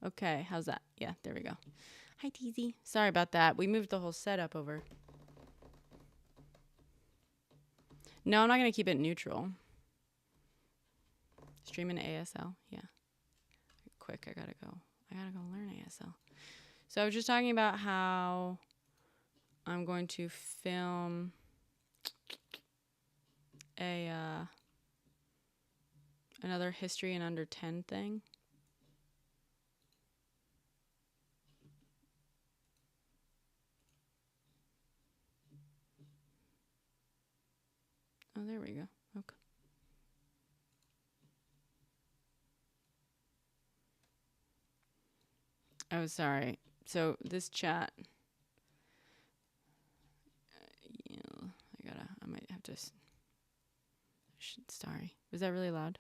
Okay, how's that? Yeah, there we go. Hi, TZ. Sorry about that. We moved the whole setup over. No, I'm not going to keep it neutral. Stream in ASL. Yeah. Quick, I gotta go learn ASL. So I was just talking about how I'm going to film another history in under 10 thing. Oh, there we go. Okay. Oh, sorry. So this chat, I might have to, sorry. Was that really loud?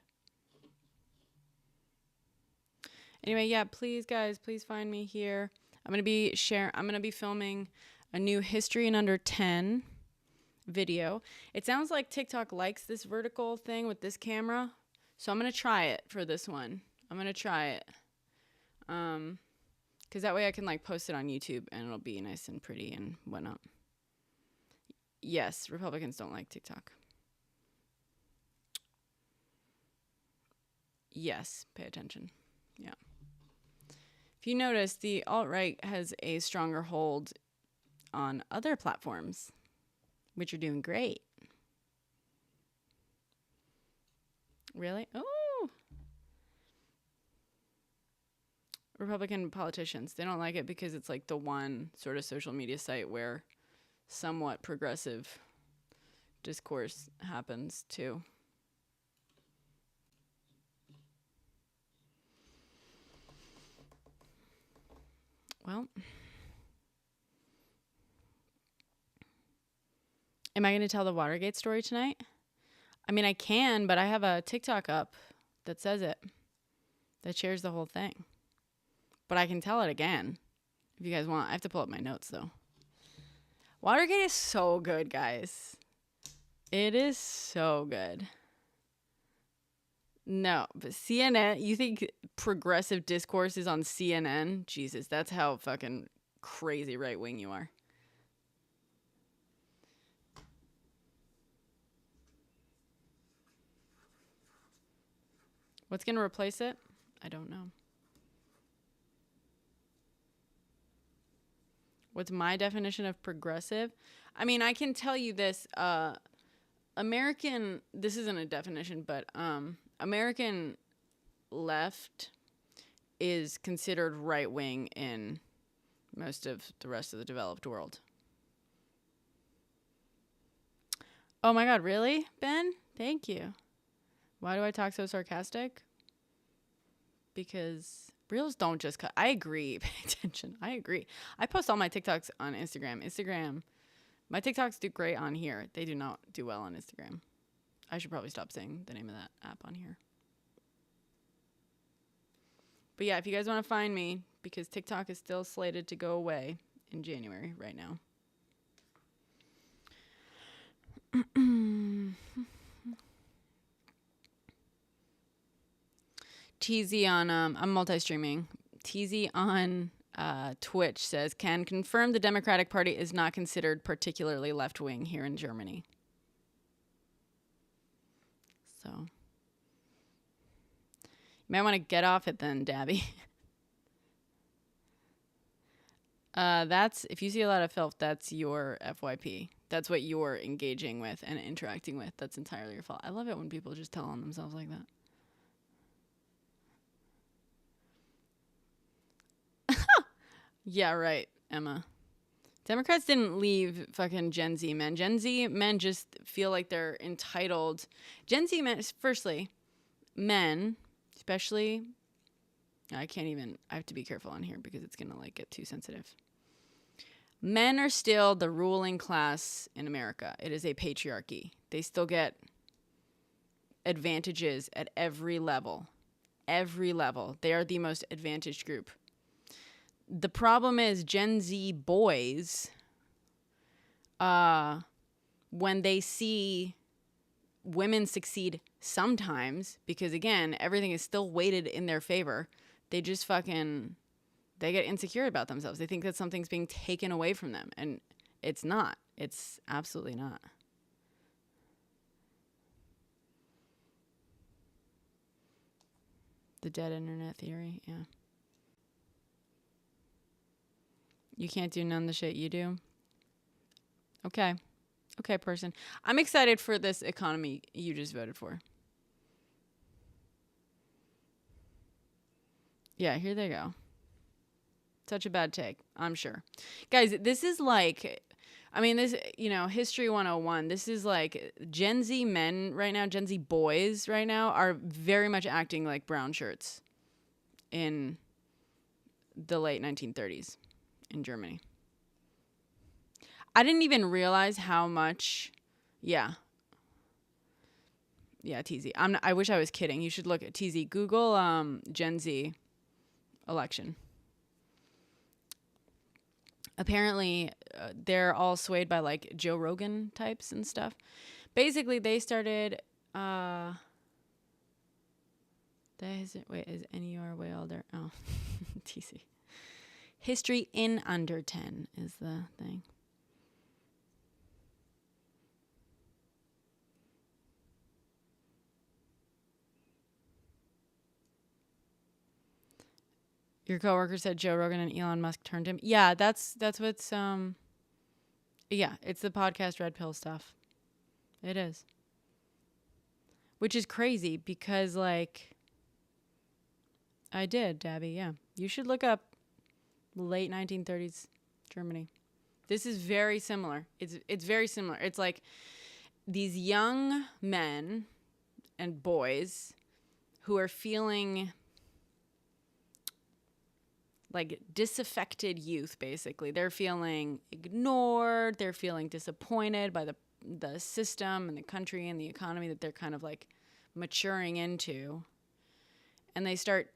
Anyway, yeah, please guys, please find me here. I'm going to be filming a new history in under 10 video. It sounds like TikTok likes this vertical thing with this camera. So I'm going to try it for this one. I'm going to try it. Because that way I can like post it on YouTube and it'll be nice and pretty and whatnot. Yes, Republicans don't like TikTok. Yes, pay attention. Yeah. If you notice, the alt-right has a stronger hold on other platforms, which are doing great. Really? Oh! Republican politicians, they don't like it because it's like the one sort of social media site where somewhat progressive discourse happens too. Well, am I going to tell the Watergate story tonight? I mean, I can, but I have a TikTok up that says it, that shares the whole thing. But I can tell it again if you guys want. I have to pull up my notes, though. Watergate is so good, guys. It is so good. No, but CNN, you think progressive discourse is on CNN? Jesus, that's how fucking crazy right-wing you are. What's going to replace it? I don't know. What's my definition of progressive? I mean, I can tell you this. American, this isn't a definition, but American left is considered right-wing in most of the rest of the developed world. Oh my God, really, Ben? Thank you. Why do I talk so sarcastic? Because reels don't just cut. I agree. Pay attention. I agree. I post all my TikToks on Instagram. My TikToks do great on here. They do not do well on Instagram. I should probably stop saying the name of that app on here. But yeah, if you guys want to find me, because TikTok is still slated to go away in January right now. TZ on, I'm multi-streaming. TZ on Twitch says, can confirm the Democratic Party is not considered particularly left-wing here in Germany. So, you might want to get off it then, Dabby. That's, if you see a lot of filth, that's your FYP. That's what you're engaging with and interacting with. That's entirely your fault. I love it when people just tell on themselves like that. Yeah, right, Emma. Democrats didn't leave fucking Gen Z men. Gen Z men just feel like they're entitled. Gen Z men, firstly, men, especially, I have to be careful on here because it's going to like get too sensitive. Men are still the ruling class in America. It is a patriarchy. They still get advantages at every level. Every level. They are the most advantaged group. The problem is Gen Z boys, when they see women succeed sometimes, because again, everything is still weighted in their favor. they just fucking, they get insecure about themselves. They think that something's being taken away from them, and it's not. It's absolutely not. The dead internet theory, yeah. You can't do none of the shit you do. Okay. Okay, person. I'm excited for this economy you just voted for. Yeah, here they go. Such a bad take, I'm sure. Guys, this is like, I mean, this, History 101. This is like Gen Z men right now, Gen Z boys right now are very much acting like brown shirts in the late 1930s in Germany. I didn't even realize how much, yeah, TZ. I wish I was kidding. You should look at TZ. Google Gen Z election. Apparently, they're all swayed by like Joe Rogan types and stuff. Basically, they started. Is NER way older? Oh, TC. History in under 10 is the thing. Your coworker said Joe Rogan and Elon Musk turned him. Yeah, that's what's yeah, it's the podcast Red Pill stuff. It is. Which is crazy because like I did, Dabby, yeah. You should look up late 1930s Germany. This is very similar. It's very similar. It's like these young men and boys who are feeling like disaffected youth, basically. They're feeling ignored. They're feeling disappointed by the system and the country and the economy that they're kind of like maturing into. And they start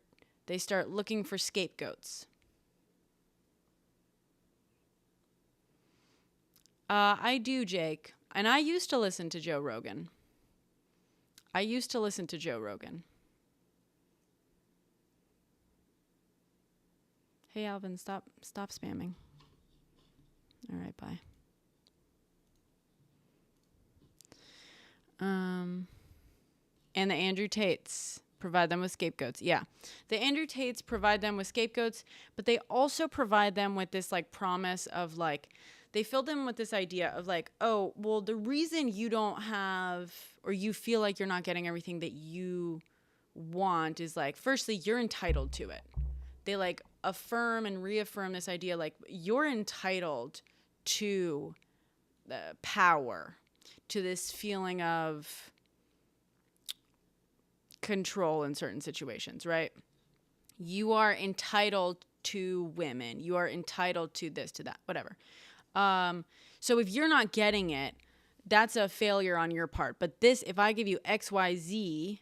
looking for scapegoats. I do, Jake. And I used to listen to Joe Rogan. Hey, Alvin, stop spamming. All right, bye. And the Andrew Tates provide them with scapegoats. Yeah. The Andrew Tates provide them with scapegoats, but they also provide them with this like promise of like, they fill them with this idea of like, oh, well, the reason you don't have, or you feel like you're not getting everything that you want is like, firstly, you're entitled to it. They like affirm and reaffirm this idea like you're entitled to the power, to this feeling of control in certain situations, right? You are entitled to women. You are entitled to this, to that, whatever. So if you're not getting it, that's a failure on your part. But this, if I give you X, Y, Z,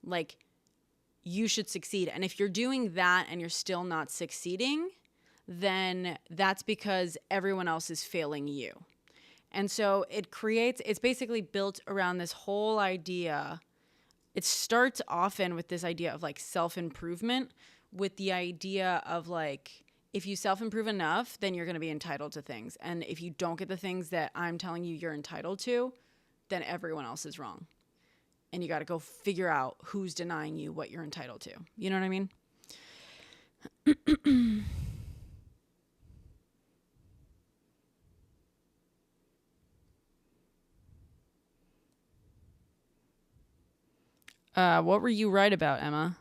like, you should succeed. And if you're doing that and you're still not succeeding, then that's because everyone else is failing you. And so it's basically built around this whole idea. It starts often with this idea of like self-improvement, with the idea of like, if you self-improve enough, then you're going to be entitled to things. And if you don't get the things that I'm telling you you're entitled to, then everyone else is wrong. And you got to go figure out who's denying you what you're entitled to. You know what I mean? What were you right about, Emma?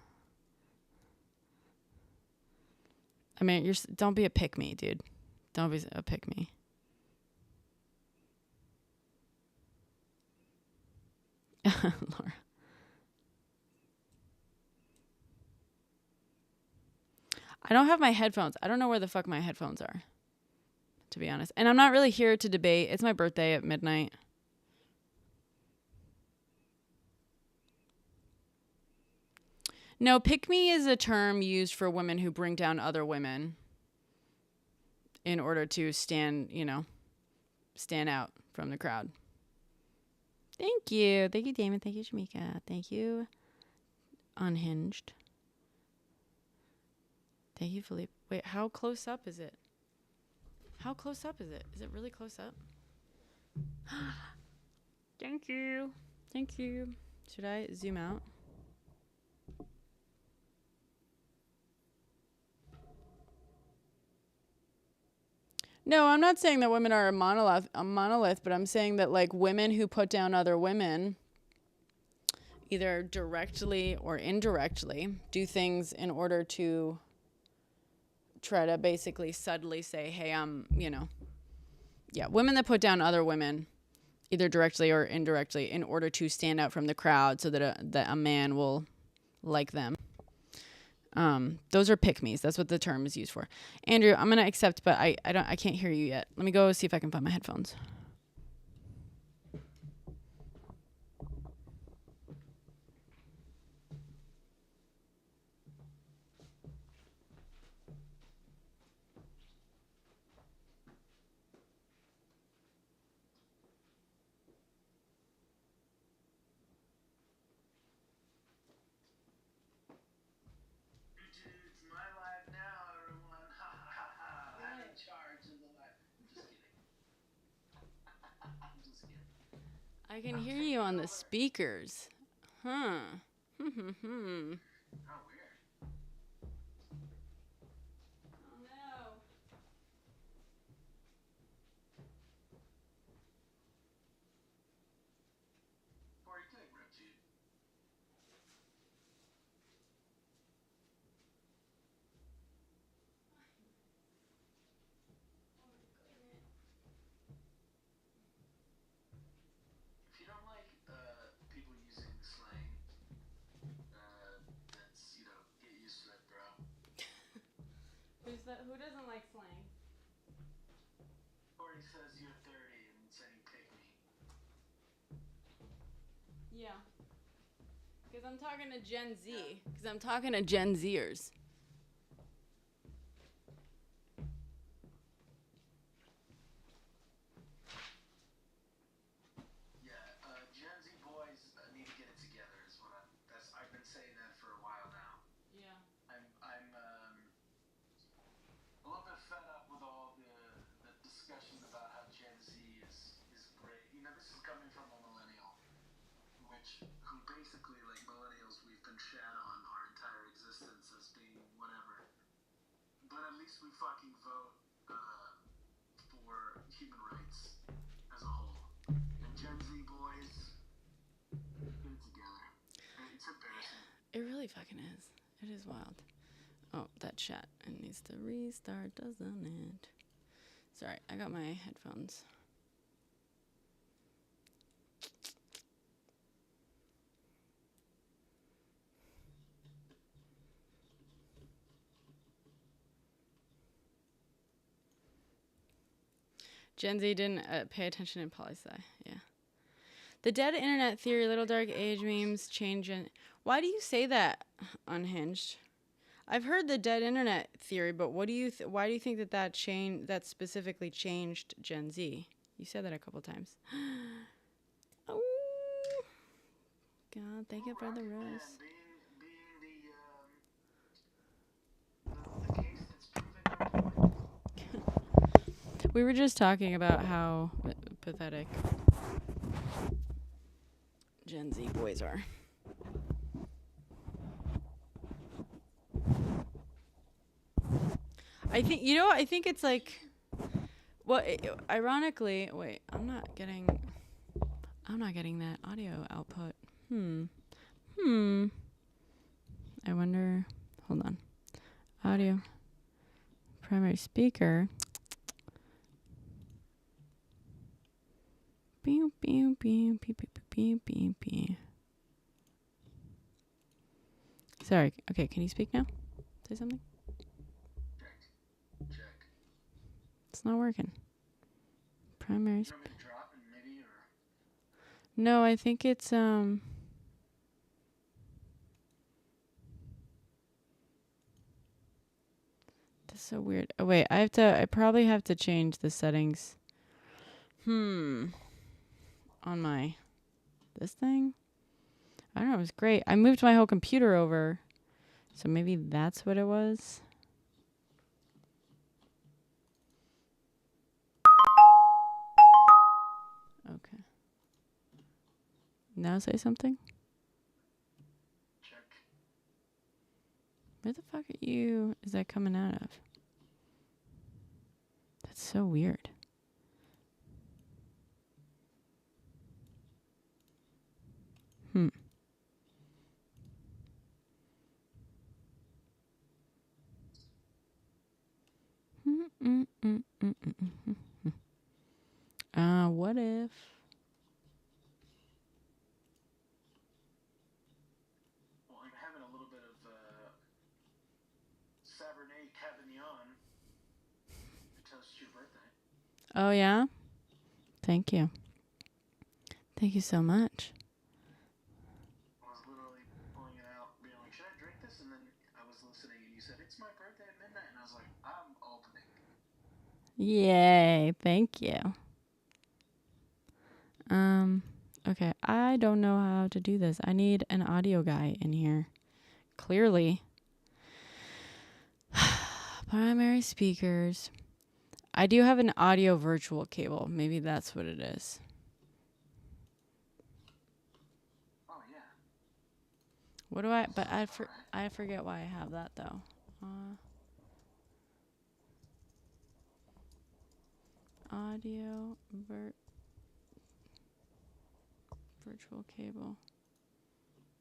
I mean, don't be a pick me, dude. Don't be a pick me. Laura. I don't have my headphones. I don't know where the fuck my headphones are, to be honest. And I'm not really here to debate. It's my birthday at midnight. No, pick me is a term used for women who bring down other women in order to stand out from the crowd. Thank you. Thank you, Damon. Thank you, Shamika. Thank you, Unhinged. Thank you, Philippe. Wait, how close up is it? How close up is it? Is it really close up? Thank you. Thank you. Should I zoom out? No, I'm not saying that women are a monolith, but I'm saying that like women who put down other women, either directly or indirectly, do things in order to try to basically subtly say, hey, women that put down other women, either directly or indirectly, in order to stand out from the crowd so that a man will like them. Those are pick-me's. That's what the term is used for. Andrew, I'm gonna accept, but I can't hear you yet. Let me go see if I can find my headphones. I can hear you on the speakers. Huh. Oh, weird. Oh, no. Who doesn't like slang? Corey says you're 30 and saying pick me. Yeah. Because I'm talking to Gen Z. Because I'm talking to Gen Zers. Gen Z boys need to get it together. I've been saying that for a while now. Yeah. I'm a little bit fed up with all the discussion about how Gen Z is great. You know, this is coming from a millennial, who basically, like millennials, we've been shat on our entire existence as being whatever. But at least we fucking vote for human rights as a whole. And Gen Z boys, get it together. It's embarrassing. It really fucking is. It is wild. Oh, that chat. It needs to restart, doesn't it? Sorry, I got my headphones. Gen Z didn't pay attention in poli-sci. Yeah. The dead internet theory, little dark age memes, change. Why do you say that, Unhinged? I've heard the dead internet theory, but what do you? Why do you think that specifically changed Gen Z? You said that a couple times. Oh, God, thank you for the rose. We were just talking about how pathetic Gen Z boys are. I think it's like, well, ironically, wait, I'm not getting that audio output. I wonder, hold on. Audio, primary speaker. Beep, beep, beep, beep, beep, beep, beep, beep. Sorry. Okay, can you speak now? Say something. Check. It's not working. Primary. No, I think it's That's so weird. Oh wait, I probably have to change the settings. On my this thing. I don't know, it was great. I moved my whole computer over. So maybe that's what it was. Okay. Now say something. Check. Where the fuck is that coming out of? That's so weird. Hmm. What if? Well, I'm having a little bit of Cabernet Sauvignon to toast your birthday. Oh yeah. Thank you. Thank you so much. I was literally pulling it out, being like, should I drink this? And then I was listening, and you said, it's my birthday at midnight. And I was like, I'm opening. Yay. Thank you. Okay. I don't know how to do this. I need an audio guy in here. Clearly. Primary speakers. I do have an audio virtual cable. Maybe that's what it is. Oh, yeah. What do I... But I forget why I have that, though. Audio virtual cable.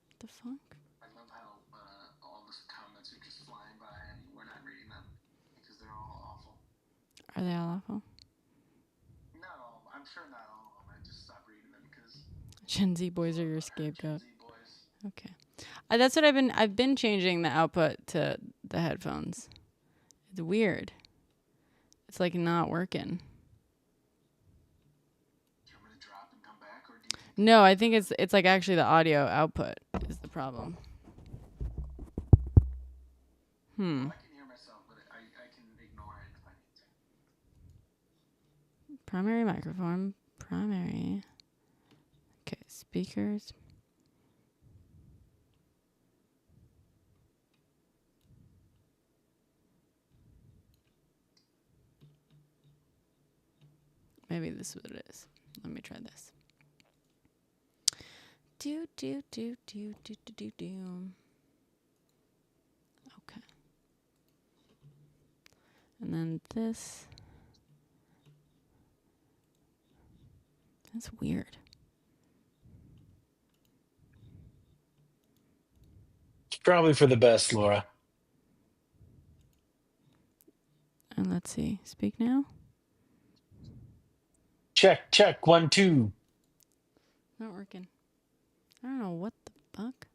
What the fuck? I love how all the comments are just flying by and we're not reading them because they're all awful. Are they all awful? Not all. I'm sure not all of them. I just stopped reading them because Gen Z boys are your scapegoat. Gen Z boys. Okay. That's what I've been changing the output to the headphones. It's weird. It's like not working. Do you want me to drop and come back, or do you think? No, I think it's like actually the audio output is the problem. Well, I can hear myself, but I can ignore it if I need to. Primary microphone. Primary. Okay, speakers. Maybe this is what it is. Let me try this. Do. Okay. And then this. That's weird. It's probably for the best, Laura. And let's see. Speak now. Check. 1, 2. Not working. I don't know what the fuck.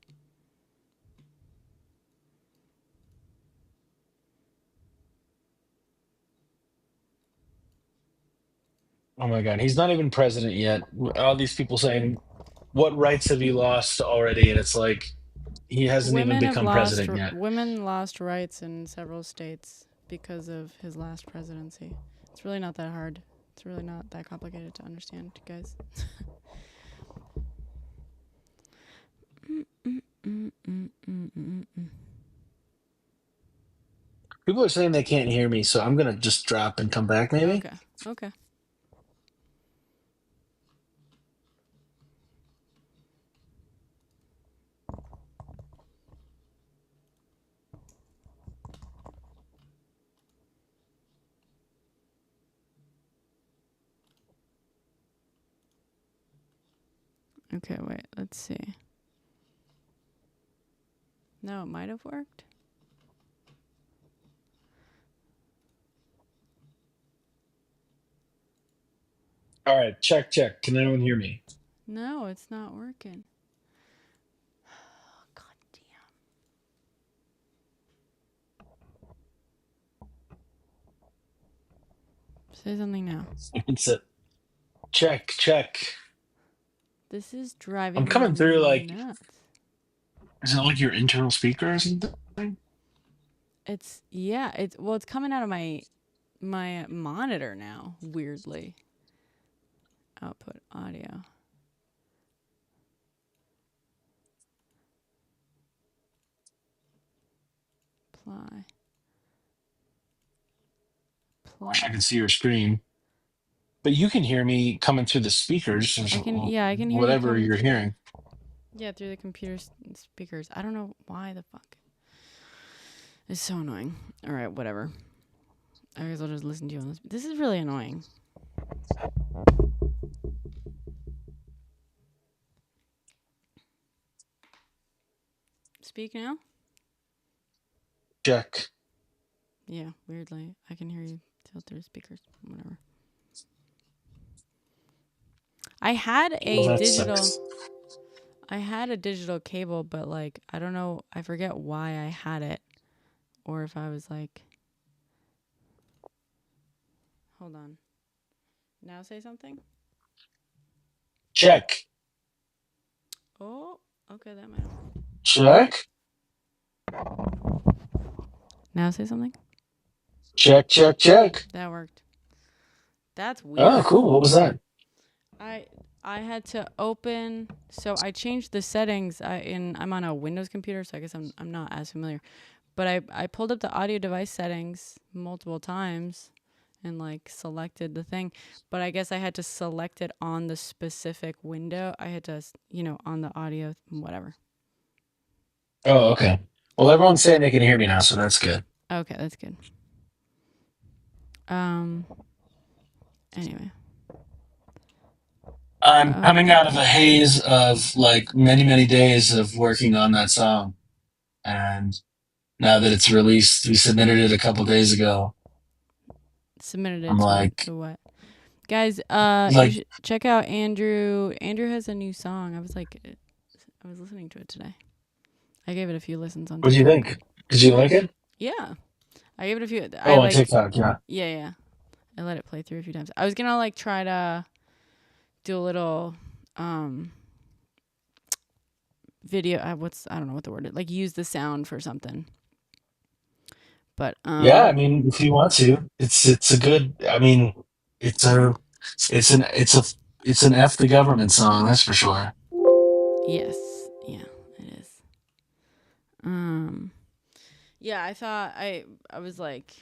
Oh my God, he's not even president yet. All these people saying, "What rights have you lost already?" And it's like he hasn't even become president yet. Women lost rights in several states because of his last presidency. It's really not that hard. It's really not that complicated to understand, guys. People are saying they can't hear me, so I'm gonna just drop and come back, maybe. Okay. Okay, wait. Let's see. No, it might have worked. All right, check. Can anyone hear me? No, it's not working. God damn. Say something now. It's a check. This is driving I'm me coming through like, nuts. is it like your internal speaker or something? It's coming out of my monitor now, weirdly. Output audio. I wish I Play. could see your screen. But you can hear me coming through the speakers, I can hear you whatever come. you're hearing. Yeah, through the computer speakers. I don't know why the fuck. It's so annoying. All right, whatever. I guess I'll just listen to you on this. This is really annoying. Speak now? Check. Yeah, weirdly. I can hear you still through speakers. Whatever. I had Well, a that digital sucks. I had a digital cable, but like I don't know, I forget why I had it or if I was like hold on. Now say something? Check. Oh, okay, that might have worked. Check. Now say something? Check, check, check. That worked. That's Oh, weird. cool. What was that? I I had to open so I changed the settings. I'm on a Windows computer, so I guess I'm not as familiar. But I pulled up the audio device settings multiple times and like selected the thing, but I guess I had to select it on the specific window. I had to, on the audio whatever. Oh, okay. Well, everyone's saying they can hear me now, so that's good. Okay, that's good. Um anyway. I'm coming out of a haze of like many, many days of working on that song. And now that it's released, we submitted it a couple days ago. Submitted I'm it like, to what? Guys, you like, should check out Andrew. Andrew has a new song. I was listening to it today. I gave it a few listens on what do you TikTok. think? Did you like it? Yeah, I gave it a few. I Oh, on like. TikTok, yeah. Yeah. I let it play through a few times. I was gonna like try to do a little um video. I don't know what the word is. Like use the sound for something. But Yeah, I mean, if you want to, it's a good. I mean, it's a it's an it's a it's an F the government song, that's for sure. yes, yeah, it is. Um, yeah, I was like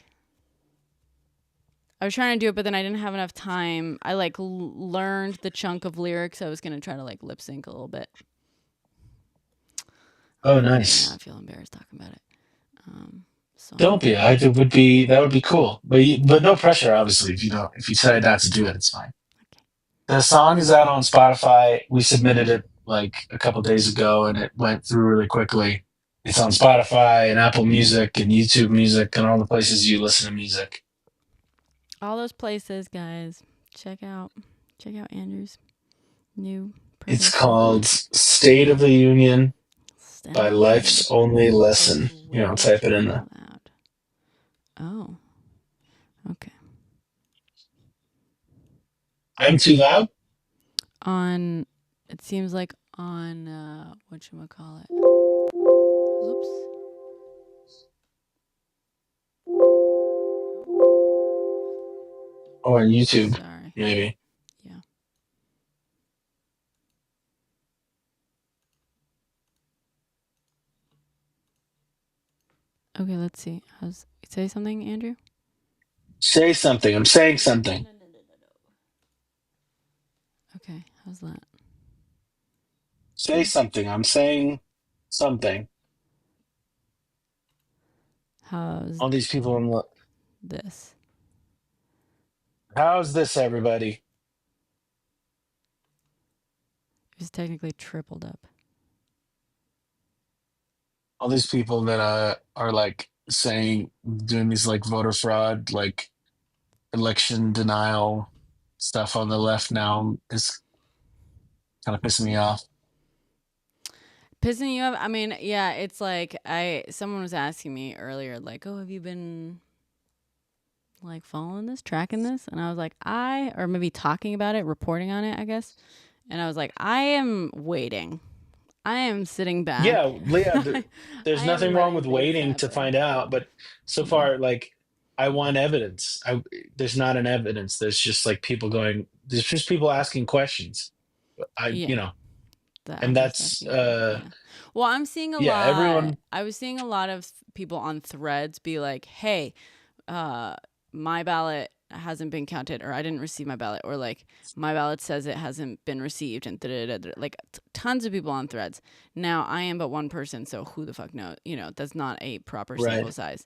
I was trying to do it, but then I didn't have enough time. I like learned the chunk of lyrics. I was gonna try to like lip sync a little bit. Oh, But now I nice. feel embarrassed talking about it. So Don't be. It would be that would be cool, but no pressure. Obviously, if you decide not to do it, it's fine. okay. The song is out on Spotify. We submitted it like a couple days ago, and it went through really quickly. It's on Spotify and Apple Music and YouTube Music and all the places you listen to music. All those places, guys. Check out Andrew's new It's project. called "State of the Union" State by of the Union. Life's Only Oh, Lesson. way Type it in too there. loud. Oh, okay. I'm too loud. On it seems like on whatchamacallit. Oops. Or on YouTube, Sorry. maybe. Yeah. Okay, let's see. Say something, Andrew? Say something. I'm saying something. Okay, how's that? Say something. I'm saying something. How's All these people in. this? How's this, everybody? It's technically tripled up. All these people that are like saying doing these like voter fraud, like election denial stuff on the left now is kind of pissing me off. Pissing you off? I mean, yeah, it's like someone was asking me earlier, like, oh, have you been like following this, tracking this? And I was like, or maybe talking about it, reporting on it, I guess. And I was like, I am waiting. I am sitting back. Yeah, Leah, I there's am nothing wrong letting with things waiting to happen. find out, but so Yeah. far, like, I want evidence. There's not an evidence. There's just like people going. There's just people asking questions. Yeah. And Just that's, asking questions. Yeah. Well, I'm seeing a yeah, lot. everyone. I was seeing a lot of people on threads be like, hey, uh, my ballot hasn't been counted, or I didn't receive my ballot, or like my ballot says it hasn't been received, and like tons of people on threads. Now I am but one person, so who the fuck knows? That's not a proper sample Right. size.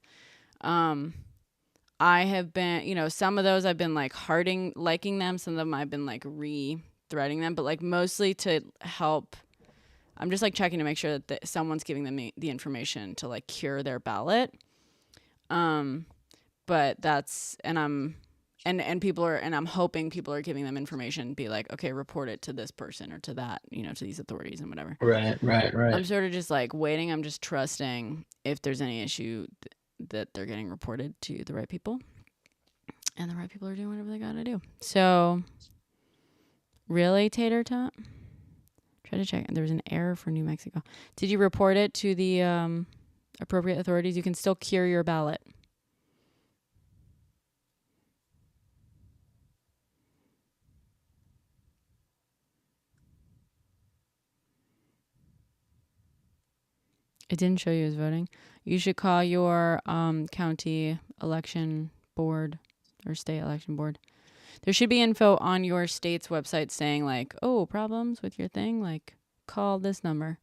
I have been, some of those I've been like liking them. Some of them I've been like re-threading them, but like mostly to help. I'm just like checking to make sure that someone's giving them the information to like cure their ballot. But that's, and I'm hoping people are giving them information, be like, okay, report it to this person or to that, to these authorities and whatever. Right. Right. I'm Right. sort of just like waiting. I'm just trusting if there's any issue that they're getting reported to the right people, and the right people are doing whatever they gotta do. So, really, Tater Tot? Try to check. There was an error for New Mexico. Did you report it to the appropriate authorities? You can still cure your ballot. It didn't show you as voting. You should call your county election board or state election board. There should be info on your state's website saying like, oh, problems with your thing? Like, call this number.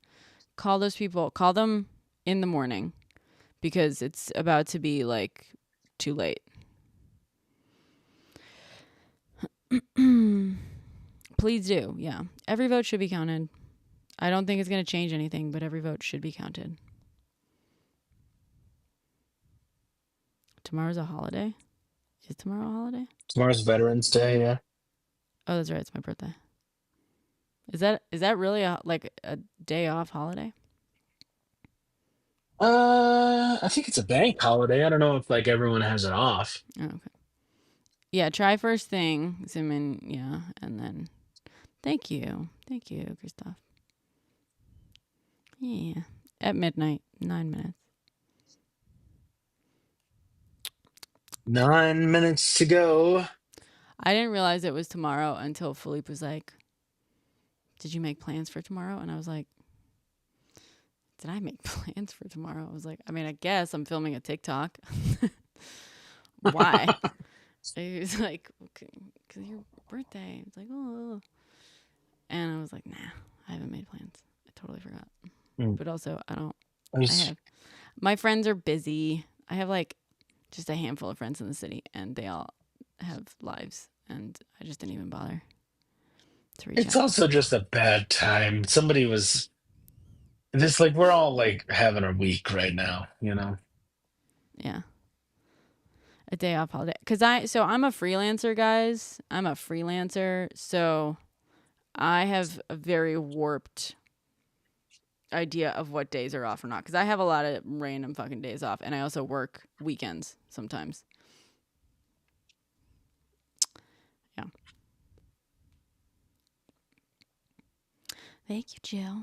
Call those people. Call them in the morning because it's about to be like too late. Please do. Yeah. Every vote should be counted. I don't think it's going to change anything, but every vote should be counted. Tomorrow's a holiday? Is tomorrow a holiday? Tomorrow's Veterans Day. Yeah. Oh, that's right. It's my birthday. Is that really like a day off holiday? I think it's a bank holiday. I don't know if like everyone has it off. Oh, okay. Yeah, try first thing, zoom in, yeah, and then thank you, Christoph. Yeah, at midnight, 9 minutes. 9 minutes to go. I didn't realize it was tomorrow until Philippe was like, "Did you make plans for tomorrow?" And I was like, "Did I make plans for tomorrow?" I was like, "I mean, I guess I'm filming a TikTok." Why? He was like, "Because your birthday." It's like, oh. And I was like, "Nah, I haven't made plans. I totally forgot." Mm. But also, I There's- have, my friends are busy. I have like just a handful of friends in the city, and they all have lives, and I just didn't even bother to reach It's out. also just a bad time. Somebody was this like we're all like having a week right now, you know. Yeah, a day off holiday. So I'm a freelancer, guys. I'm a freelancer, so I have a very warped idea of what days are off or not, because I have a lot of random fucking days off, and I also work weekends sometimes. Yeah. Thank you, Jill.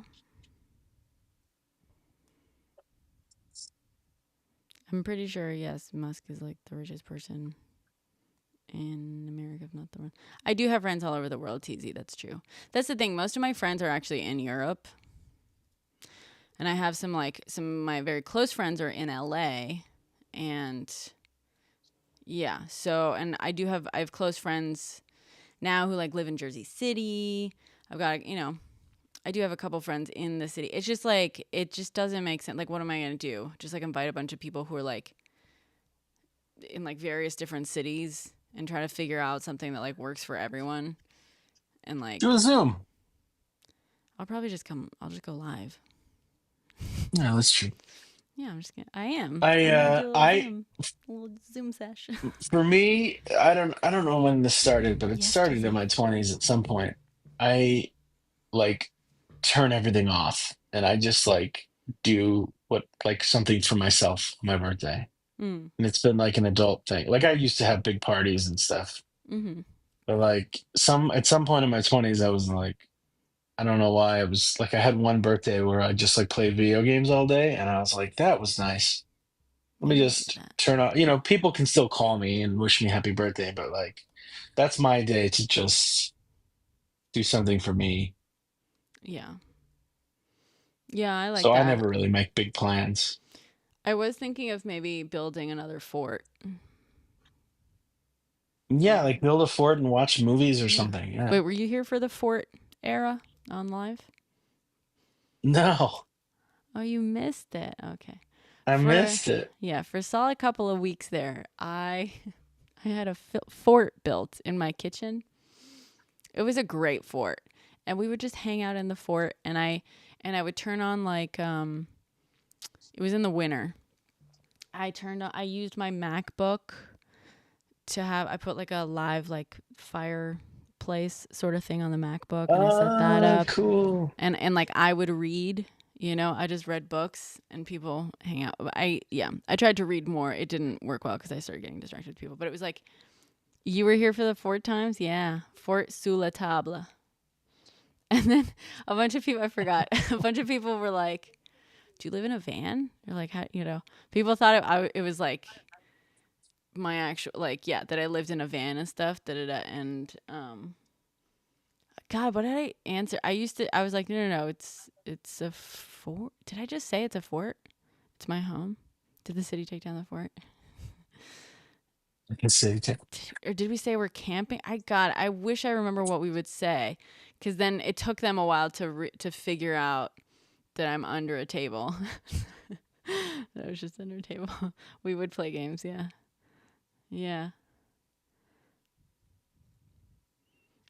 I'm pretty sure, yes, Musk is like the richest person in America, if not the world. I do have friends all over the world, TZ. That's true. That's the thing. Most of my friends are actually in Europe. And I have some of my very close friends are in LA. And yeah, so, and I have close friends now who like live in Jersey City. I've got, I do have a couple friends in the city. It's just like, it just doesn't make sense. Like, what am I going to do? Just like invite a bunch of people who are like in like various different cities and try to figure out something that like works for everyone. And like, Do a Zoom. I'll just go live. Yeah, that's true. Yeah, I am. I I'm gonna uh do I a little Zoom session. for me, I don't know when this started, but it Yes, started in Jesse. my 20s at some point. I like turn everything off and I just like do what like something for myself on my birthday. Mm. And it's been like an adult thing. Like I used to have big parties and stuff. Mm-hmm. But like at some point in my 20s I was like I don't know why I was like I had one birthday where I just like played video games all day and I was like that was nice. Let me Maybe I'll do just that. turn off, you know, people can still call me and wish me happy birthday, but like that's my day to just do something for me. Yeah. Yeah, I like So I that. never really make big plans. I was thinking of maybe building another fort. Yeah, like build a fort and watch movies or Yeah. something. Yeah. Wait, were you here for the fort era on live? No, Oh, you missed it. Okay. I For missed it. yeah, for a solid couple of weeks there, I I had a fort built in my kitchen. It was a great fort, and we would just hang out in the fort, and I would turn on like it was in the winter. I used my MacBook to have I put like a live like fireplace sort of thing on the MacBook, and I set that up, Cool. and like I would read. I just read books and people hang out. I tried to read more. It didn't work well because I started getting distracted with people. But it was like, you were here for the Fort times? Yeah. Fort sous la table. And then a bunch of people, I forgot, a bunch of people were like, do you live in a van? They're like, how, people thought it was like my actual, like, yeah, that I lived in a van and stuff. Da, da, da, and, God, what did I answer? I was like, no, it's a fort. Did I just say it's a fort? It's my home. Did the city take down the fort? I can see. Or did we say we're camping? I wish I remember what we would say, because then it took them a while to figure out that I'm under a table. That I was just under a table. We would play games, yeah. Yeah.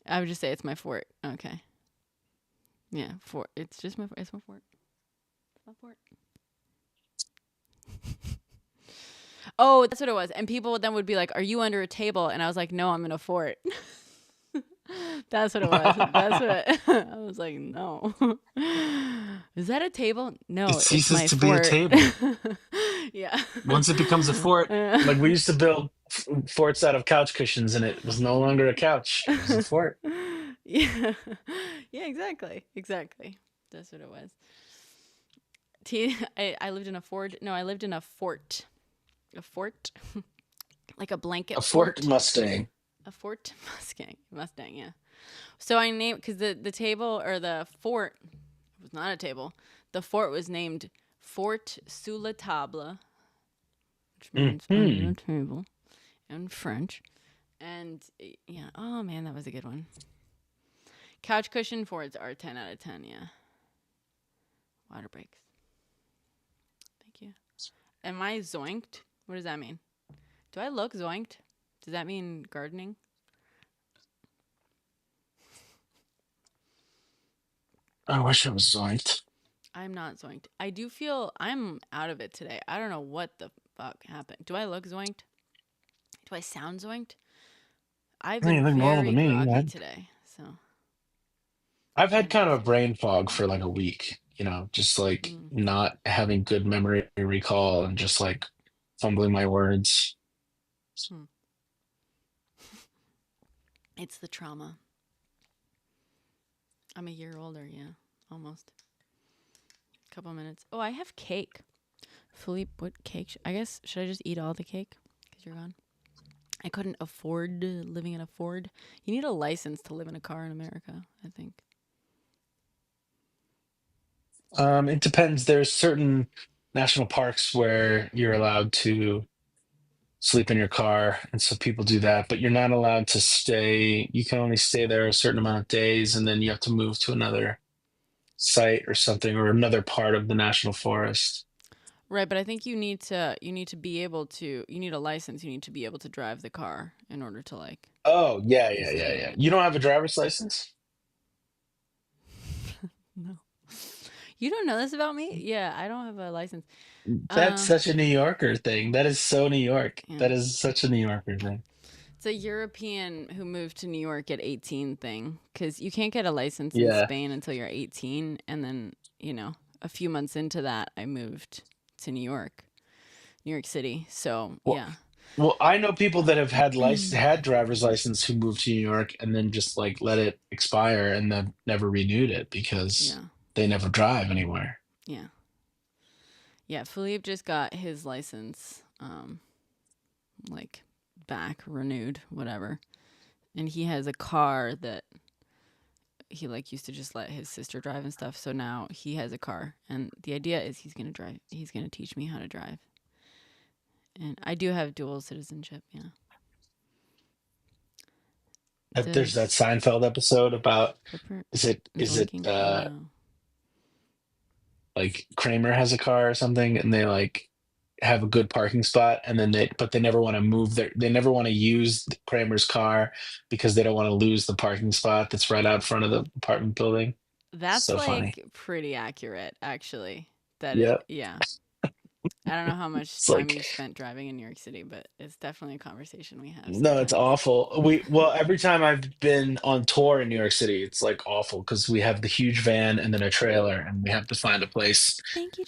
I would just say it's my fort. Okay. Yeah, fort. It's my fort. It's my fort. Oh, that's what it was. And people then would be like, "Are you under a table?" And I was like, "No, I'm in a fort." That's what it was. That's what I was like, "No." Is that a table? No, It it's ceases my to be a fort. table. Yeah. Once it becomes a fort, like we used to build forts out of couch cushions, and it was no longer a couch; it was a fort. Yeah. Yeah, exactly. Exactly. That's what it was. I lived in a fort. No, I lived in a fort. A fort? Like a blanket A Fort fort. Mustang. A fort Mustang, yeah. So I named, because the table, or the fort, was not a table. The fort was named Fort sous la table, which means under Hmm. a table in French. And yeah, oh man, that was a good one. Couch cushion forts are 10 out of 10, yeah. Water breaks. Thank you. Am I zoinked? What does that mean? Do I look zoinked? Does that mean gardening? I wish I was zoinked. I'm not zoinked. I do feel I'm out of it today. I don't know what the fuck happened. Do I look zoinked? Do I sound zoinked? I've I mean, been you look normal to very me. groggy today, so I've had can't kind of a answer. brain fog for like a week, just like Mm. not having good memory recall and just like fumbling my words. Hmm. It's the trauma. I'm a year older, yeah, almost. Couple minutes. Oh, I have cake. Philippe, what cake? I guess, should I just eat all the cake? Because you're gone. I couldn't afford living in a Ford. You need a license to live in a car in America, I think. It depends. There's certain national parks where you're allowed to sleep in your car, and so people do that, but you're not allowed to stay. You can only stay there a certain amount of days, and then you have to move to another site or something, or another part of the national forest. Right, but I think you need to be able to you need a license. You need to be able to drive the car in order to like Oh, yeah, be yeah, yeah, staying yeah. in. You don't have a driver's license? No. You don't know this about me? Yeah, I don't have a license. That's Uh such a New Yorker thing. That is so New York. yeah. That is such a New Yorker thing. It's a European who moved to New York at 18 thing, cuz you can't get a license in Yeah. Spain until you're 18, and then, a few months into that I moved to New York City. So, Well, yeah. well, I know people that have had driver's license who moved to New York and then just like let it expire and then never renewed it because Yeah. they never drive anywhere. Yeah. Yeah, Philippe just got his license like back renewed, whatever. And he has a car that he like used to just let his sister drive and stuff. So now he has a car, and the idea is he's gonna drive. He's gonna teach me how to drive. And I do have dual citizenship. Yeah. There's that Does Seinfeld episode about Flipper is it blinking? No. like Kramer has a car or something, and they like have a good parking spot, and then they never want to they never want to use Kramer's car because they don't want to lose the parking spot that's right out front of the apartment building. That's So funny. like pretty accurate, actually. Yeah. Yeah. I don't know how much It's time like, you've spent driving in New York City, but it's definitely a conversation we have no, it's sometimes. awful. Well, every time I've been on tour in New York City, it's like awful because we have the huge van and then a trailer, and we have to find a place. Thank you,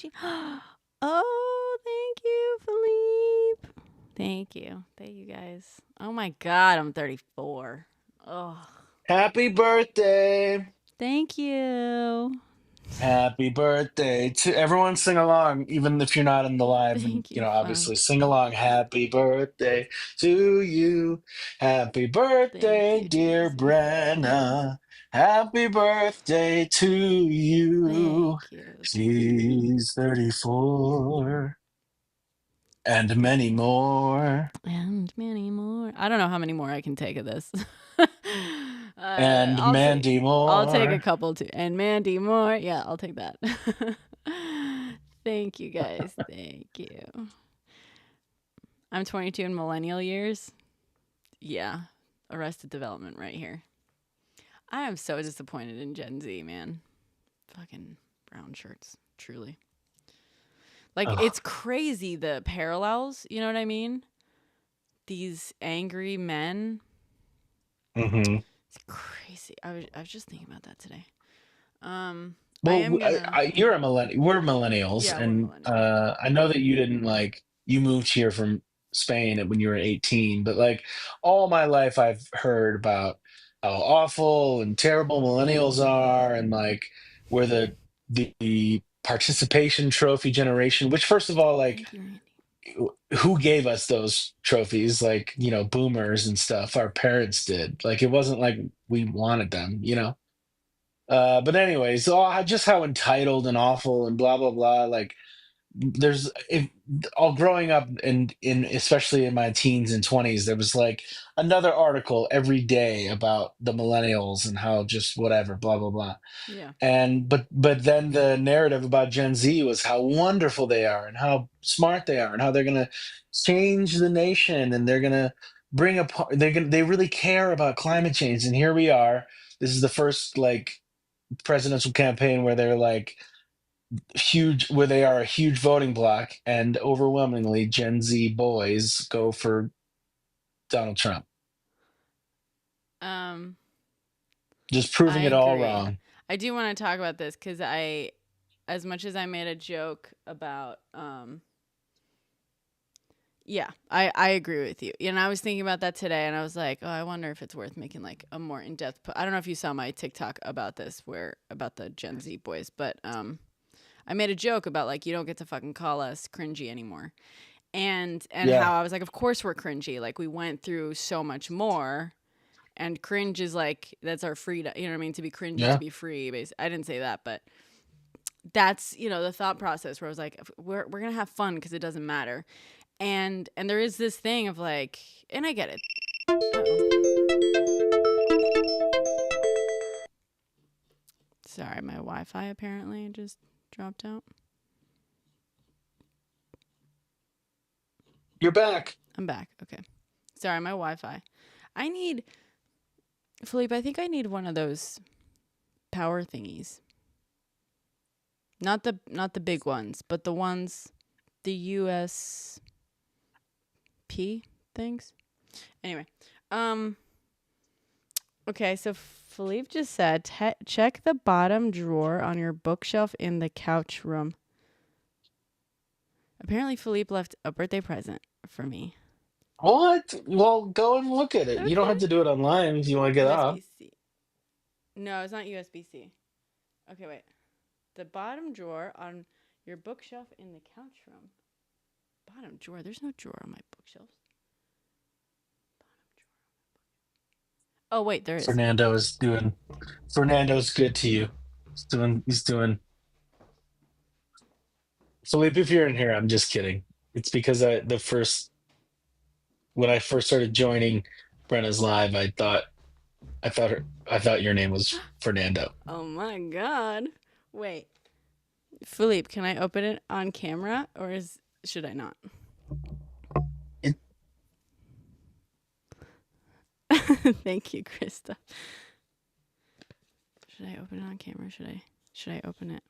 Oh, thank you, Philippe. Thank you. Thank you, guys. Oh my God, I'm 34. Oh, Happy birthday. thank you. Happy birthday to everyone, sing along, even if you're not in the live, and Thank you, obviously Funk. sing along. Happy birthday to you. Happy Thank birthday, you, dear Daisy. Brenna. Happy birthday to you. Thank you. Thank you. She's 34 and many more. And many more. I don't know how many more I can take of this. And I'll take. Mandy I'll take a Moore. couple too. And Mandy Moore. Yeah, I'll take that. Thank you guys. Thank you. I'm 22 in millennial years. Yeah, Arrested Development right here. I am so disappointed in Gen Z, man. Fucking brown shirts, truly. Like Oh, it's crazy the parallels. You know what I mean? These angry men. hmm. It's crazy. I was just thinking about that today. Um, I Well, am gonna. you're a millennial. We're millennials, Yeah, we're and millennials. I know that you didn't like you moved here from Spain when you were 18, but like all my life, I've heard about how awful and terrible millennials are, and like we're the participation trophy generation. Which, first of all, like Thank you, Randy. who gave us those trophies? Like boomers and stuff. Our parents did. Like it wasn't like we wanted them. But anyways, just how entitled and awful and blah blah blah. Like there's if all growing up and in especially in my teens and 20s, there was like another article every day about the millennials and how just whatever, blah blah blah. Yeah, And but then the narrative about Gen Z was how wonderful they are and how smart they are and how they're gonna change the nation and they're gonna they really care about climate change. And here we are. This is the first like presidential campaign where they're like huge, where they are a huge voting bloc, and overwhelmingly Gen Z boys go for Donald Trump, um, just I proving it all agree. wrong. I do want to talk about this because as much as I made a joke about, yeah, I agree with you. And I was thinking about that today, and I was like, oh, I wonder if it's worth making like a more in depth. I don't know if you saw my TikTok about this, where about the Gen Z boys, but I made a joke about like you don't get to fucking call us cringy anymore, and Yeah, how I was like, of course we're cringy. Like we went through so much more, and cringe is like that's our freedom. You know what I mean? To be cringe is to yeah. be free. I didn't say that, but that's the thought process where I was like, we're gonna have fun because it doesn't matter, and there is this thing of like, and I get it. Uh-oh. Sorry, my Wi-Fi apparently just dropped out. You're back. I'm back. Okay. Sorry, my Wi-Fi. I need Philippe. I think I need one of those power thingies. Not the big ones, but the ones, the USB things. Anyway, um, okay. So Philippe just said, check the bottom drawer on your bookshelf in the couch room. Apparently, Philippe left a birthday present for me. What? Well, go and look at it. You don't Okay. have to do it online if you want to get USB off. C. No, it's not USB C. Okay, wait. The bottom drawer on your bookshelf in the couch room. Bottom drawer. There's no drawer on my bookshelf. Oh wait, there is. Fernando's good to you. He's doing Philippe, if you're in here, I'm just kidding. It's because when I first started joining Brenna's live, I thought I thought your name was Fernando. Oh my god. Wait. Philippe, can I open it on camera or should I not? It, Thank you, Krista. Should I open it on camera? Should I open it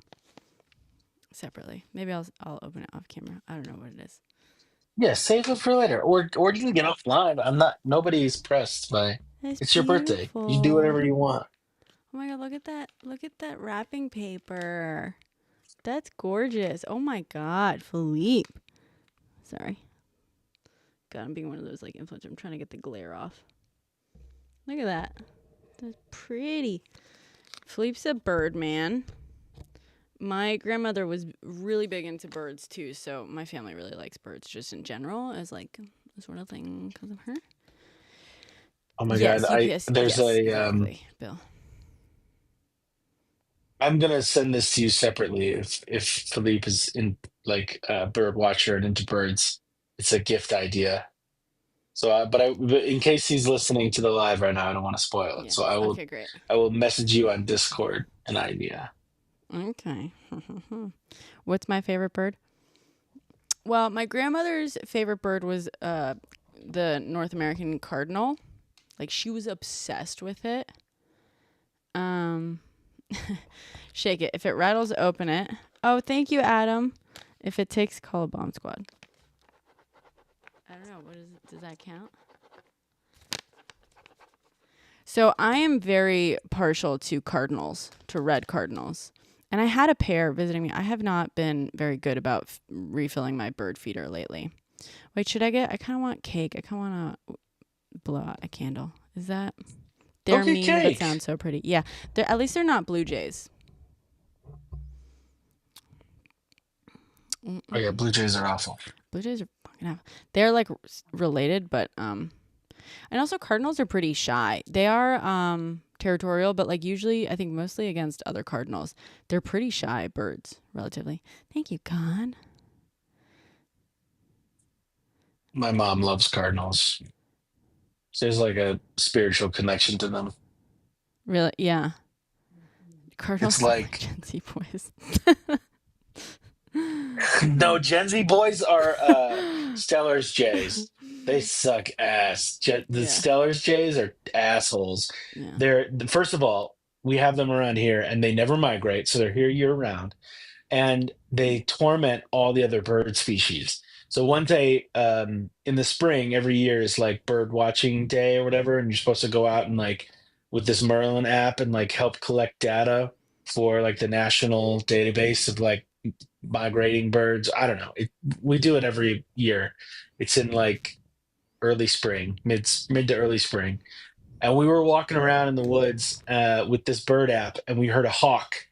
separately? Maybe I'll open it off camera. I don't know what it is. yeah, save it for later, or you can get offline. I'm not. Nobody's pressed by. That's It's your birthday. You do beautiful. whatever you want. Oh my god, look at that. Look at that wrapping paper. That's gorgeous. Oh my god, Philippe. Sorry. God, I'm being one of those like influencers. I'm trying to get the glare off. Look at that. That's pretty. Philippe's a bird man. My grandmother was really big into birds too, so my family really likes birds just in general as like a sort of thing because of her. Oh my God, Yes, UPS. there's Yes, a exactly, Bill. I'm gonna send this to you separately if Philippe is in like a bird watcher and into birds. It's a gift idea. So, but in case he's listening to the live right now, I don't want to spoil it. Yeah. So Okay, great. I will message you on Discord an idea. Okay. What's my favorite bird? Well, my grandmother's favorite bird was the North American cardinal. Like she was obsessed with it. Shake it. If it rattles, open it. Oh, thank you, Adam. If it takes, call a bomb squad. I don't know. Does that count? So I am very partial to cardinals, to red cardinals. And I had a pair visiting me. I have not been very good about refilling my bird feeder lately. Wait, I kind of want cake. I kind of want to blow out a candle. Is that? They're Okay, mean, but cake. sound so pretty. Yeah, at least they're not blue jays. Oh yeah, Blue Jays are awful. Blue jays are fucking awful. They're like related, but and also cardinals are pretty shy. They are territorial, but like usually, I think mostly against other cardinals. They're pretty shy birds, relatively. Thank you, God. My mom loves cardinals. There's like a spiritual connection to them. Really? Yeah. It's Cardinals are like like Gen Z boys. no, Gen Z boys are Stellar's Jays. They suck ass. The Yeah. Stellar's Jays are assholes. Yeah. They're first of all, we have them around here, and they never migrate, so they're here year round, and they torment all the other bird species. So one day in the spring, every year is like bird watching day or whatever, and you're supposed to go out and like with this Merlin app and like help collect data for like the national database of like migrating birds. I don't know. We do it every year. It's in like early spring, mid to early spring, and we were walking around in the woods with this bird app, and we heard a hawk.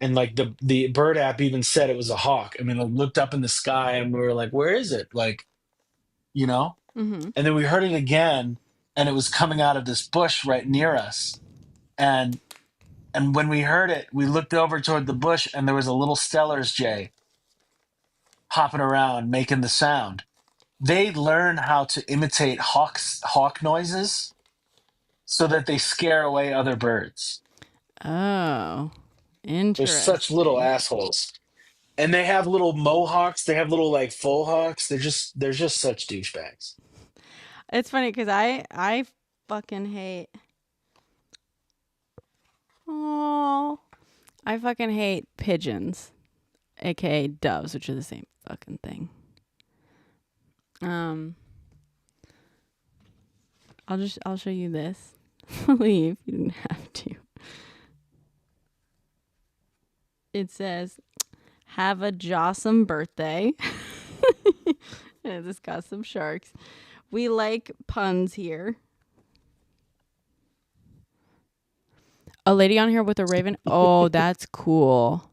And like the bird app even said it was a hawk. I mean, I looked up in the sky, and we were like, "Where is it?" Like, you know. Mm-hmm. And then we heard it again, and it was coming out of this bush right near us. And when we heard it, we looked over toward the bush, and there was a little Stellar's jay hopping around making the sound. They learn how to imitate hawk noises so that they scare away other birds. Oh, They're such little interesting. assholes. And they have little mohawks, they have little like faux hawks. They're just such douchebags. It's funny because I fucking hate. Oh, I fucking hate pigeons, aka doves, which are the same fucking thing. I'll show you this. Leave. You didn't have to. It says, "Have a jawsome birthday." And it's got some sharks. We like puns here. A lady on here with a raven. Oh, that's cool.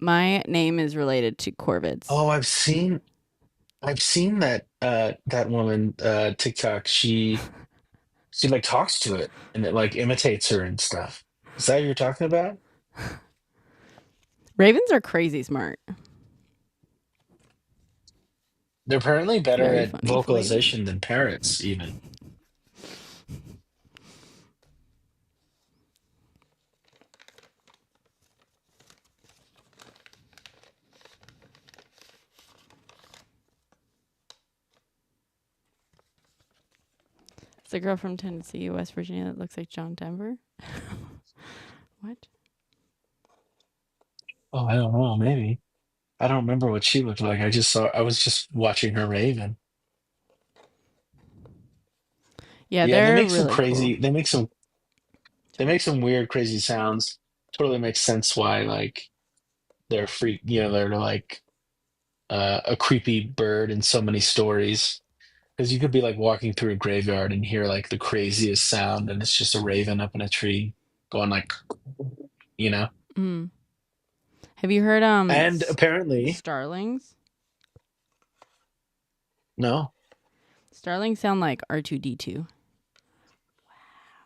My name is related to corvids. Oh, I've seen that woman TikTok. She like talks to it and it like imitates her and stuff. Is that what you're talking about? Ravens are crazy smart. They're apparently better Very at funny, Philippe. vocalization than parrots, even. the girl from Tennessee, West Virginia that looks like John Denver. What? Oh, I don't know. Maybe. I don't remember what she looked like. I was just watching her Raven. Yeah, Yeah, they they're make some really cool. crazy, they Sorry. make some weird, crazy sounds. Totally makes sense why, like, they're freak, they're like a creepy bird in so many stories. Because you could be like walking through a graveyard and hear like the craziest sound, and it's just a raven up in a tree going like, you know. Mm. Have you heard And apparently, starlings? no. Starlings sound like R2D2.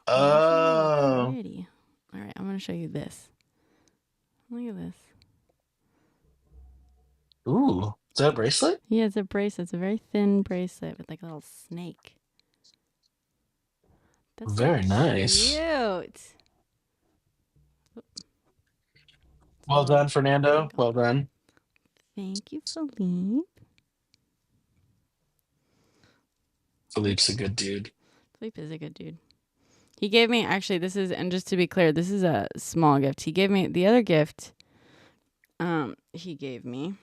Oh, this is really Oh, pretty. All right, I'm gonna show you this. Look at this. ooh, is that a bracelet? Yeah, it's a bracelet. It's a very thin bracelet with like a little snake. That's so Very nice. cute. It's a Well little done, Fernando. dangle. Well done. Thank you, Philippe. Philippe's a good dude. Philippe is a good dude. He gave me, actually, this is, and just to be clear, this is a small gift. He gave me, the other gift he gave me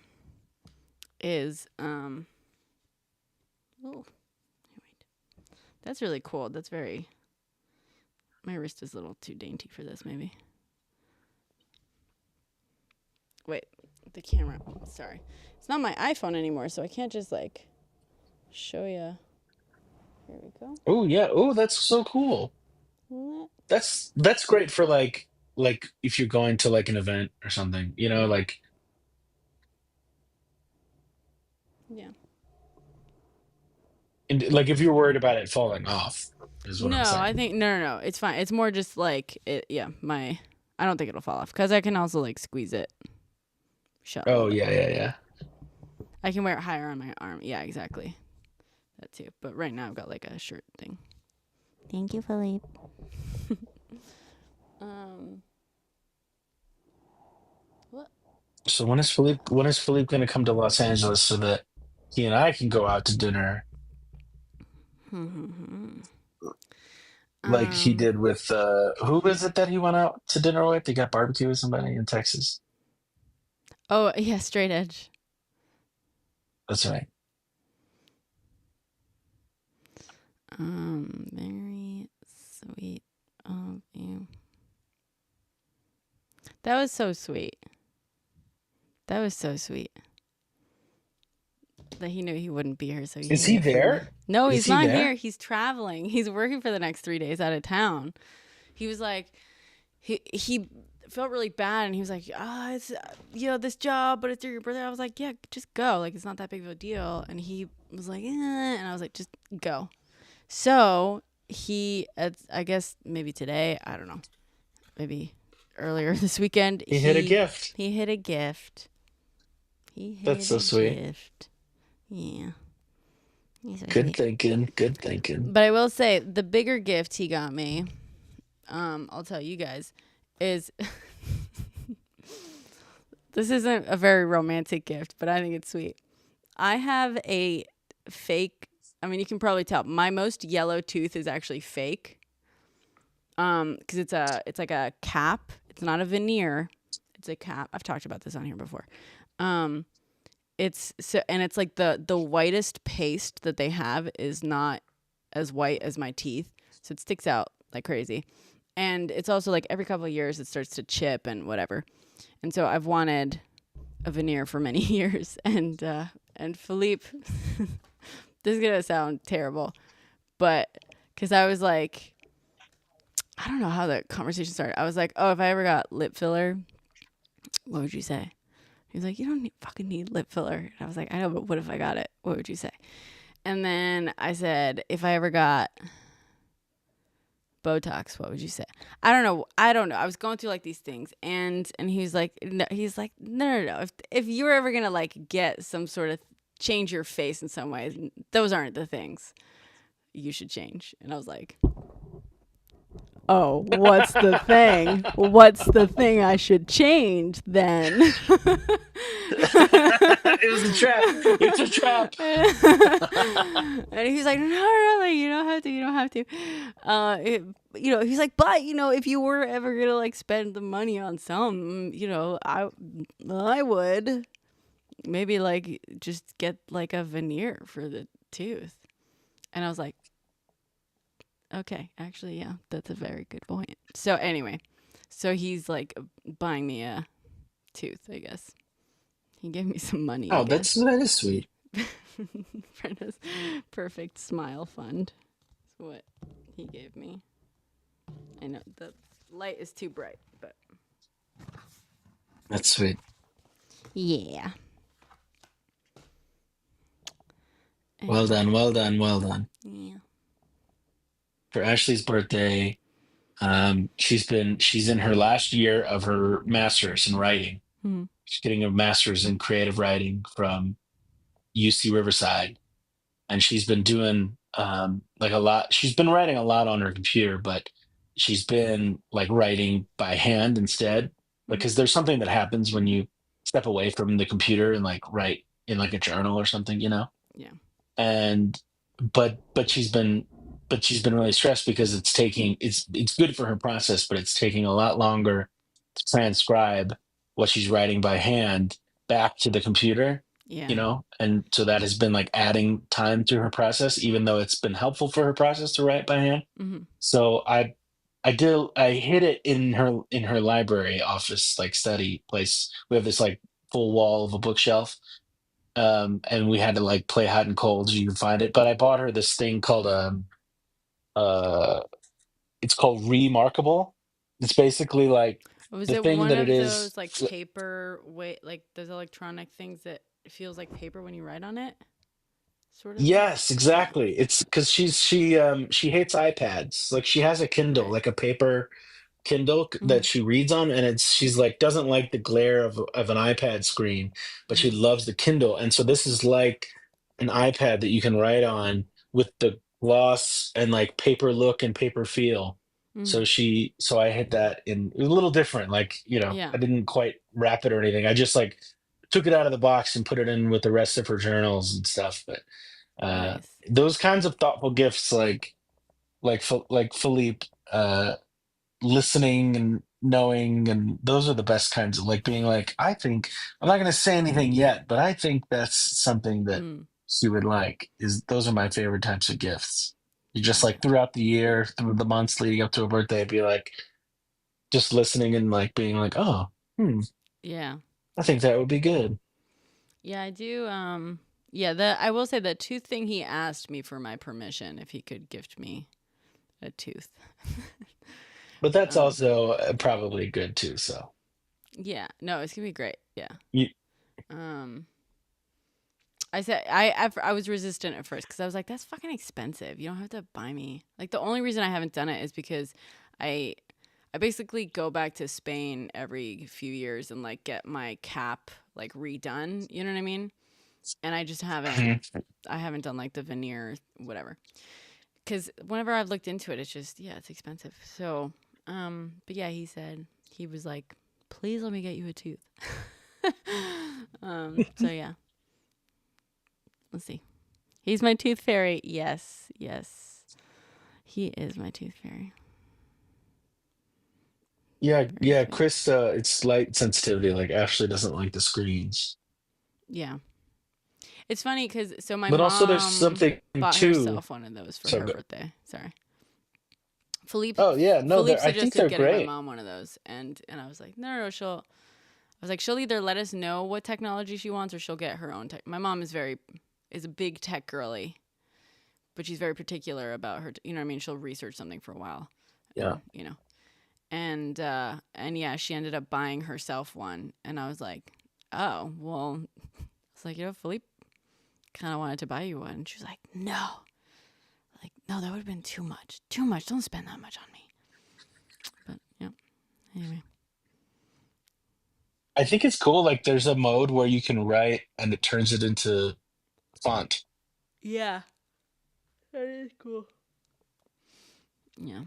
is, oh, wait. That's really cool. That's very, my wrist is a little too dainty for this, maybe. Wait, the camera, sorry. It's not my iPhone anymore, so I can't just like show you. Here we go. Oh yeah. Oh, that's so cool. That's great for like if you're going to like an event or something, Yeah. like Yeah. and like if you're worried about it falling off, is what I'm No, I saying. think no. It's fine. It's more just like it. Yeah, I don't think it'll fall off because I can also like squeeze it shut a little Oh bit. yeah, yeah, yeah. I can wear it higher on my arm. Yeah, exactly. That too. But right now I've got like a shirt thing. Thank you, Philippe. What? So when is Philippe gonna come to Los Angeles so that he and I can go out to dinner like he um. did with who was it that he went out to dinner with? He got barbecue with somebody in Texas. Oh yeah, straight edge. That's right. Very sweet of you. That was so sweet. That was so sweet. That he knew he wouldn't be here, so he Is made he it for me. there? No, Is he's he not there? here. He's traveling. He's working for the next 3 days out of town. He was like, he felt really bad, and he was like, it's this job, but it's through your brother. I was like, yeah, just go. Like it's not that big of a deal. And he was like, and I was like, just go. So he, I guess maybe today, I don't know, maybe earlier this weekend, He hit a gift. he hit a gift. He That's hit so a sweet. gift. Yeah. He's so Good sweet. thinking. Good thinking. But I will say the bigger gift he got me, I'll tell you guys, is this isn't a very romantic gift, but I think it's sweet. I have a fake, I mean, you can probably tell my most yellow tooth is actually fake. Because it's like a cap. It's not a veneer. It's a cap. I've talked about this on here before. It's so, and it's like the whitest paste that they have is not as white as my teeth, so it sticks out like crazy. And it's also like every couple of years it starts to chip and whatever. And so I've wanted a veneer for many years. And Philippe, this is gonna sound terrible, but because I was like, I don't know how the conversation started. I was like, oh, if I ever got lip filler, what would you say? He was like, you don't fucking need lip filler. And I was like, I know, but what if I got it? What would you say? And then I said, if I ever got Botox, what would you say? I don't know. I was going through like these things, and he's like, no, no. If you were ever gonna like get some sort of change your face in some way, those aren't the things you should change. And I was like, Oh, what's the thing? What's the thing I should change then? It was a trap. It's a trap. And he's like, no, no, like, you don't have to, you don't have to. He's like, but if you were ever gonna like spend the money on something, I would maybe like just get like a veneer for the tooth. And I was like, okay, actually, yeah, that's a very good point. So anyway, so he's like buying me a tooth, I guess. He gave me some money, I Oh, guess. that is sweet. Brenda's perfect smile fund is what he gave me. I know the light is too bright, but That's sweet. yeah. Well And done, well done, well done. yeah. For Ashley's birthday, she's in her last year of her master's in writing. Hmm. She's getting a master's in creative writing from UC Riverside, and she's been doing like a lot. She's been writing a lot on her computer, but she's been like writing by hand instead. Hmm. Because there's something that happens when you step away from the computer and like write in like a journal or something, Yeah. and but she's been really stressed because it's good for her process, but it's taking a lot longer to transcribe what she's writing by hand back to the computer, Yeah. and so that has been like adding time to her process, even though it's been helpful for her process to write by hand. Hmm. So I hid it in her library office, like study place. We have this like full wall of a bookshelf, and we had to like play hot and cold so you can find it. But I bought her this thing called uh it's called Remarkable. It's basically like Was the it thing one that it of is. those like paper like those electronic things that feels like paper when you write on it, sort of thing? Yes, Yeah. exactly. It's because she hates iPads. Like she has a Kindle, Right. like a paper Kindle Hmm. that she reads on, and she's like doesn't like the glare of an iPad screen, but she Hmm. loves the Kindle. And so this is like an iPad that you can write on with the gloss and like paper look and paper feel. Hmm. So I hit that in, it was a little different. Like, Yeah. I didn't quite wrap it or anything. I just like took it out of the box and put it in with the rest of her journals and stuff. But Nice. those kinds of thoughtful gifts, like Philippe, listening and knowing, and those are the best kinds of, like, being like, I think I'm not going to say anything yet, but I think that's something that Mm. she would like. Is Those are my favorite types of gifts. You just Yeah. like throughout the year, through the months leading up to a birthday, be like just listening and like being like, oh, Yeah. I think that would be good. Yeah, I do. Yeah, the I will say the tooth thing. He asked me for my permission if he could gift me a tooth. But that's um, also probably good too. So yeah, no, it's gonna be great. Yeah. you, Um, I was resistant at first because I was like, that's fucking expensive. You don't have to buy me. Like the only reason I haven't done it is because I I basically go back to Spain every few years and like get my cap like redone. You know what I mean? And I just haven't. I haven't done like the veneer, whatever. Because whenever I've looked into it, it's just yeah, it's expensive. So, but yeah, he was like, please let me get you a tooth. So yeah, let's see. He's my tooth fairy. Yes, yes, he is my tooth fairy. yeah, Very yeah, sweet. Chris. It's light sensitivity. Like Ashley doesn't like the screens. Yeah, it's funny because so my But also, there's mom something bought too. herself one of those for So her good. birthday. Sorry. Philippe Oh yeah, no, Philippe I think suggested they're getting my great. mom one of those, and I was like, no, no, no, I was like, she'll either let us know what technology she wants or she'll get her own tech. My mom is a big tech girly, but she's very particular about her. You know what I mean? She'll research something for a while, Yeah. and and yeah, she ended up buying herself one, and I was like, oh well. It's like Philippe kind of wanted to buy you one. And she was like, no, no, that would have been too much, too much. Don't spend that much on me. But yeah, anyway. I think it's cool. Like, there's a mode where you can write and it turns it into font. Yeah, that is cool. Yeah.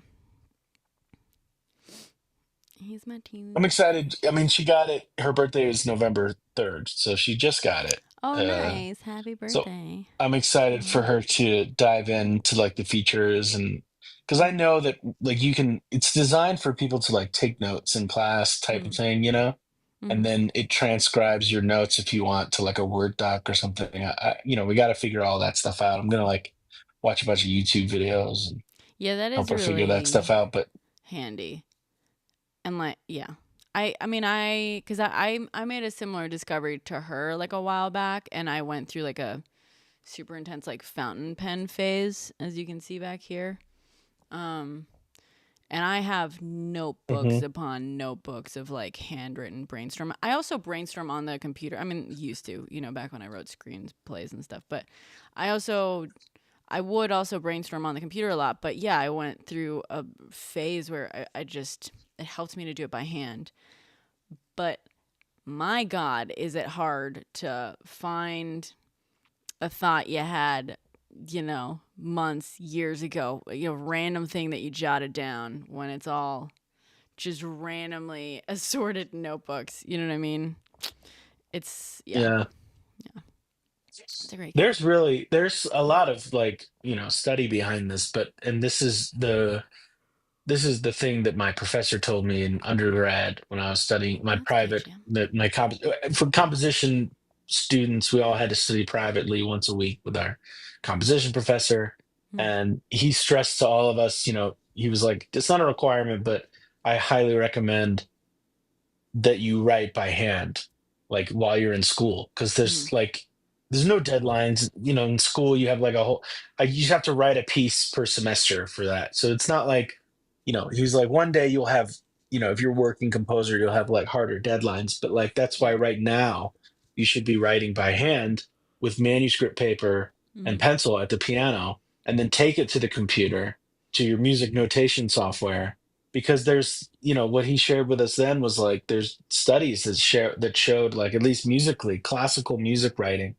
He's my I'm tooth. excited. I mean, she got it. Her birthday is November 3rd, so she just got it. Oh, Uh, nice. Happy so birthday I'm to excited for her. her to dive into like the features and because I Mm-hmm. know that like you can, it's designed for people to like take notes in class type of thing, you know, and Mm-hmm. then it transcribes your notes if you want to like a Word doc or something. We got to figure all that stuff out. I'm gonna like watch a bunch of YouTube videos and Yeah, that help is her figure that stuff really out. But handy. And like, yeah. I mean, because I made a similar discovery to her like a while back, and I went through like a super intense like fountain pen phase, as you can see back here. Um, and I have notebooks Mhm. upon notebooks of like handwritten brainstorm. I also brainstorm on the computer. I mean, used to, back when I wrote screenplays and stuff. But I would also brainstorm on the computer a lot. But yeah, I went through a phase where I just, it helped me to do it by hand. But my God, is it hard to find a thought you had, months, years ago, random thing that you jotted down when it's all just randomly assorted notebooks. You know what I mean? Yeah, yeah, it's a great gift. there's a lot of like study behind this, but and this is the thing that my professor told me in undergrad when I was studying my That's good, private Jim. my for composition students. We all had to study privately once a week with our composition professor, Mm, and he stressed to all of us. He was like, "It's not a requirement, but I highly recommend that you write by hand like while you're in school because mm, there's no deadlines. In school you have like a whole you just have to write a piece per semester for that, so it's not like he's like one day you'll have if you're a working composer you'll have like harder deadlines, but like that's why yeah. right now you should be writing by hand with manuscript paper and Mm, pencil at the piano and then take it to the computer to your music notation software, because there's what he shared with us then was like there's studies that showed like at least musically classical music writing,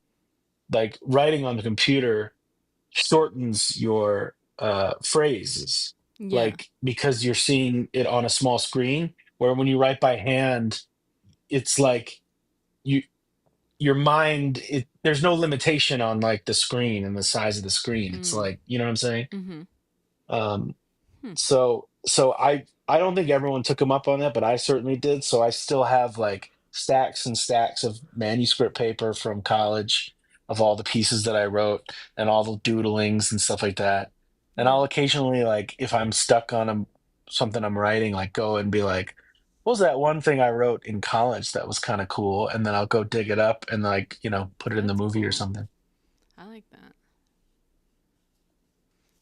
like writing on the computer shortens your phrases, yeah. like because you're seeing it on a small screen, where when you write by hand it's like you your mind there's no limitation on like the screen and the size of the screen. It's Mm, like, you know what I'm saying? mm-hmm. um Hmm. So I don't think everyone took him up on that, but I certainly did. So I still have like stacks and stacks of manuscript paper from college of all the pieces that I wrote and all the doodlings and stuff like that. And Yeah. I'll occasionally like if I'm stuck on something I'm writing, like go and be like, what was that one thing I wrote in college that was kind of cool? And then I'll go dig it up and like, put it in the That's movie or cool. something. I like that.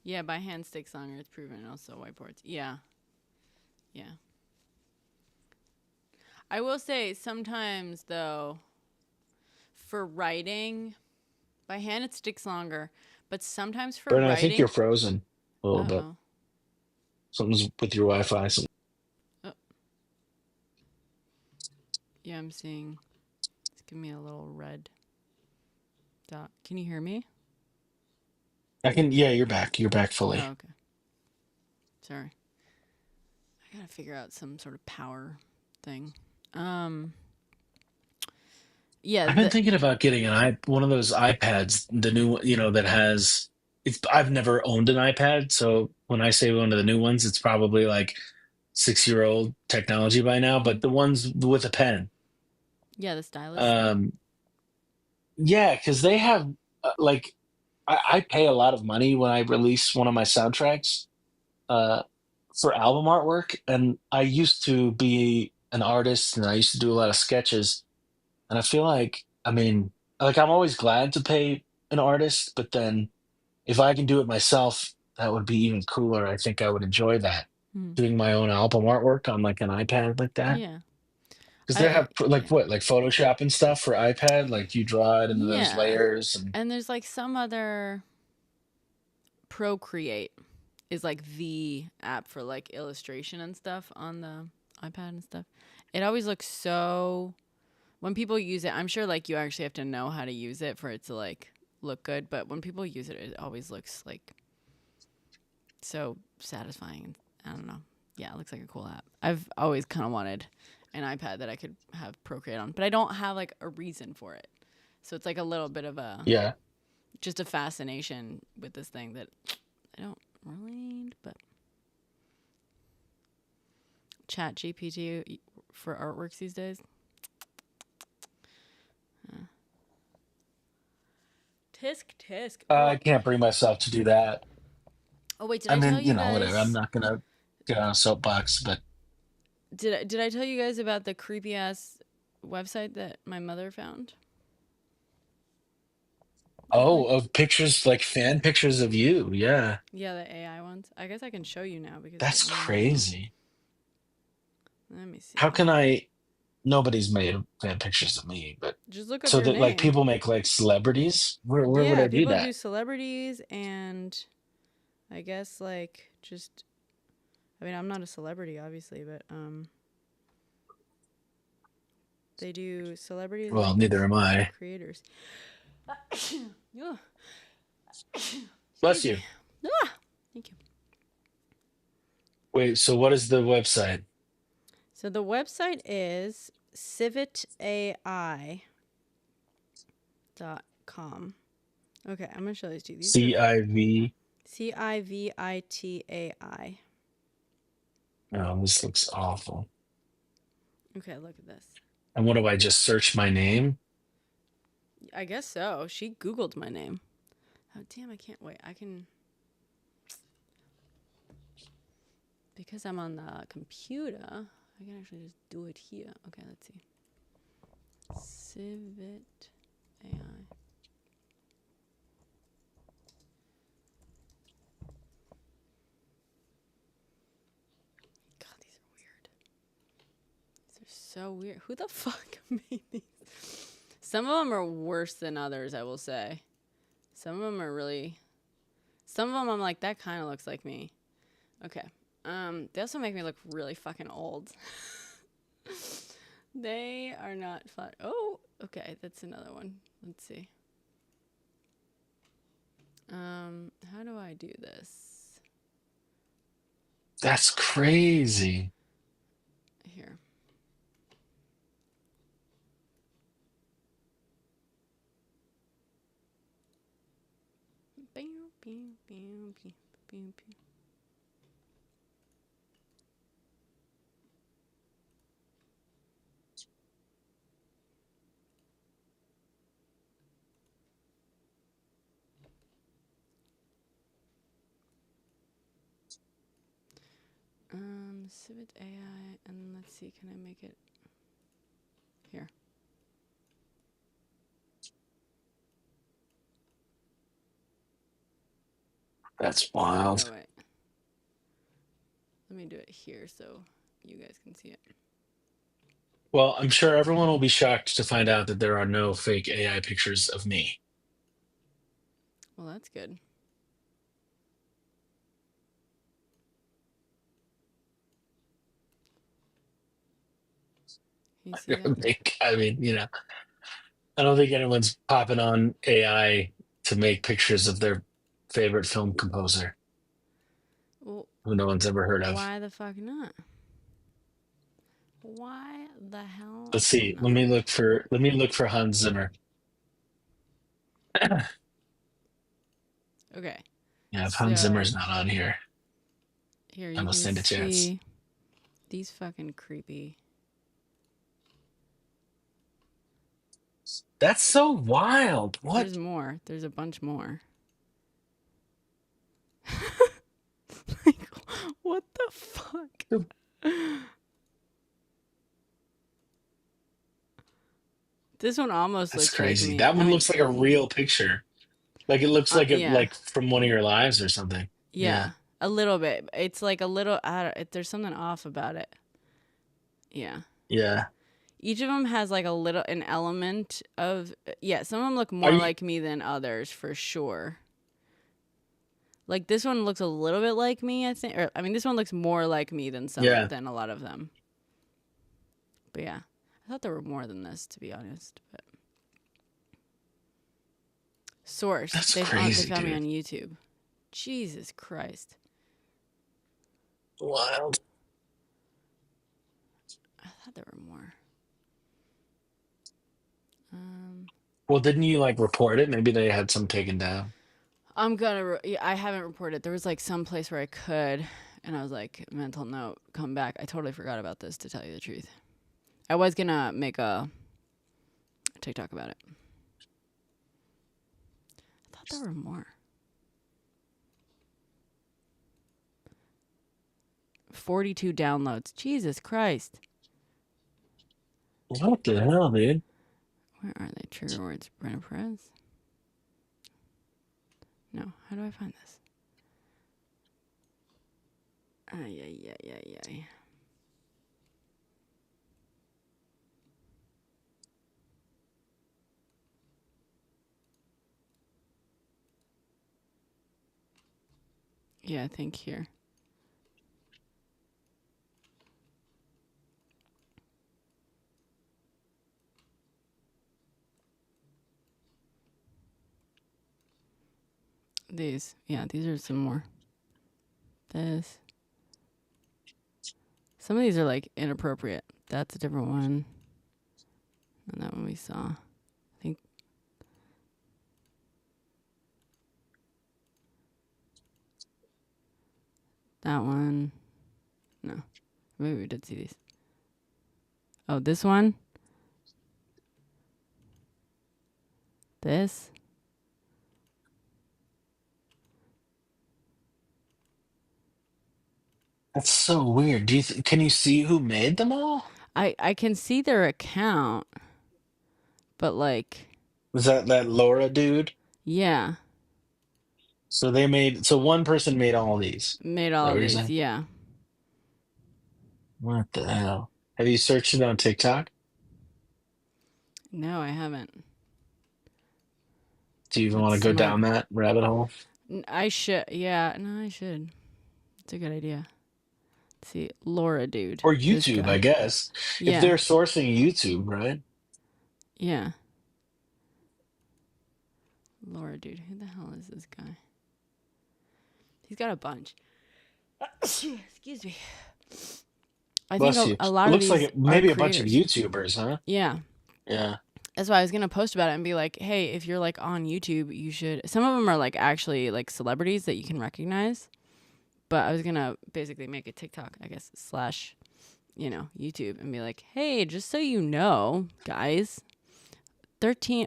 Yeah, by hand sticks longer. It's proven. And also whiteboards. Yeah. Yeah. I will say sometimes though, for writing by hand it sticks longer, but sometimes for Brennan, I think you're writing, frozen a little bit. oh, Something's with your Wi-Fi. oh, yeah, I'm seeing. It's giving me a little red dot. Can you hear me? Yeah, you're back. You're back Oh, fully. okay. Sorry. I gotta figure out some sort of power thing. Um, yeah, I've been thinking about getting one of those iPads, the new one, that has I've never owned an iPad, so when I say one of the new ones, it's probably like 6-year-old technology by now, but the ones with a pen. yeah, the stylus thing. Um, yeah, because they have like I pay a lot of money when I release one of my soundtracks uh, for album artwork, and I used to be an artist and I used to do a lot of sketches. And I feel like, I mean, like I'm always glad to pay an artist, but then if I can do it myself, that would be even cooler. I think I would enjoy that. Mm. Doing my own album artwork on like an iPad like that. Yeah, Because they I have like yeah what, like Photoshop and stuff for iPad. Like you draw it into those yeah, layers and and there's like some other Procreate is like the app for like illustration and stuff on the iPad and stuff. It always looks so when people use it, I'm sure like you actually have to know how to use it for it to like look good, but when people use it, it always looks like so satisfying. I don't know. Yeah, it looks like a cool app. I've always kind of wanted an iPad that I could have Procreate on, but I don't have like a reason for it. So it's like a little bit of a Yeah. just a fascination with this thing that I don't really need, but Chat GPT for artworks these days. Tisk. I can't bring myself to do that. Oh wait, did I I tell mean, you whatever. I'm guys? not gonna get on a soapbox, but Did I tell you guys about the creepy ass website that my mother found of oh, me? of pictures like fan pictures of you. Yeah, Yeah, the AI ones. I guess I can show you now because that's we're on the phone. crazy. Let me How see. can I? Nobody's made fan pictures of me, but Just look up so your that like name. people make like celebrities. Where would Yeah, I do people do that? celebrities and I guess like just I mean, I'm not a celebrity obviously, but they do celebrities Well, and neither am I. creators. Yeah. Bless Excuse me. you. Ah, thank you. Wait, so what is the website? So the website is civitai.com. Okay, I'm gonna show these to you. These are CIV. CIVITAI. Oh, this looks awful. Okay, look at this. And what do I just search my name? I guess so. She Googled my name. Oh damn! I can't wait. I can because I'm on the computer. I can actually just do it here. Okay, let's see. Civit AI. God, these are weird. These are so weird. Who the fuck made these? Some of them are worse than others, I will say. Some of them are really. Some of them I'm like, that kind of looks like me. Okay. They also make me look really fucking old. They are not fun. Oh, okay. That's another one. Let's see. How do I do this? That's crazy. Here. Civet AI, and let's see, can I make it here? That's wild. Oh wait, let me do it here so you guys can see it. Well, I'm sure everyone will be shocked to find out that there are no fake AI pictures of me. Well, that's good. Can you see that? I mean, I don't think anyone's popping on AI to make pictures of their favorite film composer Well, who no one's ever heard of. why the fuck not? Why the hell Let's see. not? Let me look for Hans Zimmer. Okay, Yeah, if Hans so Zimmer's not on here, here I you don't can stand a chance. see these fucking creepy. That's so wild. What? There's more. There's a bunch more. Like, what the fuck? This one almost That's looks like crazy. me. That I one mean, looks like a real picture. Like it looks yeah, like from one of your lives or something. Yeah. yeah, a little bit. It's like a little. There's something off about it. Yeah. Yeah. Each of them has like an element of yeah. Some of them look Are more you like me than others for sure. Like this one looks a little bit like me, I think. Or I mean, this one looks more like me than Yeah. a lot of them. But yeah, I thought there were more than this, to be honest. But source, That's they crazy, found me on dude. YouTube. Jesus Christ. Wild. Well, didn't you like report it? Maybe they had some taken down. I haven't reported. There was like some place where I could, and I was like, mental note, come back. I totally forgot about this, to tell you the truth. I was gonna make a TikTok about it. I thought there were more. 42 downloads. Jesus Christ. What the hell, dude? Where are they? Trigger words. Brenna Perez? No. How do I find this? Ay, ay, ay, ay, ay. Yeah, I think here. These. Yeah, these are some more. This. Some of these are like inappropriate. That's a different one. And that one we saw. I think that one. No. Maybe we did see these. Oh, this one. This. That's so weird. Can you see who made them all? I can see their account, but like, Was that Laura dude? yeah, So one person made all these. Is made that all what of you're these. saying? Yeah. What the hell? Have you searched it on TikTok? No, I haven't. Do you even want That's to go smart. down that rabbit hole? I should. Yeah, no, I should. It's a good idea. Let's see, Laura, dude, Or this YouTube, I guy. guess. If Yeah, they're sourcing YouTube, right? yeah. Laura, dude, who the hell is this guy? He's got a bunch. Excuse me. I think Bless you. a It lot of looks like these are maybe a bunch of creators. YouTubers, huh? Yeah. Yeah. That's why I was gonna post about it and be like, hey, if you're like on YouTube, you should. Some of them are like actually like celebrities that you can recognize. But I was gonna basically make a TikTok, I guess, slash, YouTube, and be like, hey, just so you know, guys,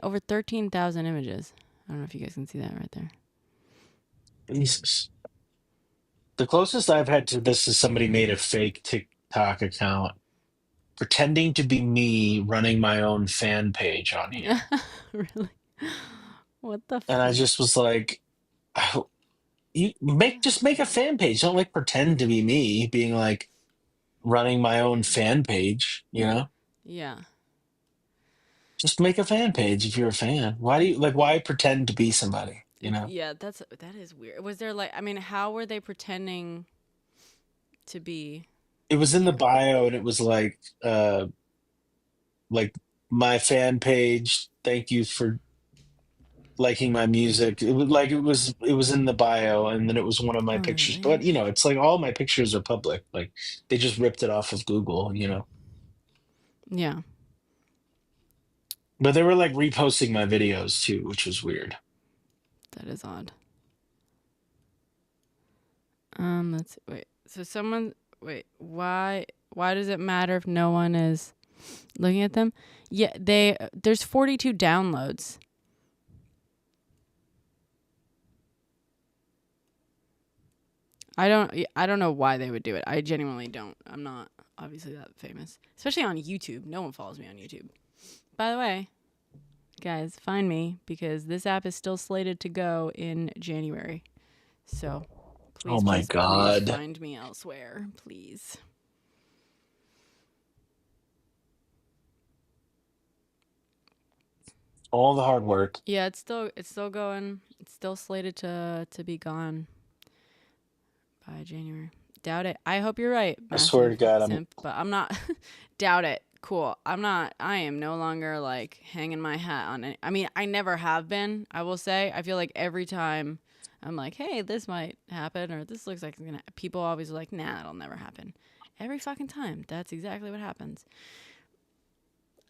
over 13,000 images. I don't know if you guys can see that right there. Jesus. The closest I've had to this is somebody made a fake TikTok account pretending to be me running my own fan page on here. Really? What the And I fuck? just was like, you make a fan page. Don't like pretend to be me being like running my own fan page, you know? Yeah. Just make a fan page if you're a fan. Why pretend to be somebody, you know? Yeah, that is weird. Was there like, I mean, how were they pretending to be It was in the you? bio and it was like my fan page, thank you for liking my music. It was in the bio and then it was one of my Oh, pictures. really? But it's like all my pictures are public. Like they just ripped it off of Google. Yeah, But they were like reposting my videos too, which was weird. that is odd. Let's wait. So why does it matter if no one is looking at them? Yeah, there's 42 downloads. I don't know why they would do it. I genuinely don't. I'm not obviously that famous, especially on YouTube. No one follows me on YouTube. By the way, guys, find me because this app is still slated to go in January. So, Oh please, my please, please God. find me elsewhere, please. All the hard work. Yeah, it's still going. It's still slated to be gone by January. Doubt it. I hope you're right, I swear to massive God, simp, but I'm not. Doubt it. Cool. I'm not. I am no longer like hanging my hat on it. I mean, I never have been. I will say. I feel like every time I'm like, hey, this might happen, or this looks like it's gonna. People always are like, nah, it'll never happen. Every fucking time. That's exactly what happens.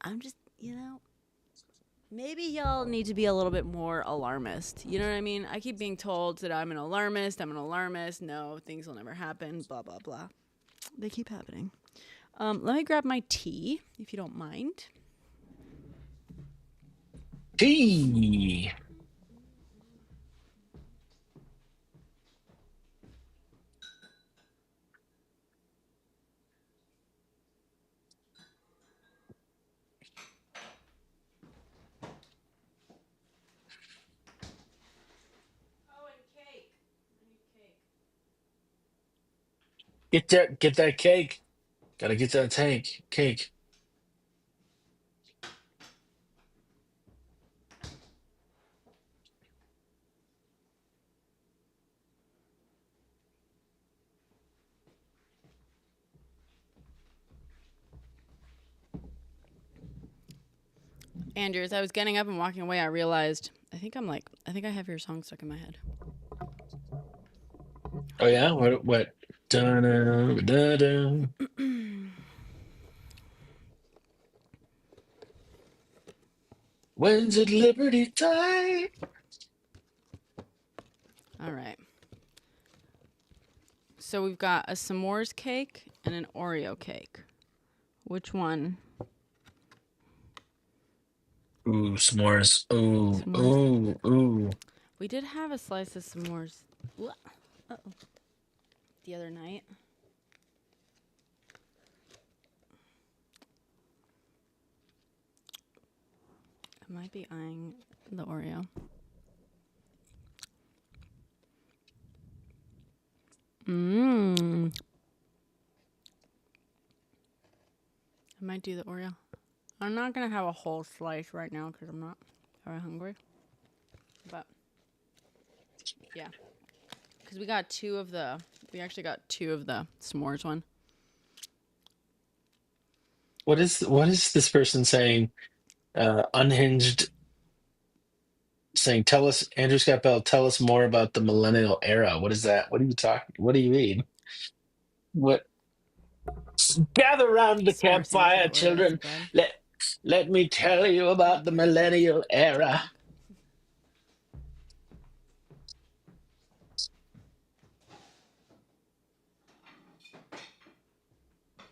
I'm just, maybe y'all need to be a little bit more alarmist. You know what I mean? I keep being told that I'm an alarmist. I'm an alarmist. No, things will never happen. Blah, blah, blah. They keep happening. Let me grab my tea, if you don't mind. Tea. Oh, and cake. I need cake. Get that cake. Gotta get that cake. Andrew, as I was getting up and walking away, I realized I think I have your song stuck in my head. Oh yeah? What? Da-da, da-da. When's it Liberty time? All right. So we've got a s'mores cake and an Oreo cake. Which one? Ooh, s'mores. Ooh, S'mores. ooh. We did have a slice of s'mores the other night. I might be eyeing the Oreo. Mmm. I might do the Oreo. I'm not going to have a whole slice right now because I'm not very hungry. But, yeah. Because we actually got two of the s'mores one. What is this person saying? Unhinged saying, tell us, Andrew Scott Bell, tell us more about the millennial era. What is that? What are you talking? What do you mean? What? Gather round the S'more sandwich with campfire, Oreos children. spread. Let me tell you about the millennial era. TikTok.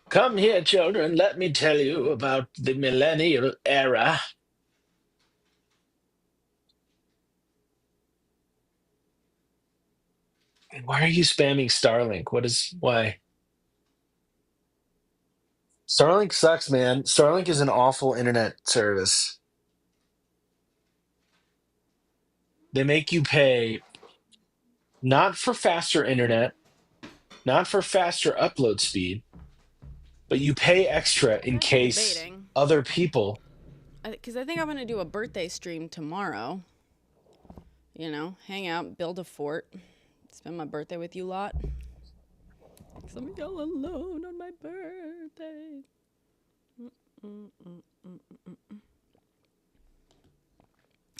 Come here, children. Let me tell you about the millennial era. Why are you spamming Starlink? Why? Starlink sucks, man. Starlink is an awful internet service. They make you pay not for faster internet, not for faster upload speed, but you pay extra I in have been case debating. other people. Because I think I'm going to do a birthday stream tomorrow. You know, hang out, build a fort, spend my birthday with you lot. Because I'm all alone on my birthday.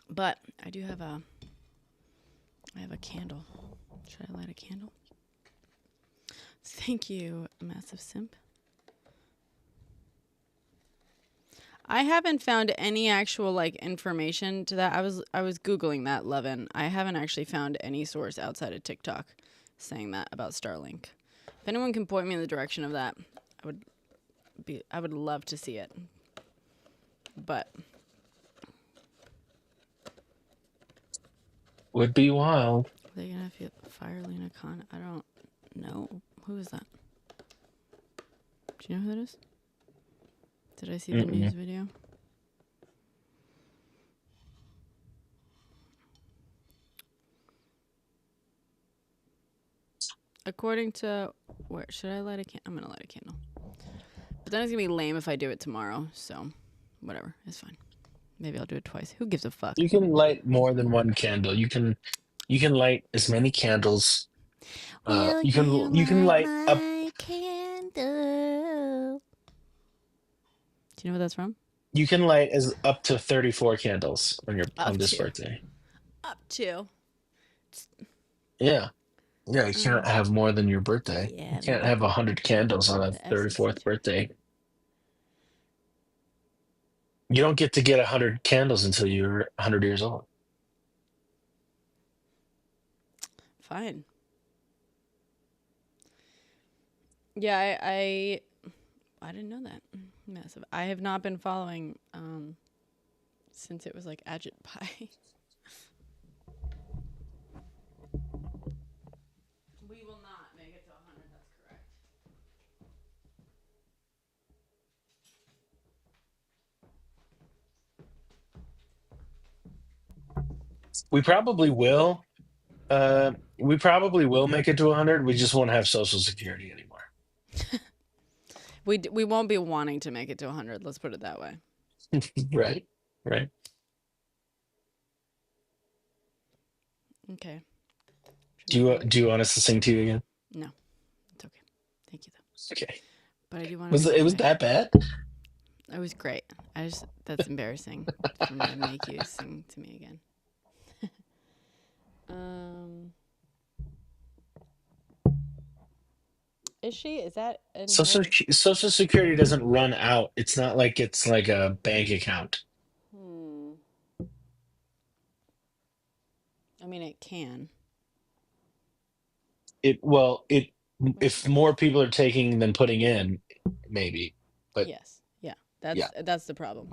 But I have a candle. Should I light a candle? Thank you, Massive Simp. I haven't found any actual like information to that. I was googling that, Levin. I haven't actually found any source outside of TikTok saying that about Starlink. If anyone can point me in the direction of that, I would love to see it. But Would be wild. are they gonna fire Lena Khan? I don't know. Who is that? Do you know who that is? Did I see the news video? According to where should I light a candle? I'm gonna light a candle. But then it's gonna be lame if I do it tomorrow. So, whatever, it's fine. Maybe I'll do it twice. Who gives a fuck? You can light more than one candle. You can light as many candles. Will You can light up. my candle? Do you know what that's from? You can light as up to 34 candles on Up this to. birthday. Up to. Yeah. Yeah, you can't have more than your birthday. You Yeah, can't have 100 candles on a the SEC. 34th birthday. You don't get to get 100 candles until you're 100 years old. Fine. Yeah, I didn't know that. Massive. I have not been following since it was like Agit Pie. We will not make it to 100. That's correct. We probably will. We probably will make it to 100. We just won't have Social Security anymore. We won't be wanting to make it to 100. Let's put it that way. Right. Right. Okay. Do you want us to sing to you again? No, it's okay. Thank you though. Okay. But I do want to Was make it a was wish. that bad? It was great. That's embarrassing for me to make you sing to me again. Is she? Is that in Social her? Social Security doesn't run out. It's not like it's like a bank account. Hmm. I mean, it can. It Where's if the? more people are taking than putting in, maybe. But Yes. Yeah. yeah. That's the problem.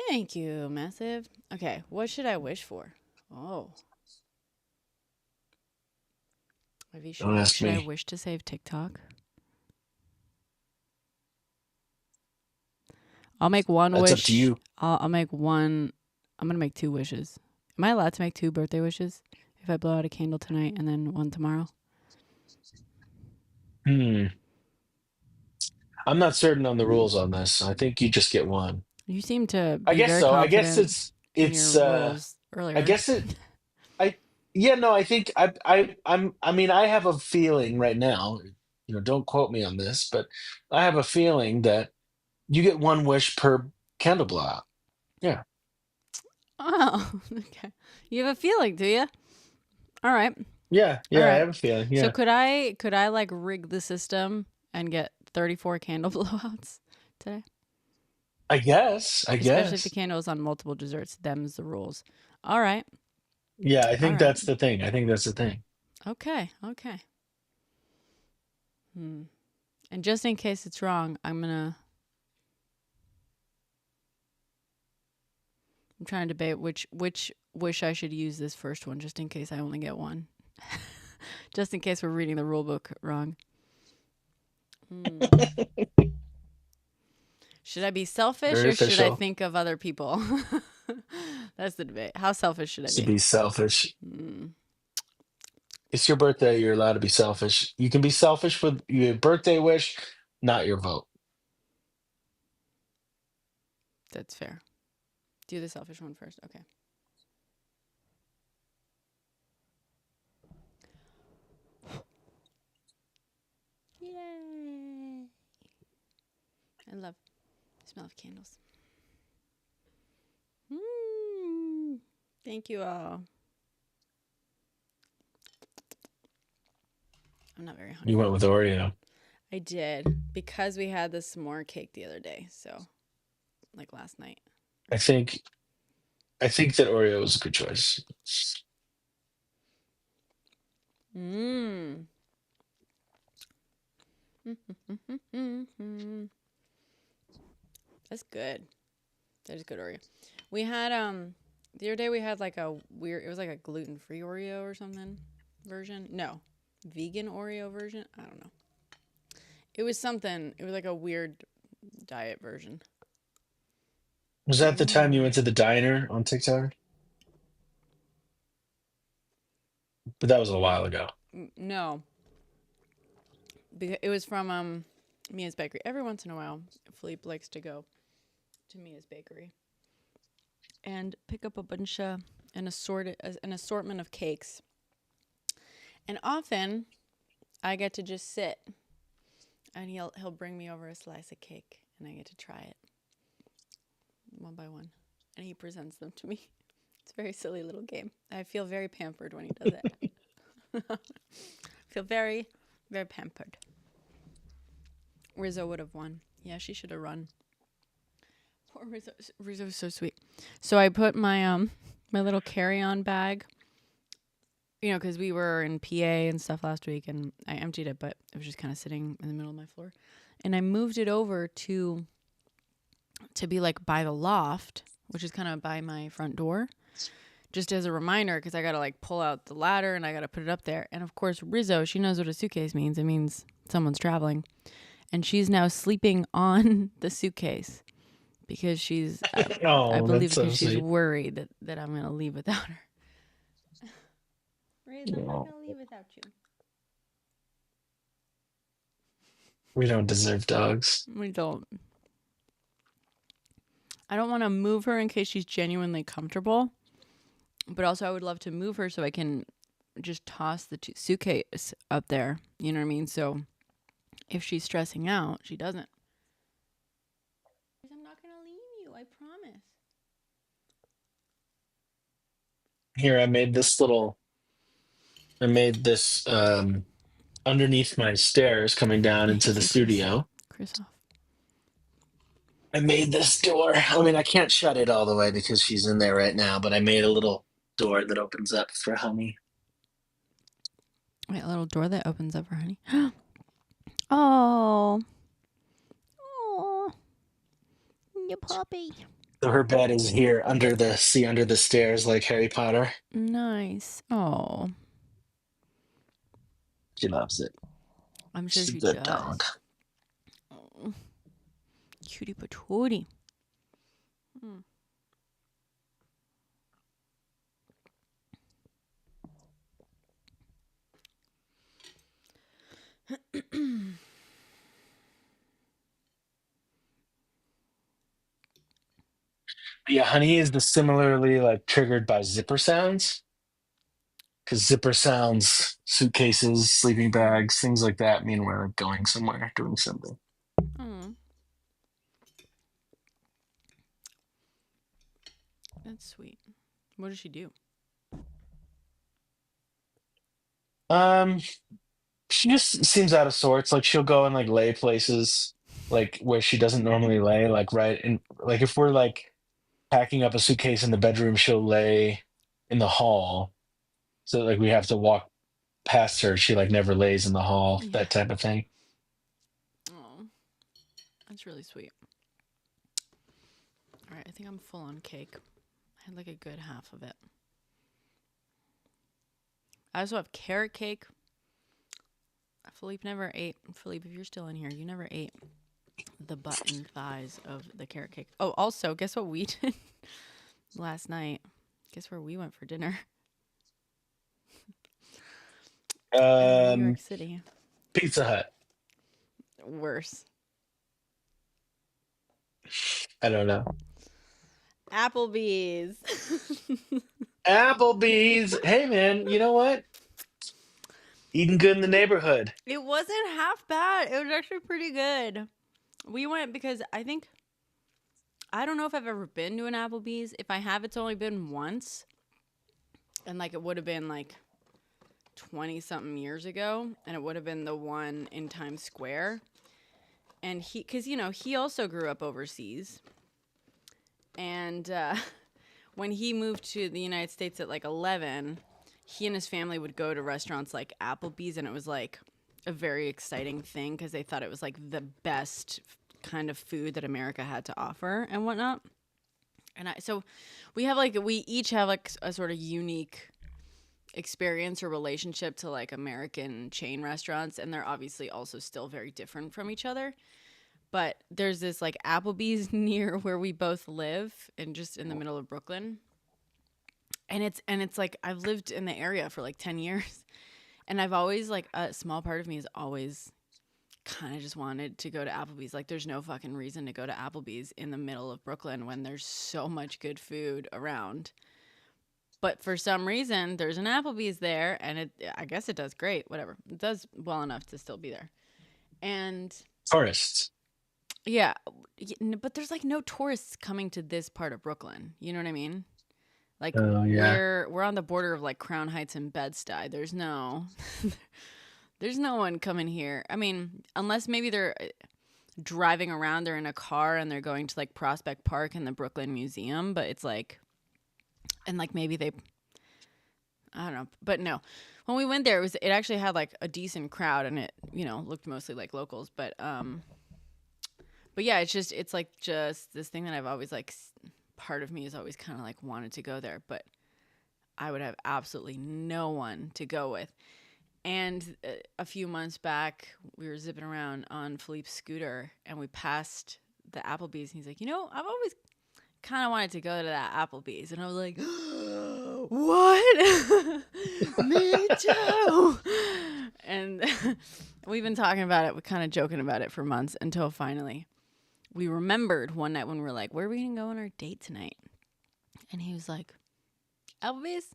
Thank you, massive. Okay, what should I wish for? Oh, maybe Don't ask should I me. wish to save TikTok? I'll make one That's up to wish. you. I'll make one. I'm gonna make two wishes. Am I allowed to make two birthday wishes if I blow out a candle tonight and then one tomorrow? Hmm. I'm not certain on the rules on this. I think you just get one. You seem to I be guess very so. I guess confident in it's your rules I earlier. guess it I yeah, no, I think I mean I have a feeling right now, don't quote me on this, but I have a feeling that you get one wish per candle blowout. Yeah. Oh, okay. You have a feeling, do you? All right. Yeah, All yeah, I right. have a feeling. So Yeah. could I like rig the system and get 34 candle blowouts today? I guess. I Especially if the guess. candle is on multiple desserts. Them's the rules. All right. Yeah, I All think right. that's the thing. I think that's the thing. Okay. Okay. Hmm. And just in case it's wrong, I'm trying to debate which wish I should use this first one, just in case I only get one. Just in case we're reading the rule book wrong. Hmm. Should I be selfish Very or should I official. think of other people? That's the debate. How selfish should I To be? be selfish. Hmm. It's your birthday. You're allowed to be selfish. You can be selfish with your birthday wish, not your vote. That's fair. Do the selfish one first. Okay. Yay. I love the smell of candles. Mm. Thank you all. I'm not very You hungry. went with Oreo. I did because we had the s'more cake the other day. So, like last night. I think I think that Oreo is a good choice. Mmm. That's good. That is good Oreo. We had the other day we had like a weird. It was like a gluten-free Oreo or something version. No, vegan Oreo version. I don't know. It was something. It was like a weird diet version. Was that the time you went to the diner on TikTok? But that was a while ago. No, because it was from Mia's Bakery. Every once in a while, Philippe likes to go to Mia's Bakery and pick up a bunch of an assortment of cakes. And often, I get to just sit, and he'll bring me over a slice of cake, and I get to try it one by one, and he presents them to me. It's a very silly little game. I feel very pampered when he does it. I feel very, very pampered. Rizzo would have won. Yeah, she should have run. Poor Rizzo. Rizzo's so sweet. So I put my my little carry-on bag, you know, because we were in PA and stuff last week, and I emptied it, but it was just kind of sitting in the middle of my floor, and I moved it over to be like by the loft, which is kind of by my front door, just as a reminder, because I got to like pull out the ladder and I got to put it up there. And of course, Rizzo, she knows what a suitcase means. It means someone's traveling. And she's now sleeping on the suitcase because she's, I Oh, believe, that's so because she's sweet. worried that I'm going to leave without her. Riz, I'm not No, going to leave without you. we don't deserve dogs. We don't. I don't want to move her in case she's genuinely comfortable. But also, I would love to move her so I can just toss the suitcase up there. You know what I mean? So if she's stressing out, she doesn't. I'm not going to leave you. I promise. Here, I made this underneath my stairs coming down I into hate the you, Chris. studio. Chris off. I made this door. I mean, I can't shut it all the way because she's in there right now, but I made a little door that opens up for Honey. Wait, a little door that opens up for Honey. Oh. Oh. Your puppy. So her bed is here under the stairs like Harry Potter. Nice. Oh. She loves it. I'm sure She's a she good dog. does. Oh. Cutie patootie. Yeah, Honey is the similarly like triggered by zipper sounds. Because zipper sounds, suitcases, sleeping bags, things like that mean we're like going somewhere, doing something. Oh. That's sweet. What does she do? Um, she just seems out of sorts. Like she'll go and like lay places like where she doesn't normally lay, like right in like if we're like packing up a suitcase in the bedroom, she'll lay in the hall. So like we have to walk past her. She like never lays in the hall, Yeah. that type of thing. Oh. That's really sweet. All right, I think I'm full on cake. I had like a good half of it. I also have carrot cake. Philippe never ate. Philippe, if you're still in here, you never ate the butt and thighs of the carrot cake. Oh, also, guess what we did last night? Guess where we went for dinner? In New Um, York City. Pizza Hut. Worse. I don't know. Applebee's. Applebee's. Hey man, you know what? Eating good in the neighborhood. It wasn't half bad. It was actually pretty good. We went because I don't know if I've ever been to an Applebee's. If I have, it's only been once. And like it would have been like 20 something years ago. And it would have been the one in Times Square. And because, you know, he also grew up overseas. And when he moved to the United States at like 11, he and his family would go to restaurants like Applebee's. And it was like a very exciting thing because they thought it was like the best kind of food that America had to offer and whatnot. And so we each have like a sort of unique experience or relationship to like American chain restaurants, and they're obviously also still very different from each other. But there's this like Applebee's near where we both live, and just in the middle of Brooklyn. And it's like I've lived in the area for like 10 years, and I've always like a small part of me has always kind of just wanted to go to Applebee's. Like there's no fucking reason to go to Applebee's in the middle of Brooklyn when there's so much good food around. But for some reason, there's an Applebee's there, and I guess it does great. Whatever. It does well enough to still be there. And Tourists. yeah, but there's like no tourists coming to this part of Brooklyn. You know what I mean? Like Oh yeah. we're on the border of like Crown Heights and Bed-Stuy. There's no there's no one coming here. I mean, unless maybe they're driving around. They're in a car and they're going to like Prospect Park and the Brooklyn Museum, but it's like, and like maybe they, I don't know, but no. When we went there, it actually had like a decent crowd and it, looked mostly like locals, but yeah, it's like just this thing that I've always like part of me has always kind of like wanted to go there, but I would have absolutely no one to go with. And a few months back, we were zipping around on Philippe's scooter and we passed the Applebee's. And he's like, I've always kind of wanted to go to that Applebee's. And I was like, what? Me too. And we've been talking about it, we're kind of joking about it for months until finally we remembered one night when we were like, where are we going to go on our date tonight? And he was like, Applebee's?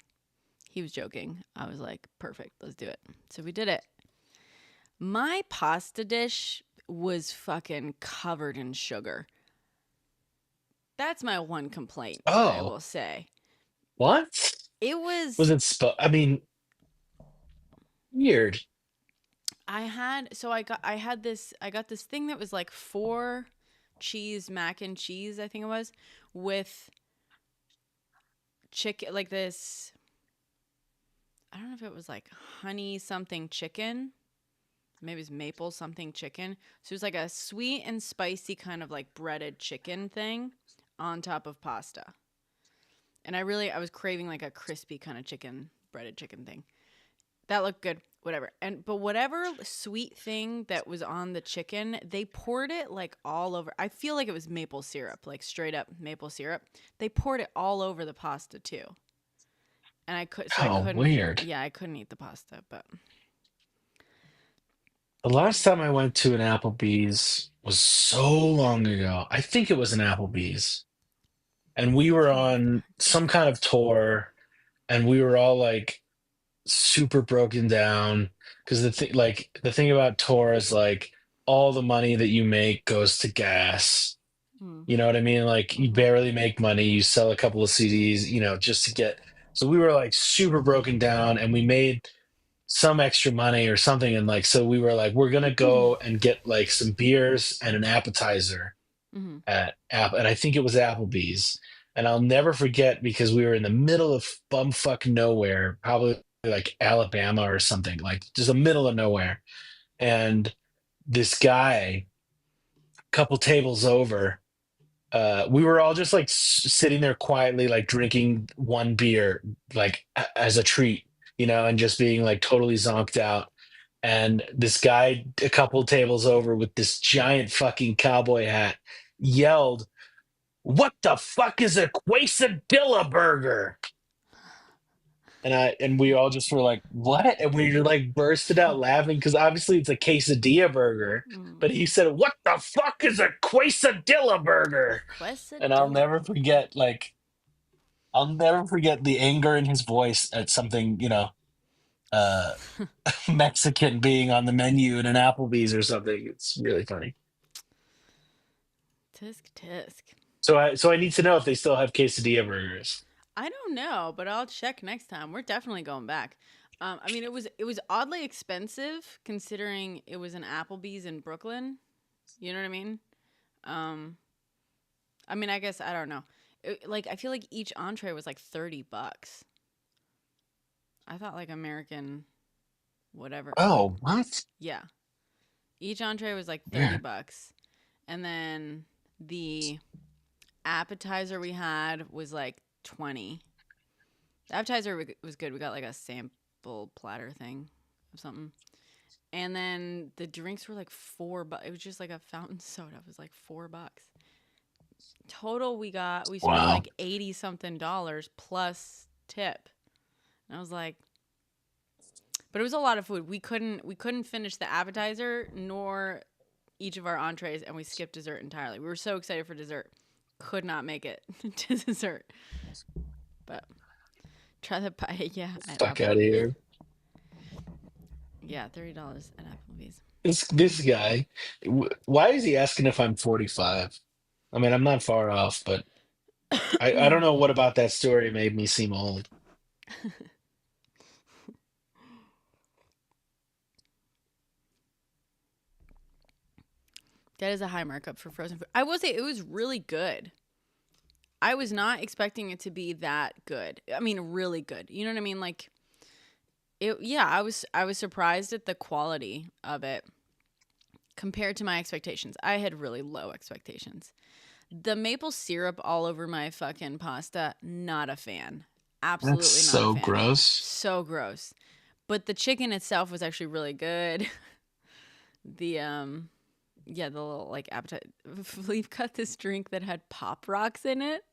He was joking. I was like, perfect, let's do it. So we did it. My pasta dish was fucking covered in sugar. That's my one complaint, I Oh, will say. what? It Was was, it I mean, weird. I got this thing that was like 4 cheese mac and cheese, I think it was, with chicken, like this, I don't know if it was like honey something chicken. Maybe it was maple something chicken. So it was like a sweet and spicy kind of like breaded chicken thing on top of pasta. And I was craving like a crispy kind of breaded chicken thing. That looked good, whatever. But whatever sweet thing that was on the chicken, they poured it like all over. I feel like it was maple syrup, like straight up maple syrup. They poured it all over the pasta too. And I Oh, couldn't, weird. yeah, I couldn't eat the pasta, but The last time I went to an Applebee's was so long ago. I think it was an Applebee's. And we were feel like on some kind of tour and we were all like super broken down because the thing about tour is like all the money that you make goes to gas. mm, You know what I mean? Like you mm-hmm, barely make money. You sell a couple of CDs, just to get. So we were like super broken down, and we made some extra money or something. And like, so we were like, we're gonna go and get like some beers and an appetizer mm-hmm, and I think it was Applebee's. And I'll never forget because we were in the middle of bumfuck nowhere, probably like Alabama or something, like just the middle of nowhere. And this guy, a couple tables over, we were all just like sitting there quietly, like drinking one beer, like as a treat, and just being like totally zonked out. And this guy, a couple tables over, with this giant fucking cowboy hat, yelled, "What the fuck is a quesadilla burger?" And we all just were like, "What?" And we like bursted out laughing because obviously it's a quesadilla burger, mm. but he said, "What the fuck is a quesadilla burger?" And Quesadilla burger. I'll never forget the anger in his voice at something, uh, Mexican being on the menu in an Applebee's or something. It's really funny. Tisk tisk. So I need to know if they still have quesadilla burgers. I don't know, but I'll check next time. We're definitely going back. I mean, it was oddly expensive considering it was an Applebee's in Brooklyn. You know what I mean? Um, I mean, I guess I don't know. Like, I feel like each entree was like $30. I thought like American, whatever. Oh, what? Yeah, each entree was like thirty Yeah. bucks, and then the appetizer we had was like 20. The appetizer was good. We got like a sample platter thing of something. And then the drinks were like $4. It was just like a fountain soda. It was like $4. Total we spent Wow. like 80 something dollars plus tip. And I was like, but it was a lot of food. We couldn't finish the appetizer nor each of our entrees, and we skipped dessert entirely. We were so excited for dessert. Could not make it to dessert. But try the paella at Fuck out of Applebee's. here. Yeah, $30 at Applebee's. This guy, why is he asking if I'm 45? I mean, I'm not far off, but I don't know what about that story made me seem old. That is a high markup for frozen food. I will say it was really good. I was not expecting it to be that good. I mean, really good. You know what I mean? Like it. Yeah, I was surprised at the quality of it compared to my expectations. I had really low expectations. The maple syrup all over my fucking pasta, not a fan. That's Absolutely not a so fan. gross. So gross. But the chicken itself was actually really good. The yeah, the little like appetite. We've got this drink that had pop rocks in it.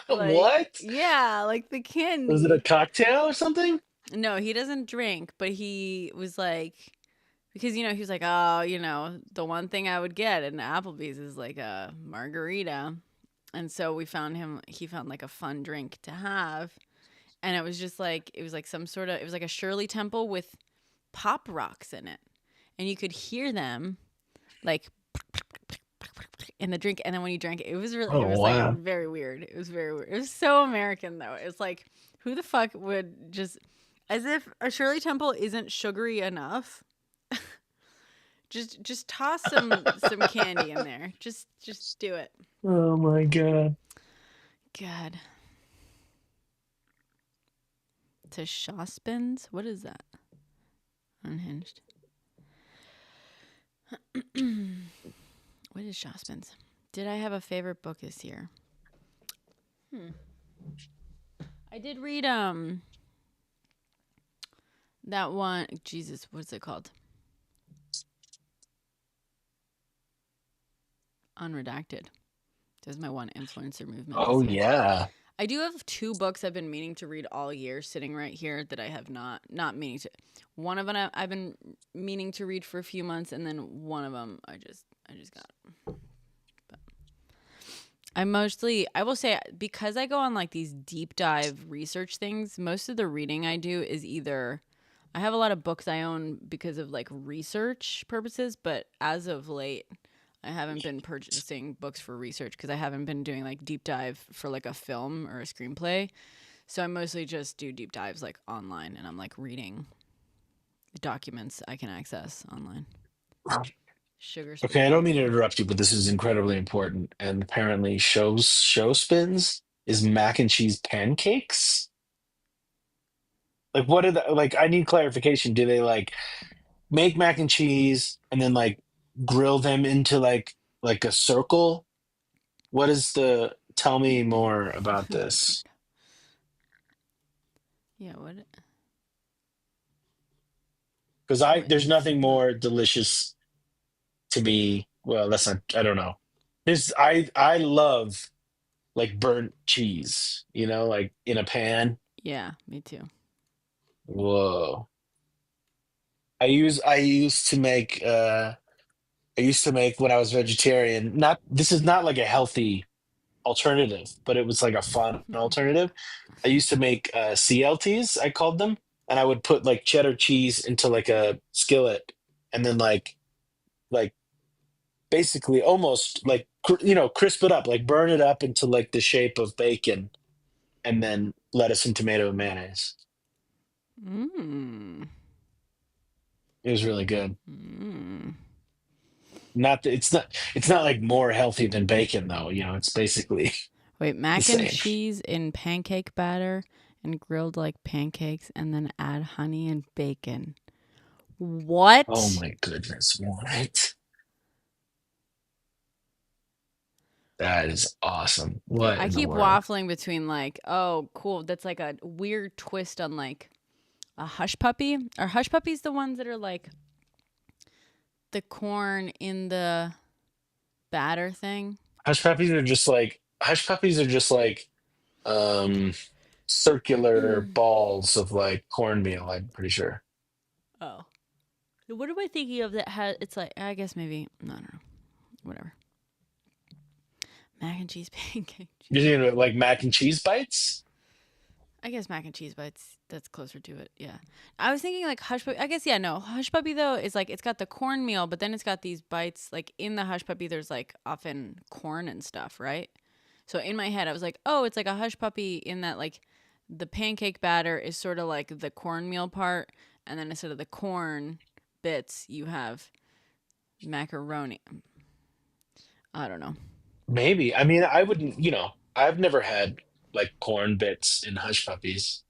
Like, What? yeah, like the Was it a candy. cocktail or something? No, he doesn't drink, but he was like, because, he was like, oh, the one thing I would get at an Applebee's is like a margarita. And so he found like a fun drink to have. And it was just like, it was like it was like a Shirley Temple with pop rocks in it. And you could hear them like in the drink. And then when you drank it, it Oh was like wow. very weird. It was very weird. It was so American though. It's like, who the fuck would just, as if a Shirley Temple isn't sugary enough. Just toss some candy in there. Just do it. Oh my god. God. To Shawspins? What is that? Unhinged. What is Shawspins? Did I have a favorite book this year? I did read that one. Jesus, what's it called? Unredacted. That's my one influencer movement Oh this year. yeah. I do have 2 books I've been meaning to read all year sitting right here that I have not meaning to. One of them I've been meaning to read for a few months, and then one of them I just got. But I will say, because I go on like these deep dive research things, most of the reading I do is either I have a lot of books I own because of like research purposes, but as of late I haven't been purchasing books for research because I haven't been doing like deep dive for like a film or a screenplay. So I mostly just do deep dives like online, and I'm like reading documents I can access online. Sugar Okay, I spoon. don't mean to interrupt you, but this is incredibly important. And apparently, show spins is mac and cheese pancakes. Like, what are the like? I need clarification. Do they like make mac and cheese and then like grill them into like a circle? What is the? Tell me more about this. Yeah, what? Because What there's is nothing not? more delicious to me. Well, that's not. I don't know. I love like burnt cheese. Like in a pan. Yeah, me too. Whoa. I used to make when I was vegetarian. Not This is not like a healthy alternative, but it was like a fun alternative. I used to make CLTs, I called them, and I would put like cheddar cheese into like a skillet, and then like basically almost like crisp it up, like burn it up into like the shape of bacon, and then lettuce and tomato and mayonnaise. Mmm. It was really good. Mmm. Not that it's not like more healthy than bacon though. It's basically Wait, the mac and same. cheese in pancake batter and grilled like pancakes, and then add honey and bacon. Oh What? my goodness, what? That is awesome. Okay, What I in the keep world? waffling between like, oh, cool, that's like a weird twist on like a hush puppy. Are hush puppies the ones that are like the corn in the batter thing? Hush puppies are just like um circular balls of like cornmeal, I'm pretty sure. Oh. What am I thinking of that has, it's like, I guess maybe, no, no, no, whatever. Mac and cheese pancake. You're thinking of like mac and cheese bites? I guess mac and cheese bites. That's closer to it. Yeah. I was thinking like hush puppy. I guess, yeah, no. Hush puppy though is like it's got the cornmeal, but then it's got these bites. Like in the hush puppy, there's like often corn and stuff, right? So in my head, I was like, oh, it's like a hush puppy in that like the pancake batter is sort of like the cornmeal part, and then instead of the corn bits, you have macaroni. I don't know. Maybe. I mean, I wouldn't, I've never had like corn bits in hush puppies,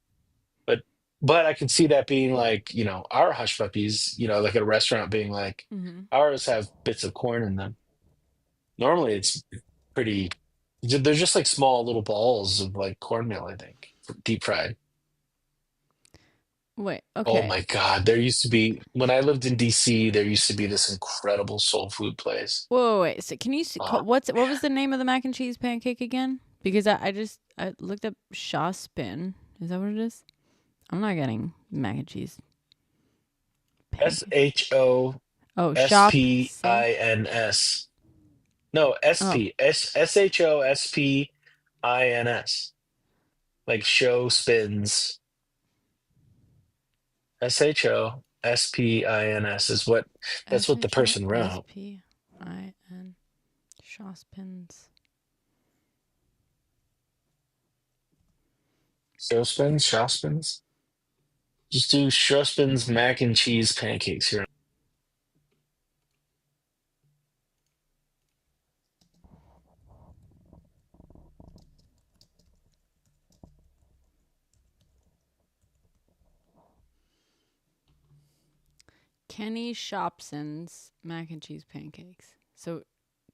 but I can see that being like, our hush puppies, like at a restaurant being like, Mm-hmm. ours have bits of corn in them. Normally it's pretty, they're just like small little balls of like cornmeal, I think, deep fried. Wait. Oh Okay. my God. There used to be, when I lived in DC, there used to be this incredible soul food place. Whoa. Wait. So can you see, Oh, what was the name of the mac and cheese pancake again? Because I looked up Shaw Spin. Is that what it is? I'm not getting mac and cheese pancake. Oh, shop say. Shospins. No, Oh, Shospins. Like show spins. Shospins is what that's what the person wrote. SHOSPIN. Shaw Spins. Shospins. Just do Shospins mac and cheese pancakes here. Kenny Shopson's mac and cheese pancakes. So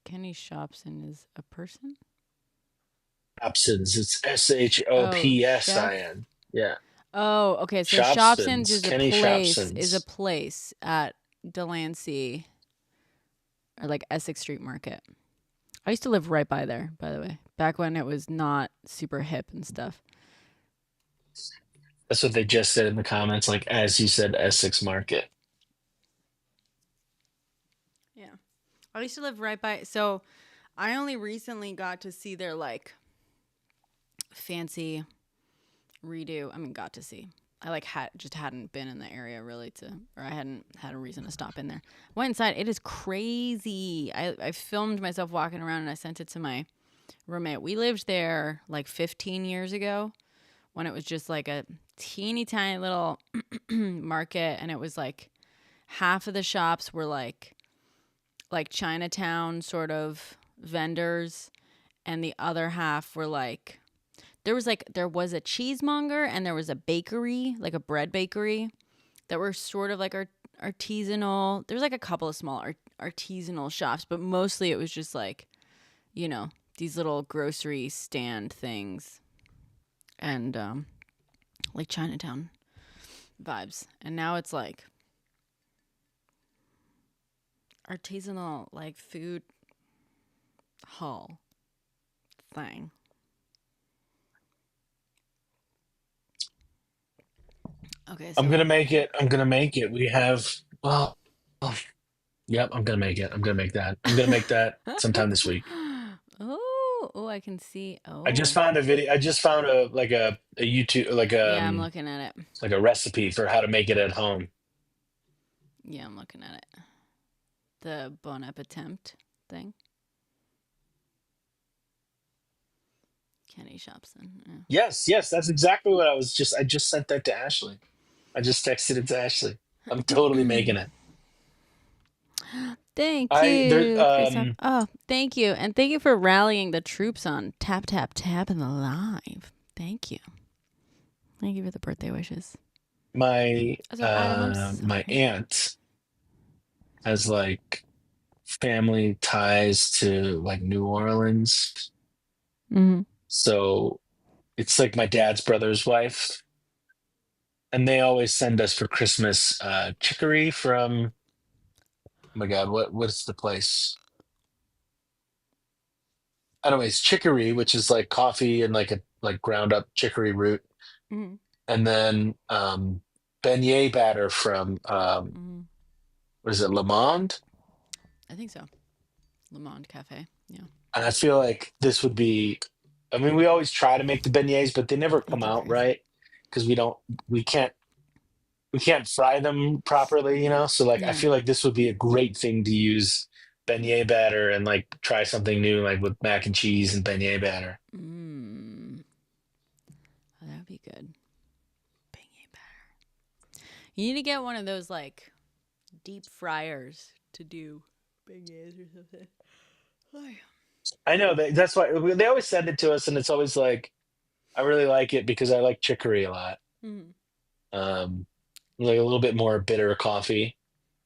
Kenny Shopson is a person? Shopsins. It's Oh, chef. Shopsin. Yeah. Oh, okay. So Shopson's Shopsins. is a Kenny place Shopsins. at Delancey or like Essex Street Market. I used to live right by there, by the way. Back when it was not super hip and stuff. That's what they just said in the comments, like as you said, Essex Market. Yeah. I used to live right by, so I only recently got to see their like fancy redo. I mean, got to see. I like just hadn't been in the area really or I hadn't had a reason to stop in there. Went inside. It is crazy. I filmed myself walking around and I sent it to my roommate. We lived there like 15 years ago when it was just like a teeny tiny little market, and it was like half of the shops were like Chinatown sort of vendors, and the other half were like there was a cheesemonger and there was a bakery, like a bread bakery, that were sort of like artisanal. There was like a couple of small artisanal shops, but mostly it was just like, these little grocery stand things and like Chinatown vibes. And now it's like artisanal like food hall thing. Okay, I'm so gonna make it. I'm gonna make it. We have well, oh, yep, I'm gonna make it. I'm gonna make that. I'm gonna make that sometime this week. oh, I can see. I just Oh, found a video. I just found a YouTube yeah, I'm looking at it. like a recipe for how to make it at home. Yeah, I'm looking at it. The Bon Appetit thing. Kenny Shopson. Yeah. Yes, yes, that's exactly what I just sent that to Ashley. I just texted it to Ashley. I'm totally making it. Thank I there you, Christoph. Oh, thank you. And thank you for rallying the troops on Tap Tap Tap in the live. Thank you. Thank you for the birthday wishes. my So, Adam, I'm my sorry. aunt has like family ties to like New Orleans. Mm-hmm. So it's like my dad's brother's wife. And they always send us for Christmas chicory from, oh my God, what's the place? Anyways, chicory, which is like coffee and like a like ground up chicory root. Mm-hmm. And then beignet batter from Mm-hmm. what is it, Le Monde? I think so. Le Monde Cafe. Yeah. And I feel like this would be, I mean, we always try to make the beignets, but they never I think come they're out crazy. right because we can't, we can't fry them properly, So like, I Yeah. feel like this would be a great thing to use beignet batter and like try something new, like with mac and cheese and beignet batter. Mm. Oh, that would be good. Beignet batter. You need to get one of those like deep fryers to do. Beignets or something. I know that's why they always send it to us, and it's always like I really like it because I like chicory a lot. Mm-hmm. Um, like a little bit more bitter coffee.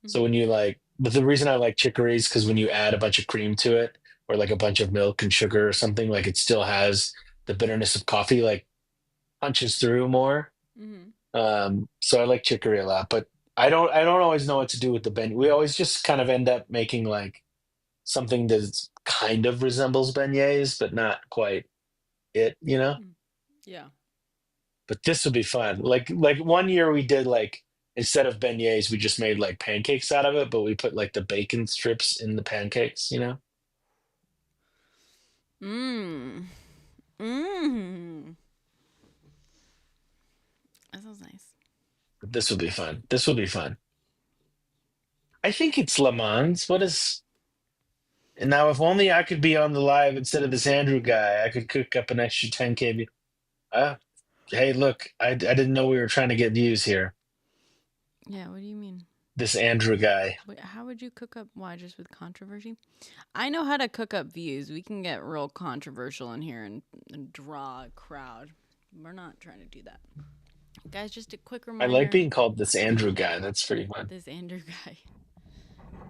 So Mm-hmm. when you like, but the reason I like chicory is because when you add a bunch of cream to it, or like a bunch of milk and sugar or something, like it still has the bitterness of coffee, like punches through more. Mm-hmm. So I like chicory a lot, but I don't always know what to do with the beignet. We always just kind of end up making like something that kind of resembles beignets, but not quite it. Mm. Yeah. But this would be fun. Like one year we did like instead of beignets, we just made like pancakes out of it, but we put like the bacon strips in the pancakes. Mm. Mm. That sounds nice. But this would be fun. This would be fun. I think it's Le Mans. What is and now if only I could be on the live instead of this Andrew guy, I could cook up an extra 10K. Hey, look, I didn't know we were trying to get views here. Yeah. What do you mean? This Andrew guy. Wait, how would you cook up? Why, just with controversy? I know how to cook up views. We can get real controversial in here and draw a crowd. We're not trying to do that. Guys, just a quick I like reminder. being called this Andrew guy. That's pretty fun. This Andrew guy.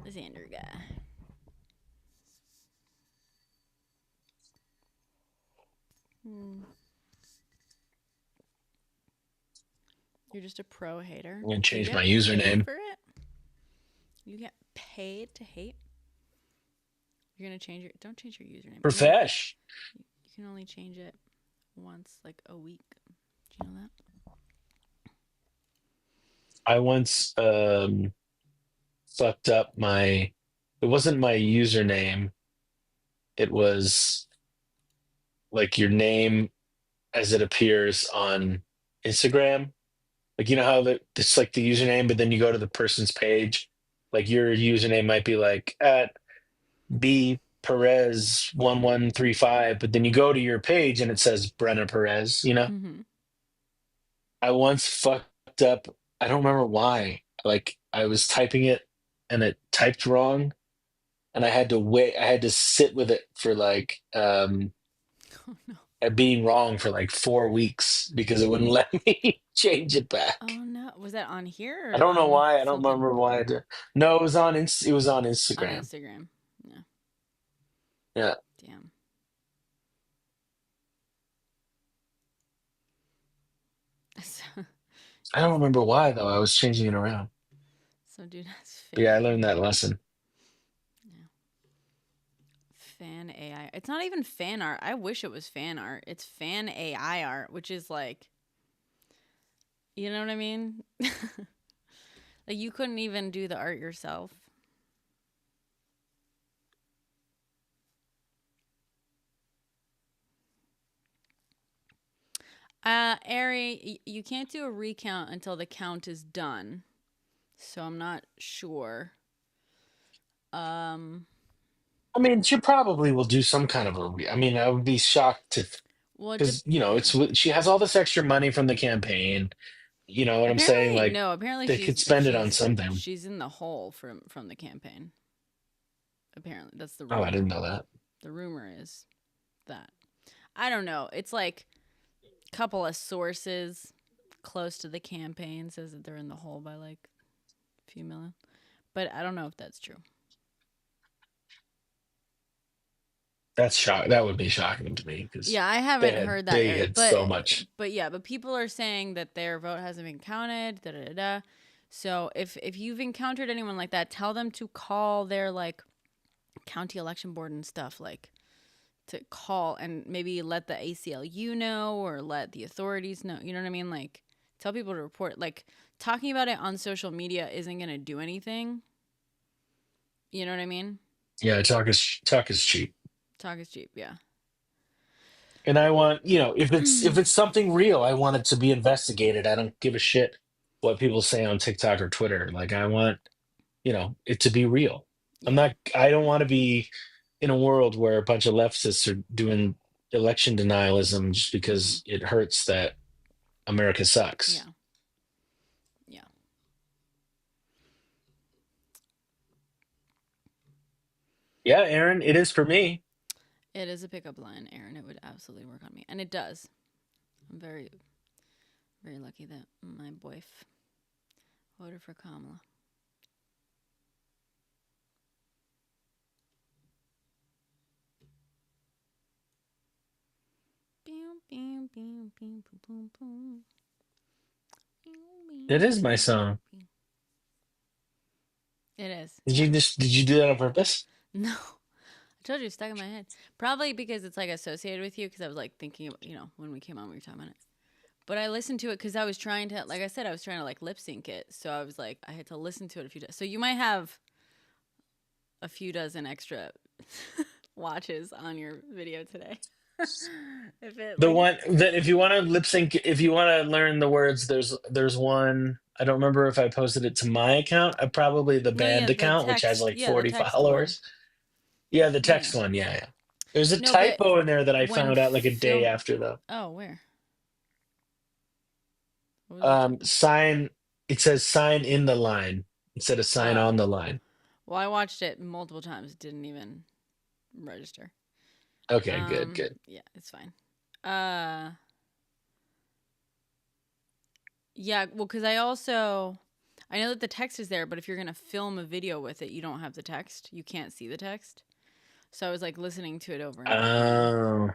This Andrew guy. Hmm. You're just a pro hater. I'm gonna Do you change my get paid username. for it? You get paid to hate? You're gonna change your. Don't change your username. Profesh. You can only change it once, like a week. Do you know that? I once fucked up my it wasn't my username. It was like your name as it appears on Instagram. Like you know how it's like the username, but then you go to the person's page. Like your username might be like at B Perez 1135, but then you go to your page and it says Brenna Perez. Mm-hmm. I once fucked up. I don't remember why. Like I was typing it and it typed wrong, and I had to wait. I had to sit with it for like Oh no. at being wrong for like 4 weeks because it wouldn't let me change it back. Oh no. Was that on here I or don't know on why. I don't something? remember why I did. No, it was on it was on On Instagram. Instagram. Yeah. Yeah. Damn. So, I don't remember why though. I was changing it around. so dude, that's But yeah, I fan. learned that lesson. Yeah. Fan AI. It's not even fan art. I wish it was fan art. It's fan AI art, which is like, you know what I mean? Like you couldn't even do the art yourself. Ari, you can't do a recount until the count is done. So I'm not sure. Um, I mean, she probably will do some kind of I mean, I would be shocked to well, because yeah. she has all this extra money from the campaign. You know what I'm saying? Apparently, Like no. Apparently, they could spend it on something. she's in the hole from the campaign. Apparently, that's the Oh, I didn't rumor. know that. The rumor is that I don't know. It's like a couple of sources close to the campaign says that they're in the hole by like a few million, but I don't know if that's true. That's shock. That would be shocking to me because Yeah, I they haven't had heard that, they Eric, had so much. but yeah, but people are saying that their vote hasn't been counted. Da da da. Da. So if you've encountered anyone like that, tell them to call their like county election board and stuff, like to call and maybe let the ACLU know or let the authorities know. You know what I mean? Like tell people to report. Like talking about it on social media isn't gonna do anything. You know what I mean? Yeah, talk is cheap. Talk is cheap. Yeah. And I want, if it's something real, I want it to be investigated. I don't give a shit what people say on TikTok or Twitter. Like I want, it to be real. Yeah. I don't want to be in a world where a bunch of leftists are doing election denialism just Mm-hmm. because it hurts that America sucks. Yeah. Yeah. Yeah, Aaron, it is for me. It is a pickup line, Aaron. It would absolutely work on me, and it does. I'm very, very lucky that my boyf voted for Kamala. It is my song. It is, Did yeah. you just did you do that on purpose? No, I told you it's stuck in my head. Probably because it's like associated with you. Because I was like thinking, when we came on, we were talking about it. But I listened to it because I was trying to, like I said, I was trying to like lip sync it. So I was like, I had to listen to it a few times. So you might have a few dozen extra watches on your video today. If it The like, one that if you want to lip sync, if you want to learn the words, there's one. I don't remember if I posted it to my account. Probably the no, yeah, band the account, which has text, like yeah, the 40 text one, followers. Yeah, the yeah. text one. Yeah, yeah. There's a No, but typo in there that I when found out like a day film, after though. oh, where? What was the typo? Sign. It says sign in the line instead of sign Oh, on the line. well, I watched it multiple times. It didn't even register. Okay, good, good. Yeah, it's fine. Uh, yeah, well, because I know that the text is there, but if you're gonna film a video with it, you don't have the text. You can't see the text. So I was like listening to it over and over again. Oh,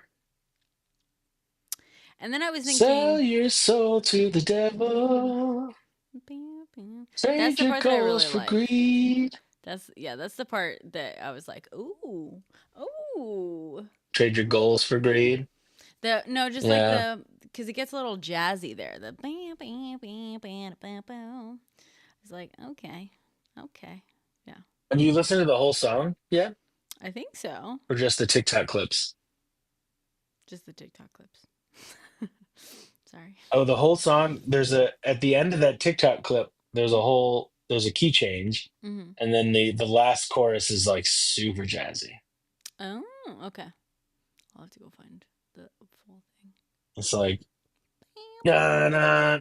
And then I was sell thinking, your soul to the devil. that's Trade the your part that I goals really for like. greed. That's the part that I was like, ooh, ooh. Trade your goals for greed. The no, just like Yeah. because it gets a little jazzy there. The bam, bam, bam, bam, bam, bam. It's like, okay, okay, yeah, Have you listened to the whole song yet? I think so. Or just the TikTok clips? Just the TikTok clips. Sorry. Oh, the whole song. There's a at the end of that TikTok clip, there's a key change. Mm-hmm. And then the last chorus is like super jazzy. Oh, okay. I'll have to go find the full thing. It's like na na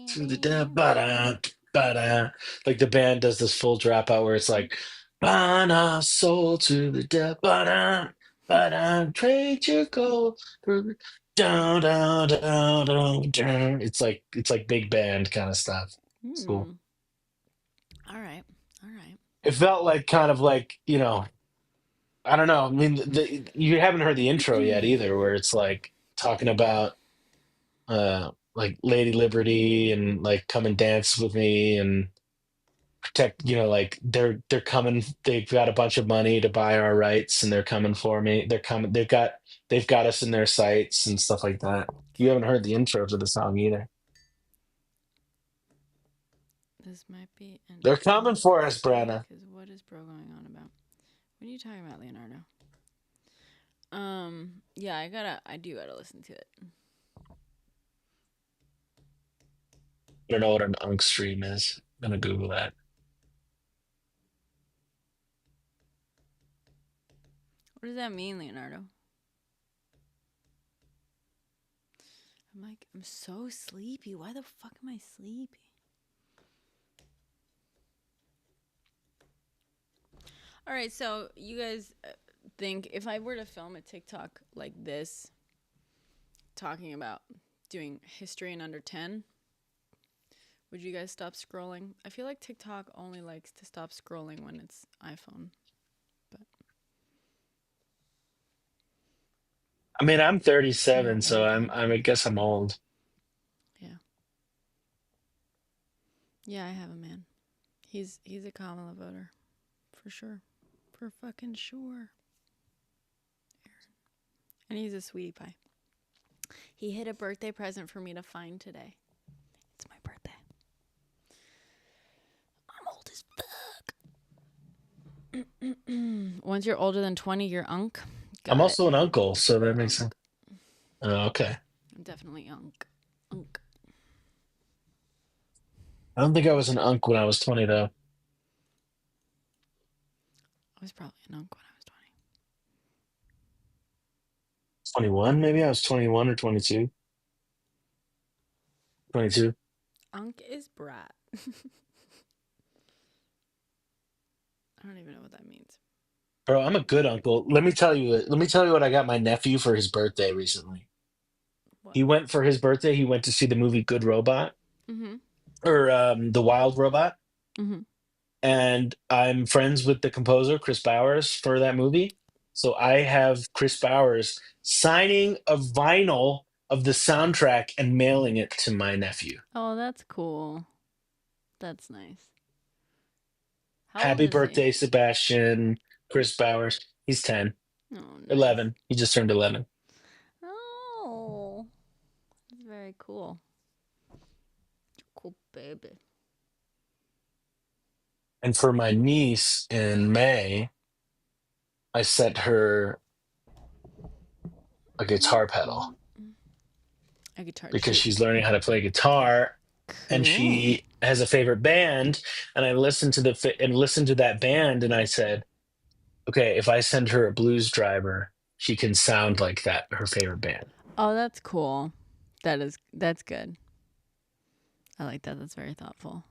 to the da ba da ba da. Like the band does this full dropout where it's like ba na soul to the da ba da ba da trade your gold for the down down down down down. It's like big band kind of stuff. It's cool. Hmm. All right. All right. It felt like kind of like I don't know. I mean, you haven't heard the intro yet either, where it's like talking about like Lady Liberty and like come and dance with me and protect. Like they're coming. They've got a bunch of money to buy our rights, and they're coming for me. They're coming. They've got us in their sights and stuff like that. You haven't heard the intro to the song either. This might be They're coming interesting for to us, see Brenna. because what is bro going on about? What are you talking about, Leonardo? Yeah, I do gotta listen to it. I don't know what an unk stream is. I'm gonna Google that. What does that mean, Leonardo? I'm like, I'm so sleepy. Why the fuck am I sleepy? All right, so you guys think if I were to film a TikTok like this, talking about doing history in under 10, would you guys stop scrolling? I feel like TikTok only likes to stop scrolling when it's iPhone. But I mean, I'm you're 37, so old, I'm huh? I guess I'm old. Yeah. Yeah, I have a man. He's a Kamala voter. For sure. For fucking sure. And he's a sweetie pie. He hid a birthday present for me to find today. It's my birthday. I'm old as fuck. Once you're older than 20, you're unk. I'm Got it. also an uncle, so that makes sense. Unk. Oh, okay. I'm definitely unk. Unk. I don't think I was an unk when I was 20 though. I was probably an unk when I was 20. 21 maybe? I was 21 or 22. 22. Unk is brat. I don't even know what that means. Bro, I'm a good uncle. Let me tell you. Let me tell you what I got my nephew for his birthday recently. What? He went for his birthday. He went to see the movie Good Robot Mm-hmm. or The Wild Robot, Mm-hmm. and I'm friends with the composer Chris Bowers for that movie. So I have Chris Bowers signing a vinyl of the soundtrack and mailing it to my nephew. Oh, that's cool. That's nice. How old Happy is he? birthday, Sebastian. Chris Bowers. He's 10, Oh, nice. 11. He just turned 11. Oh, that's very cool. Cool baby. And for my niece in May, I sent her a guitar pedal A guitar because too. she's learning how to play guitar and Cool. she has a favorite band. And I listened to listened to that band, and I said, okay, if I send her a blues driver, she can sound like that, her favorite band. Oh, that's cool. That's good. I like that. That's very thoughtful.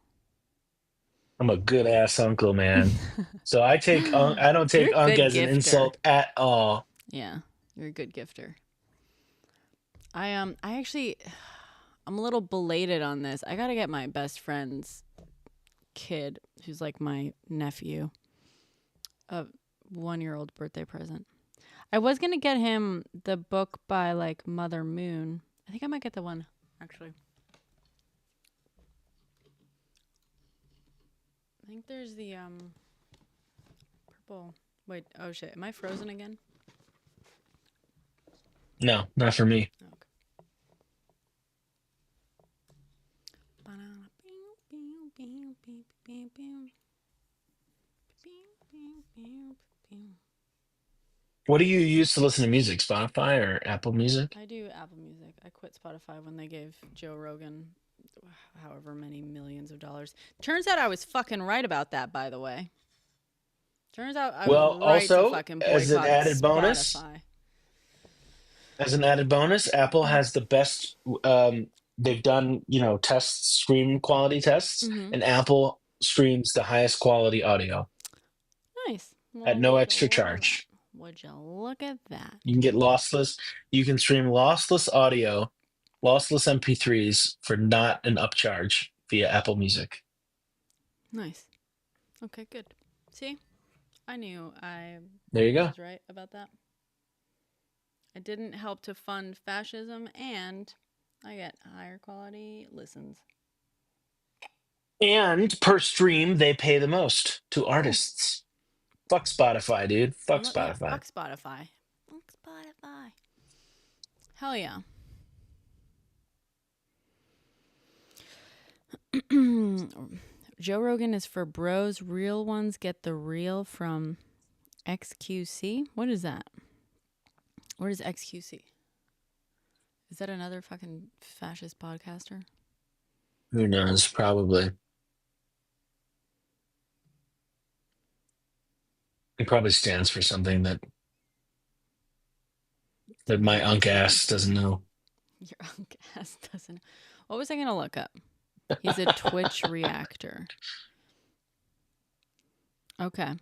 I'm a good ass uncle, man. So I don't You're take a unk good as an gifter. insult at all. Yeah, you're a good gifter. I actually I'm a little belated on this. I got to get my best friend's kid, who's like my nephew, a 1 year old birthday present. I was going to get him the book by like Mother Moon. I think I might get the one actually. I think there's the purple. Wait, oh shit. Am I frozen again? No, not for me. Okay. What do you use to listen to music? Spotify or Apple Music? I do Apple Music. I quit Spotify when they gave Joe Rogan however many millions of dollars. Turns out I was fucking right about that, by the way. Turns out I was Well, right to also fucking as an boycott added bonus, Spotify. Apple has the best. They've done, tests, stream quality tests, Mm-hmm. and Apple streams the highest quality audio Nice. at Well, no would you extra look at that? charge. Would you look at that? You can get lossless. You can stream lossless audio, lossless MP3s for not an upcharge via Apple Music. Nice. Okay, good. See, I knew I There you go. was right about that. It didn't help to fund fascism, and I get higher quality listens. And per stream, they pay the most to Cool. artists. Fuck Spotify, dude. Fuck Yeah, Spotify. fuck Spotify. Fuck Spotify. Hell yeah. Joe Rogan is for bros. Real ones get the real from XQC. What is that? What is XQC? Is that another fucking fascist podcaster? Who knows? Probably. It probably stands for something that my Probably unk ass stands. doesn't know. Your unk ass doesn't. What was I gonna look up? He's a Twitch reactor. Okay.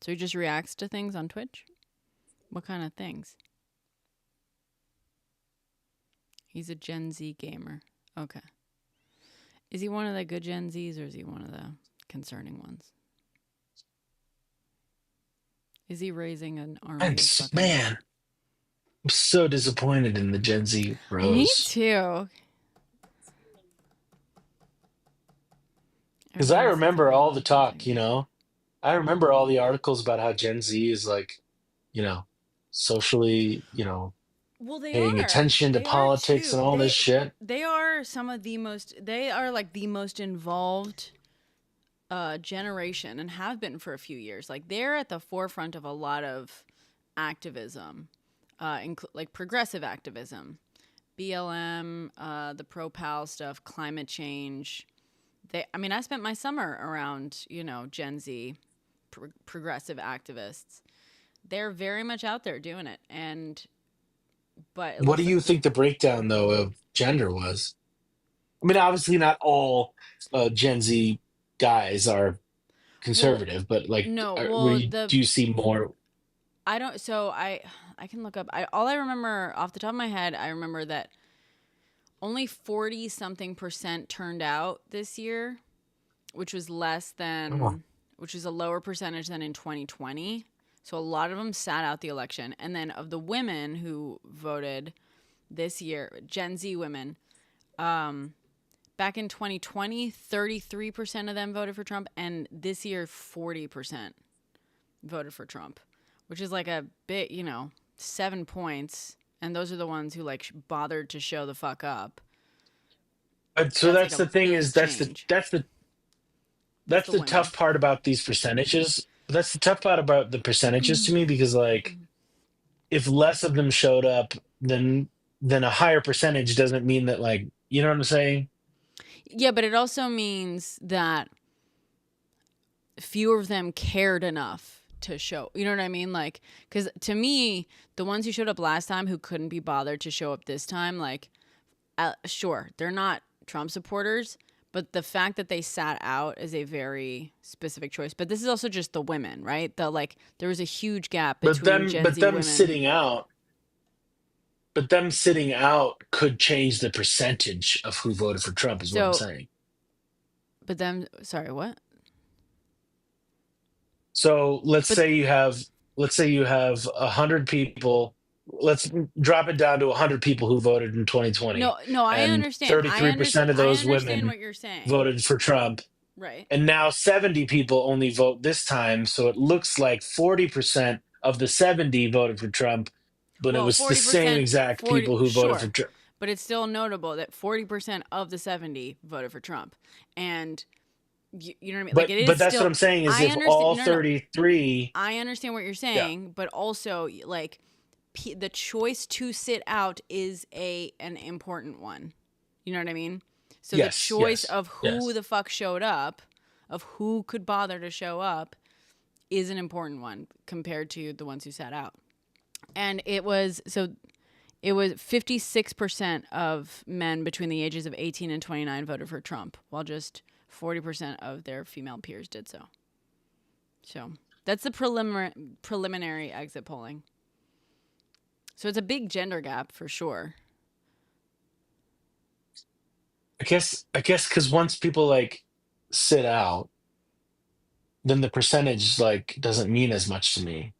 So he just reacts to things on Twitch? What kind of things? He's a Gen Z gamer. Okay. Is he one of the good Gen Zs or is he one of the concerning ones? Is he raising an army of fucking. Man, I'm so disappointed in the Gen Z Me bros. too. Because I Everyone says remember all the everyone's talk, Gen Z. I remember all the articles about how Gen Z is like, you know, socially, Well, they paying are. attention to They are politics and too. all this shit. They are some of the most. They are like the most involved generation and have been for a few years. Like they're at the forefront of a lot of activism, like progressive activism, BLM, the pro-pal stuff, climate change. I mean, I spent my summer around, Gen Z progressive activists. They're very much out there doing it, but it What do looks like you think the breakdown, though, of gender was? I mean, obviously, not all Gen Z guys are. Well, conservative, but like, no. were Well, you, do you see more? I don't. So I can look up. All I remember off the top of my head, I remember that only 40 something percent turned out this year, which was less Oh, than, which is a lower percentage than in 2020. So a lot of them sat out the election. And then of the women who voted this year, Gen Z women, um, back in 2020, 33% of them voted for Trump. And this year, 40% voted for Trump, which is like a bit, 7 points. And those are the ones who like bothered to show the fuck up. but so That's like that's a the thing big is change. That's that's the the women. tough part about these percentages. That's the tough part about the percentages to me because like if less of them showed up, then a higher percentage doesn't mean that like you know what I'm saying. Yeah, but it also means that fewer of them cared enough to show. You know what I mean? Like, because to me, the ones who showed up last time who couldn't be bothered to show up this time, like, sure, they're not Trump supporters, but the fact that they sat out is a very specific choice. But this is also just the women, right? The like, there was a huge gap But between them Gen but Z them women. sitting out but them sitting out could change the percentage of who voted for Trump is what I'm So, saying. but then, sorry, what? So But let's say you have 100 people. Let's drop it down to 100 people who voted in 2020, no, no, I and understand. I understand. 33% of I those understand women what you're saying. voted for Trump. Right. And now 70 people only vote this time. So it looks like 40% of the 70 voted for Trump, but it Well, was the same 40%, exact 40, people who voted for sure. Trump. But it's still notable that 40% of the 70 voted for Trump. And you know what I mean? Like, it is But that's what still, I'm saying is I if understand. all No, no. 33, I understand what you're yeah, saying, but also, like, the choice to sit out is an important one. You know what I mean? So the yes, choice yes, of who yes. the fuck showed up, of who could bother to show up, is an important one compared to the ones who sat out. And it was 56% of men between the ages of 18 and 29 voted for Trump, while just 40% of their female peers did so. So that's the preliminary exit polling. So it's a big gender gap for sure. I guess because once people like sit out, then the percentage like doesn't mean as much to me.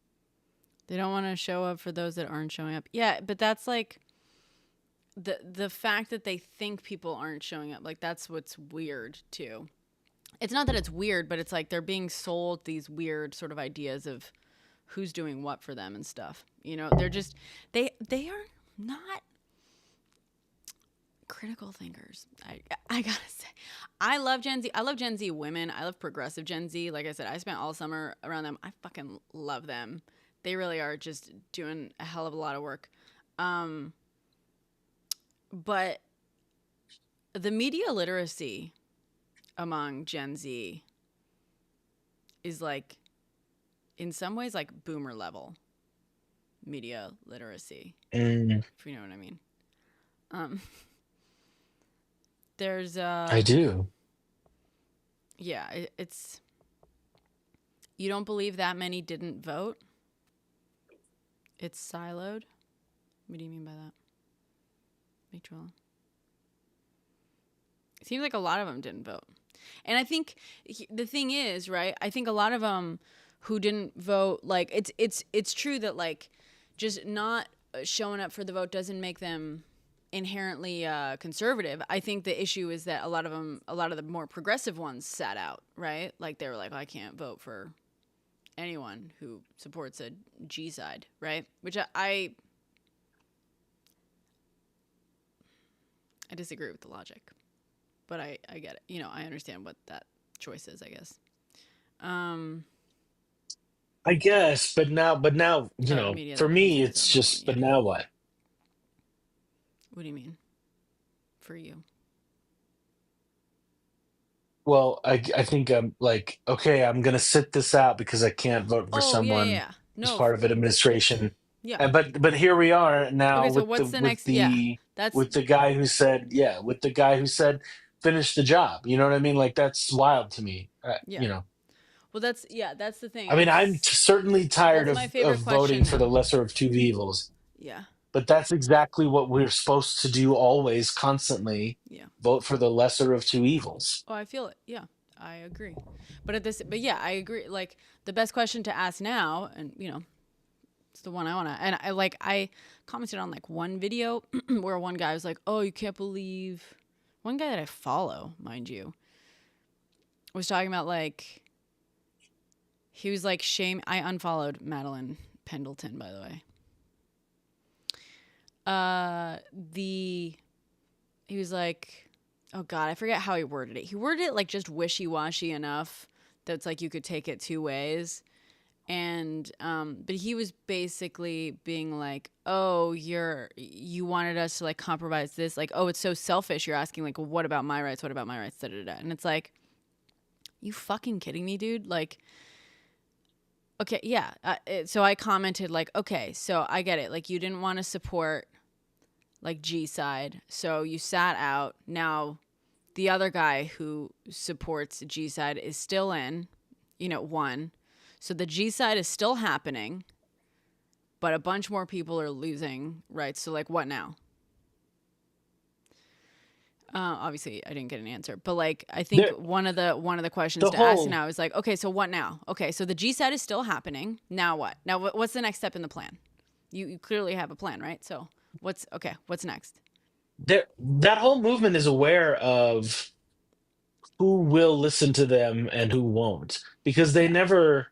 They don't want to show up for those that aren't showing up. Yeah, but that's like the fact that they think people aren't showing up. Like, that's what's weird too. It's not that it's weird, but it's like they're being sold these weird sort of ideas of who's doing what for them and stuff. They're just they are not critical thinkers. I gotta say, I love Gen Z. I love Gen Z women. I love progressive Gen Z. Like I said, I spent all summer around them. I fucking love them. They really are just doing a hell of a lot of work. Um, but the media literacy among Gen Z is like, in some ways, like boomer level media literacy, Mm, if you know what I mean. Um, there's I do. yeah, it's, you don't believe that many didn't vote. It's siloed. What do you mean by that? Victrola. It seems like a lot of them didn't vote. And I think the thing is, right? I think a lot of them who didn't vote, like, it's true that like just not showing up for the vote doesn't make them inherently conservative. I think the issue is that a lot of the more progressive ones sat out, right? Like, they were like, I can't vote for anyone who supports a G side, right? Which I disagree with the logic, but I get it. I understand what that choice is, I guess. Um, I guess, but now, the media for that me, consumes it's them vote. just, but Yeah. now what? What do you mean for you? Well, I think I'm like, okay, I'm gonna sit this out because I can't vote for Oh, yeah, yeah, someone yeah. as No, part of an administration. yeah. And but here we are now Okay, so with the what's the next? Yeah, that's guy who said, yeah, with the guy who said finish the job. You know what I mean? Like that's wild to me. yeah. Well, that's the thing. I mean, I'm certainly tired That's my of favorite voting question for the now. lesser of two evils, Yeah. but that's exactly what we're supposed to do always, constantly Yeah. vote for the lesser of two evils. Oh, I feel it. Yeah. I agree. But yeah, I agree. Like the best question to ask now, and it's the one I want to, and I commented on like one video where one guy was like, "Oh, you can't believe," one guy that I follow, mind you, was talking about like, he was like, shame. I unfollowed Madeline Pendleton, by the way. The He was like, oh God, I forget how he worded it. He worded it like just wishy-washy enough that's like you could take it two ways. And but he was basically being like, oh, you wanted us to like compromise this, like, oh, it's so selfish, you're asking like, well, what about my rights, what about my rights, da, da, da. And it's like, you fucking kidding me, dude? Like, okay, yeah. So I commented like, okay, so I get it, like you didn't want to support like G side, so you sat out. Now the other guy who supports G side is still in, won. So the G side is still happening, but a bunch more people are losing rights. So like, what now? Obviously, I didn't get an answer, but like, I think There, one of the questions the to ask whole now is like, okay, so what now? Okay, so the G side is still happening. Now what? Now what's the next step in the plan? You clearly have a plan, right? So what's next? that whole movement is aware of who will listen to them and who won't, because they Yeah. never,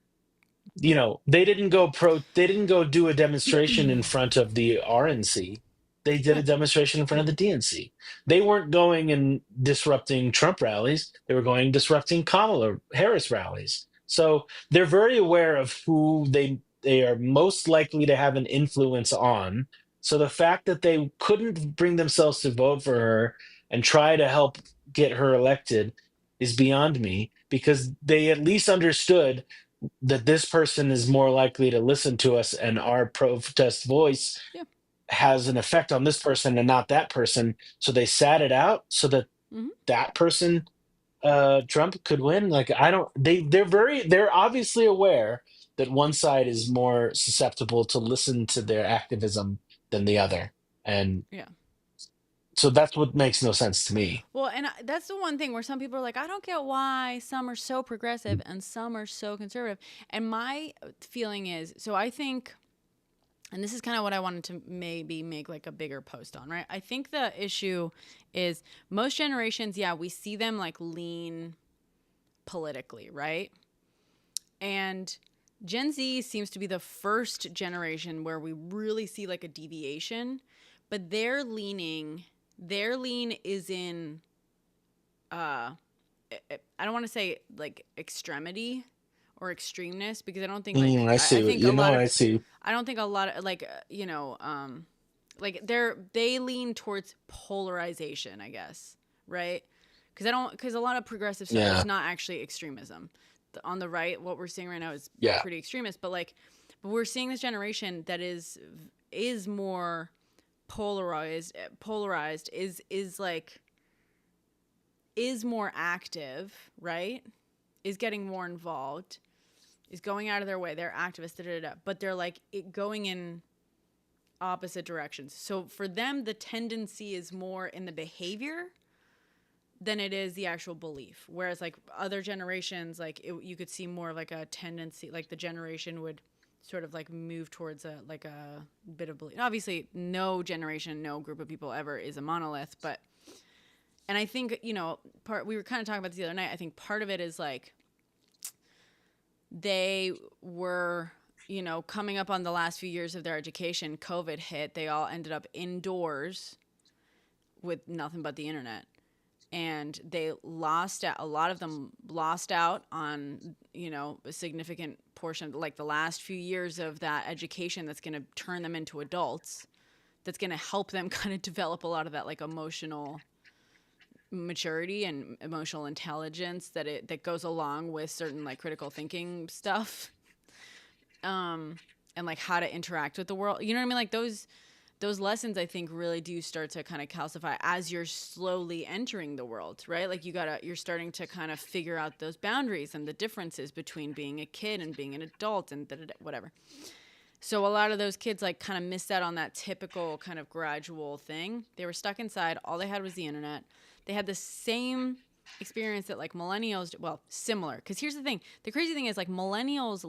they didn't go do a demonstration in front of the RNC. They did a Right. demonstration in front of the DNC. They weren't going and disrupting Trump rallies. They were going disrupting Kamala Harris rallies. So they're very aware of who they are most likely to have an influence on. So the fact that they couldn't bring themselves to vote for her and try to help get her elected is beyond me, because they at least understood that this person is more likely to listen to us, and our protest voice Yeah. has an effect on this person and not that person. So they sat it out so that Mm-hmm. that person, Trump, could win. Like, I don't, they're obviously aware that one side is more susceptible to listen to their activism than the other. And Yeah. so that's what makes no sense to me. Well, and that's the one thing where some people are like, I don't get why some are so progressive and some are so conservative. And my feeling is, so I think, and this is kind of what I wanted to maybe make like a bigger post on, right? I think the issue is most generations, yeah, we see them like lean politically, right? And Gen Z seems to be the first generation where we really see like a deviation, but their lean is in uh I don't want to say like extremity or extremeness, because I don't think I I see. think a lot of I see. I don't think a lot of like like they lean towards polarization, I guess, right? Because a lot of progressive stuff is Yeah. not actually extremism. On the right, what we're seeing right now is Yeah. pretty extremist, but we're seeing this generation that is more polarized, is more active, right? Is getting more involved, is going out of their way. They're activists, da, da, da, but they're like going in opposite directions. So for them, the tendency is more in the behavior than it is the actual belief. Whereas like other generations, like you could see more of like a tendency, like the generation would sort of like move towards a bit of belief. Obviously, no generation, no group of people ever is a monolith, but and I think we were kind of talking about this the other night. I think part of it is like they were coming up on the last few years of their education. COVID hit. They all ended up indoors with nothing but the internet. And they lost out. A lot of them lost out on, a significant portion of like the last few years of that education that's going to turn them into adults, that's going to help them kind of develop a lot of that like emotional maturity and emotional intelligence that goes along with certain like critical thinking stuff. And like how to interact with the world. You know what I mean? Like those lessons I think really do start to kind of calcify as you're slowly entering the world, right? Like you're starting to kind of figure out those boundaries and the differences between being a kid and being an adult and whatever. So a lot of those kids like kind of missed out on that typical kind of gradual thing. They were stuck inside. All they had was the internet. They had the same experience that like millennials, well, similar. Because here's the thing. The crazy thing is like millennials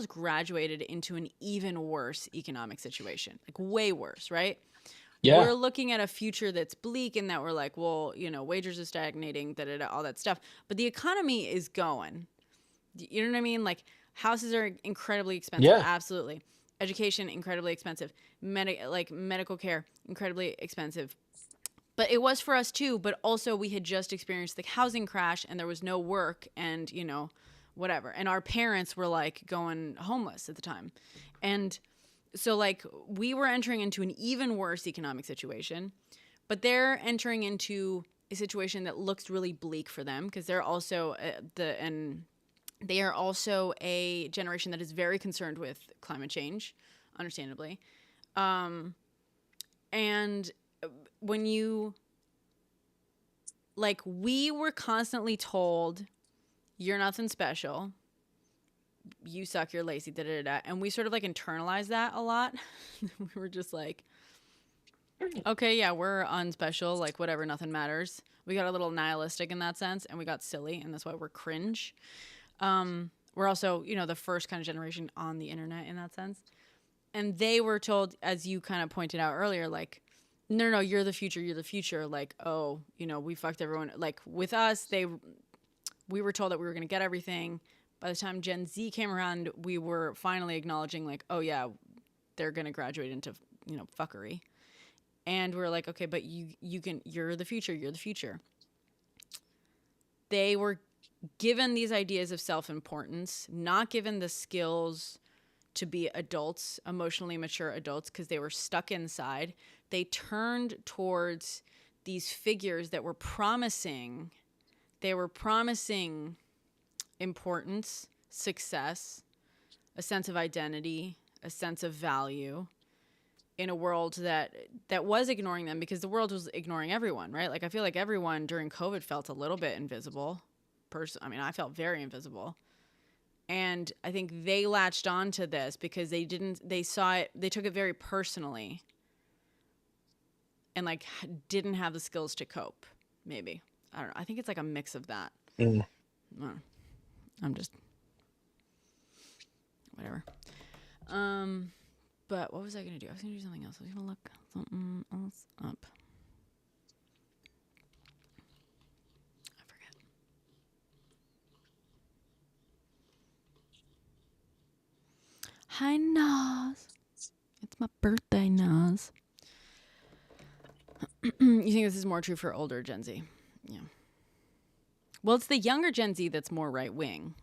graduated into an even worse economic situation, like way worse, right? Yeah. We're looking at a future that's bleak and that we're like, well, wages are stagnating, all that stuff. But the economy is going. You know what I mean? Like houses are incredibly expensive. Yeah. Absolutely. Education, incredibly expensive. Medical care, incredibly expensive. But it was for us too. But also we had just experienced the housing crash and there was no work and, whatever. And our parents were like going homeless at the time. And so like we were entering into an even worse economic situation, but they're entering into a situation that looks really bleak for them because they're also they are also a generation that is very concerned with climate change, understandably. And when you, like, we were constantly told, you're nothing special, you suck, you're lazy, da da da. And we sort of like internalized that a lot. We were just like, okay, yeah, we're unspecial, like, whatever, nothing matters. We got a little nihilistic in that sense, and we got silly, and that's why we're cringe. We're also, the first kind of generation on the internet in that sense. And they were told, as you kind of pointed out earlier, like, no, you're the future, you're the future. Like, oh, we fucked everyone. Like, with us, we were told that we were going to get everything. By the time Gen Z came around, we were finally acknowledging, like, oh, yeah, they're going to graduate into, fuckery. And we're like, okay, but you're the future, you're the future. They were given these ideas of self-importance, not given the skills to be adults, emotionally mature adults, because they were stuck inside. They turned towards these figures that were promising. They were promising importance, success, a sense of identity, a sense of value in a world that was ignoring them because the world was ignoring everyone, right? Like I feel like everyone during COVID felt a little bit invisible. I felt very invisible. And I think they latched on to this because they saw it, they took it very personally and like didn't have the skills to cope, maybe. I don't know. I think it's like a mix of that. Mm. I'm just, whatever. But what was I going to do? I was going to do something else. I was going to look something else up. I forget. Hi, Nas. It's my birthday, Nas. You think this is more true for older Gen Z? Yeah. Well, it's the younger Gen Z that's more right wing.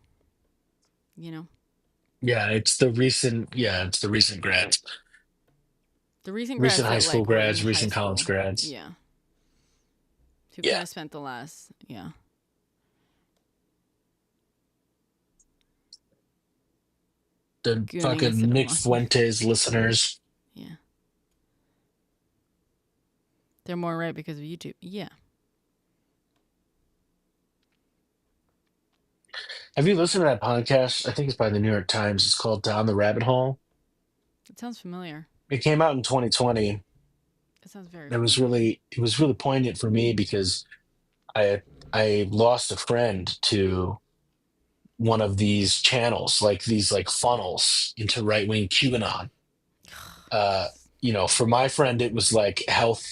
Yeah, it's the recent grads. The recent grads Recent high that school like were in grads, high recent college school. grads. Yeah. Who kind Yeah. of spent the last, yeah. The Gooning instead fucking of Nick watching. Fuentes listeners. Yeah. They're more right because of YouTube. Yeah. Have you listened to that podcast? I think it's by the New York Times. It's called Down the Rabbit Hole. It sounds familiar. It came out in 2020. It sounds very familiar. It was really poignant for me because I I lost a friend to one of these channels, like these like funnels into right wing QAnon. Uh, for my friend, it was like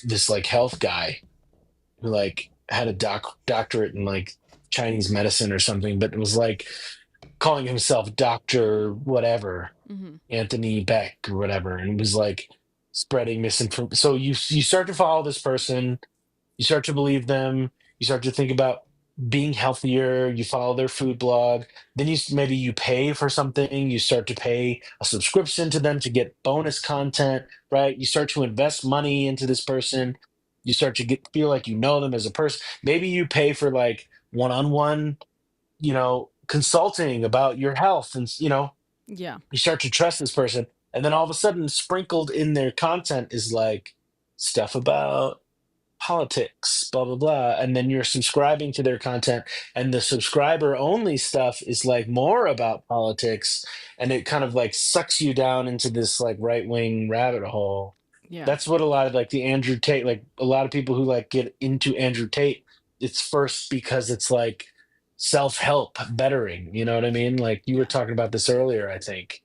this like health guy who like had a doctorate in like Chinese medicine or something, but it was like calling himself Doctor whatever, Mm-hmm. Anthony Beck or whatever, and it was like spreading misinformation. So you start to follow this person, you start to believe them, you start to think about being healthier, you follow their food blog, then maybe you pay for something, you start to pay a subscription to them to get bonus content, right? You start to invest money into this person, you start to feel like you know them as a person. Maybe you pay for like one-on-one, consulting about your health, and Yeah. you start to trust this person. And then all of a sudden, sprinkled in their content is like stuff about politics, blah blah blah, and then you're subscribing to their content, and the subscriber only stuff is like more about politics, and it kind of like sucks you down into this like right wing rabbit hole. Yeah. That's what a lot of like the Andrew Tate, like a lot of people who like get into Andrew Tate, it's first because it's like self help bettering. You know what I mean? Like you were Yeah. talking about this earlier, I think,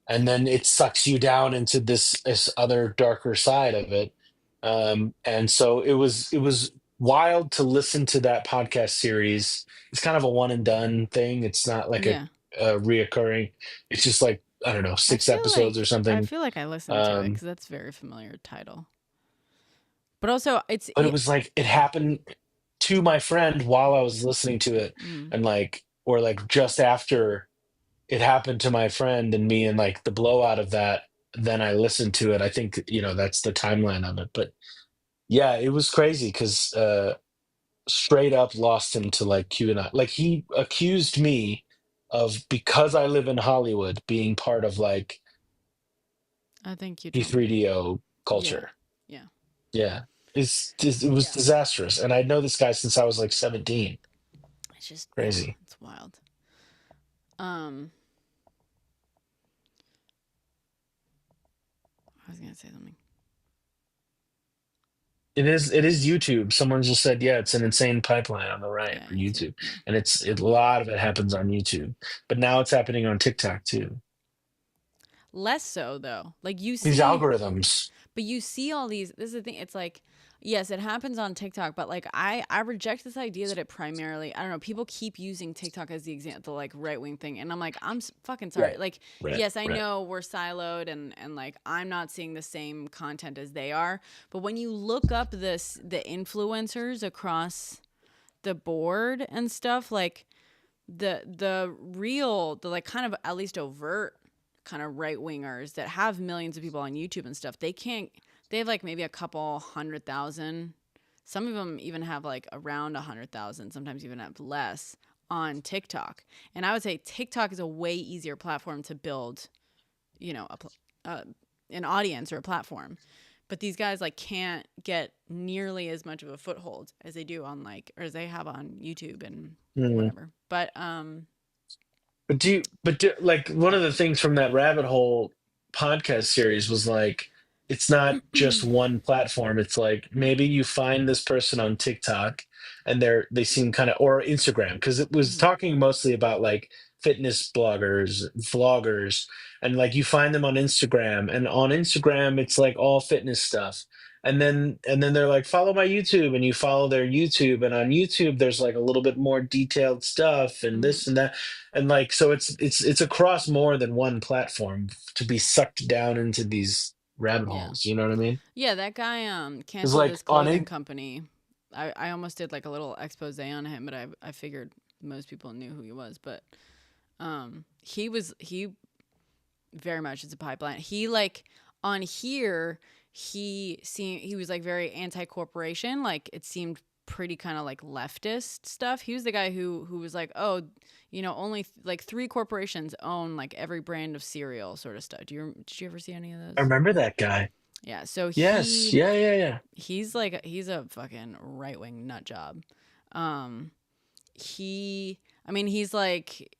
and then it sucks you down into this other darker side of it. And so it was wild to listen to that podcast series. It's kind of a one and done thing. It's not like Yeah. a reoccurring. It's just like, I don't know, six episodes or I something. feel like I listened to it um because that's a very familiar title. But also, it's but it was like it happened to my friend while I was listening to it, mm, and like, or like just after it happened to my friend and me, and like the blowout of that, then I listened to it. I think, that's the timeline of it. But yeah, it was crazy because straight up lost him to like QAnon. Like he accused me of, because I live in Hollywood, being part of like I think you told me. P3DO Yeah. culture. Yeah. Yeah. It was Yeah. disastrous. And I know this guy since I was like 17. It's just, yeah, Crazy. it's wild. I was gonna say something. It is YouTube. Someone just said, yeah, it's an insane pipeline on the right Yeah, for YouTube. YouTube. Yeah. And a lot of it happens on YouTube. But now it's happening on TikTok too. Less so though. Like you These see, algorithms. but you see all these. This is the thing. It's like, yes, it happens on TikTok, but like I reject this idea that it primarily. I don't know. People keep using TikTok as the example, the like right wing thing, and I'm like, fucking sorry. Right. Like, Right. yes, I Right. know we're siloed, and like I'm not seeing the same content as they are. But when you look up the influencers across the board and stuff, like the like kind of at least overt kind of right wingers that have millions of people on YouTube and stuff, they have like maybe a couple 100,000. Some of them even have like around 100,000, sometimes even have less on TikTok. And I would say TikTok is a way easier platform to build, an audience or a platform. But these guys like can't get nearly as much of a foothold as they do on like, or as they have on YouTube and Mm. whatever. But Like one of the things from that rabbit hole podcast series was like, it's not just one platform. It's like maybe you find this person on TikTok and they seem kind of, or Instagram, because it was talking mostly about like fitness bloggers, vloggers, and like you find them on Instagram, and on Instagram it's like all fitness stuff. And then they're like, follow my YouTube, and you follow their YouTube, and on YouTube there's like a little bit more detailed stuff and this and that, and like so it's across more than one platform to be sucked down into these rabbit yeah. holes. You know what I mean? Yeah, that guy It's canceled like his on clothing it. company. I almost did like a little expose on him, but I figured most people knew who he was. But he very much is a pipeline. He like on here he was like very anti corporation. Like it seemed pretty kind of like leftist stuff. He was the guy who was like, oh, only like 3 corporations own like every brand of cereal, sort of stuff. Did you ever see any of I those? remember that guy. Yeah, so Yes. Yeah. Yeah. Yeah. he's a fucking right wing nut job. He's like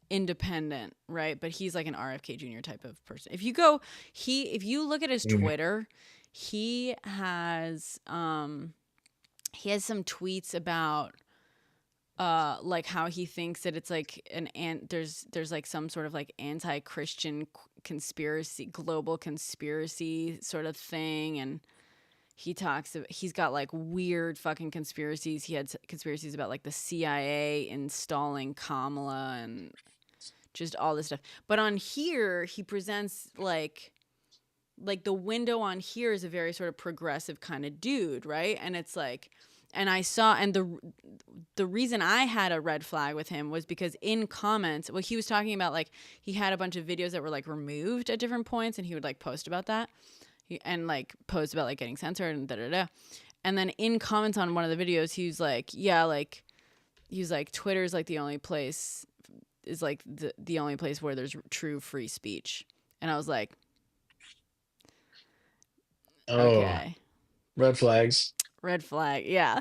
independent, right? But he's like an RFK Jr. type of person. If you look at his Mm. Twitter, he has some tweets about like how he thinks that it's like there's like some sort of like anti-Christian global conspiracy sort of thing. And he's got like weird fucking conspiracies. He had conspiracies about like the CIA installing Kamala and just all this stuff. But on here, he presents like the window on here is a very sort of progressive kind of dude, right? And it's like, and I saw, and the reason I had a red flag with him was because in comments, well, he was talking about like he had a bunch of videos that were like removed at different points, and he would like post about that, and like post about like getting censored and da da da. And then in comments on one of the videos, he was like, yeah, like he was like, Twitter's like the only place is like the only place where there's true free speech. And I was like, Oh, okay, red flags. red flag. Yeah.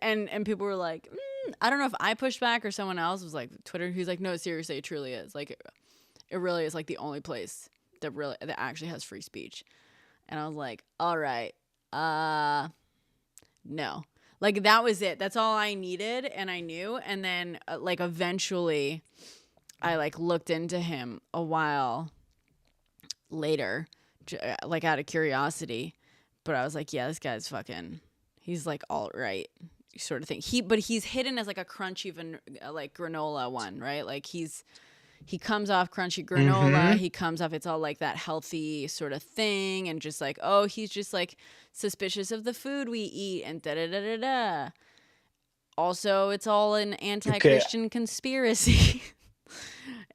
And people were like, I don't know if I pushed back or someone else was like Twitter. He's like, no, seriously, it truly is. Like, it really is like the only place that actually has free speech. And I was like, all right, no. Like, that was it. That's all I needed, and I knew. And then like eventually I like looked into him a while later, like out of curiosity. But I was like, yeah, this guy's fucking, he's like alt right sort of thing. But he's hidden as like a crunchy like granola one, right? Like he comes off crunchy granola. Mm-hmm. He comes off, it's all like that healthy sort of thing, and just like, oh, he's just like suspicious of the food we eat and da da da da da. Also, it's all an Okay, anti-Christian conspiracy.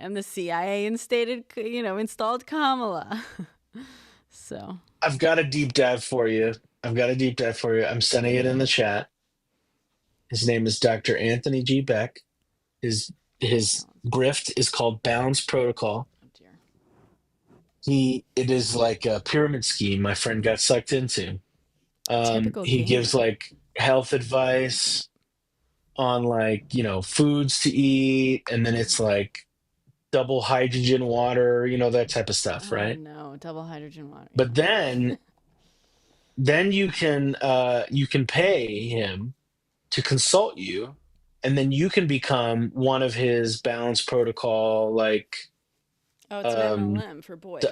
And the CIA installed Kamala. So, I've got a deep dive for you. I've got a deep dive for you. I'm sending it in the chat. His name is Dr. Anthony G. Beck. His grift is called Balance Protocol. oh dear. It is like a pyramid scheme my friend got sucked into. Typical He gives gamer. like health advice on like, foods to eat, and then it's like double hydrogen water, that type of stuff, Oh right? no, double hydrogen water. But Yeah. then you can pay him to consult you, and then you can become one of his balance protocol, like Oh, it's an um MLM for boys.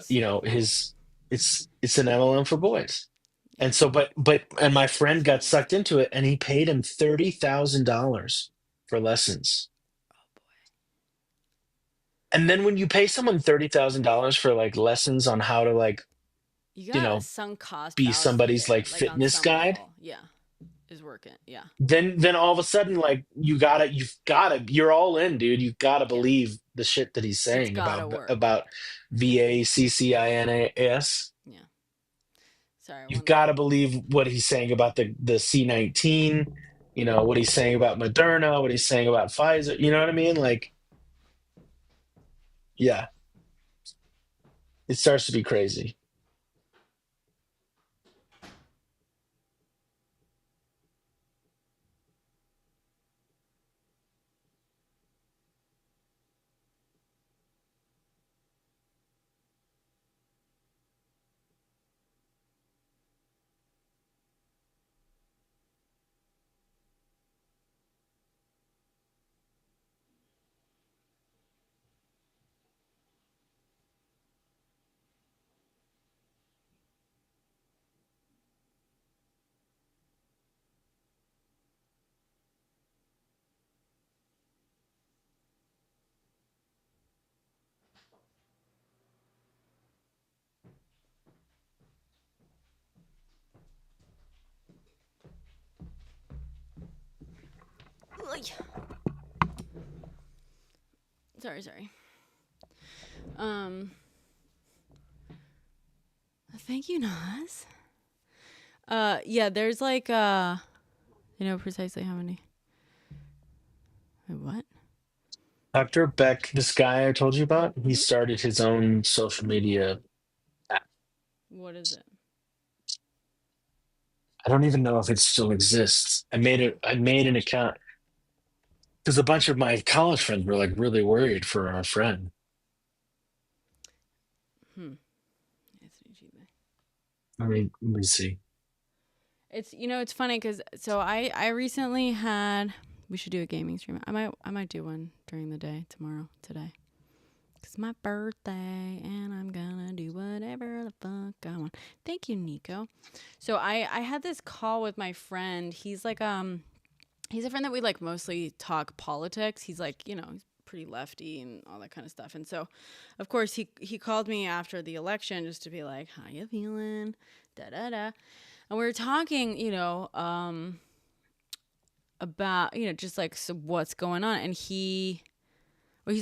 his it's an MLM for boys. Yeah. And so and my friend got sucked into it, and he paid him $30,000 for lessons. And then when you pay someone $30,000 for like lessons on how to like, You you got a know, sunk cost be fallacy somebody's there, like like on fitness some guide, level. Yeah, is working. Yeah, then all of a sudden, like, you're all in, dude. You've gotta yeah. believe the shit that he's It's saying gotta about work. about VACCINAS. Yeah. Sorry, You've one got to second. believe what he's saying about the C-19, what he's saying about Moderna, what he's saying about Pfizer. You know what I mean? Like, yeah, it starts to be crazy. Sorry. Um. Thank you, Nas. Yeah. There's like you know precisely how many. Wait, what? Dr. Beck, this guy I told you about, he Hmm? started his own social media app. What is it? I don't even know if it still exists. I made an account because a bunch of my college friends were like really worried for our friend. Hmm. It's Let me see. it's funny because I recently had, we should do a gaming stream. I might do one during the day tomorrow today. It's my birthday and I'm gonna do whatever the fuck I want. Thank you, Nico. So I had this call with my friend. He's a friend that we like mostly talk politics. He's like, he's pretty lefty and all that kind of stuff. And so of course he called me after the election just to be like, how you feeling? Da da da. And we were talking, about, just like so what's going on. And he's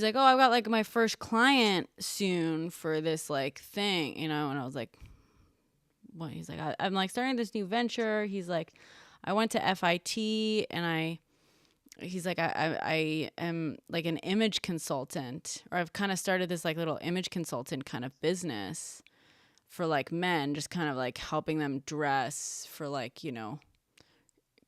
like, oh, I've got like my first client soon for this like thing, and I was like, what? He's like, I'm like starting this new venture. He's like, I went to FIT and he's like, I am like an image consultant, or I've kind of started this like little image consultant kind of business for like men, just kind of like helping them dress for like,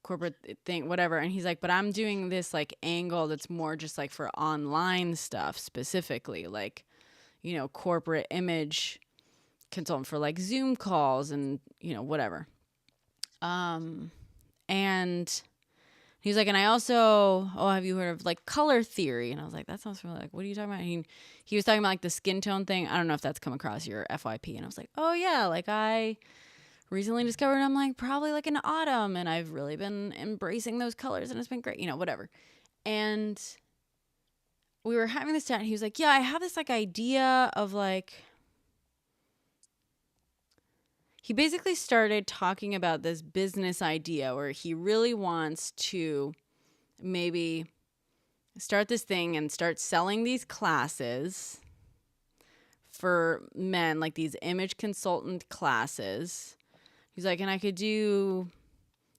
corporate thing, whatever. And he's like, but I'm doing this like angle that's more just like for online stuff specifically, like, corporate image consultant for like Zoom calls and, whatever. And he's like, and I also, have you heard of like color theory? And I was like, that sounds familiar. Like, what are you talking about? He was talking about like the skin tone thing. I don't know if that's come across your FYP. And I was like, oh yeah, like I recently discovered I'm like probably like an autumn, and I've really been embracing those colors, and it's been great, whatever. And we were having this chat, and he was like, yeah, I have this like idea of like, he basically started talking about this business idea where he really wants to maybe start this thing and start selling these classes for men, like these image consultant classes. He's like, and I could do,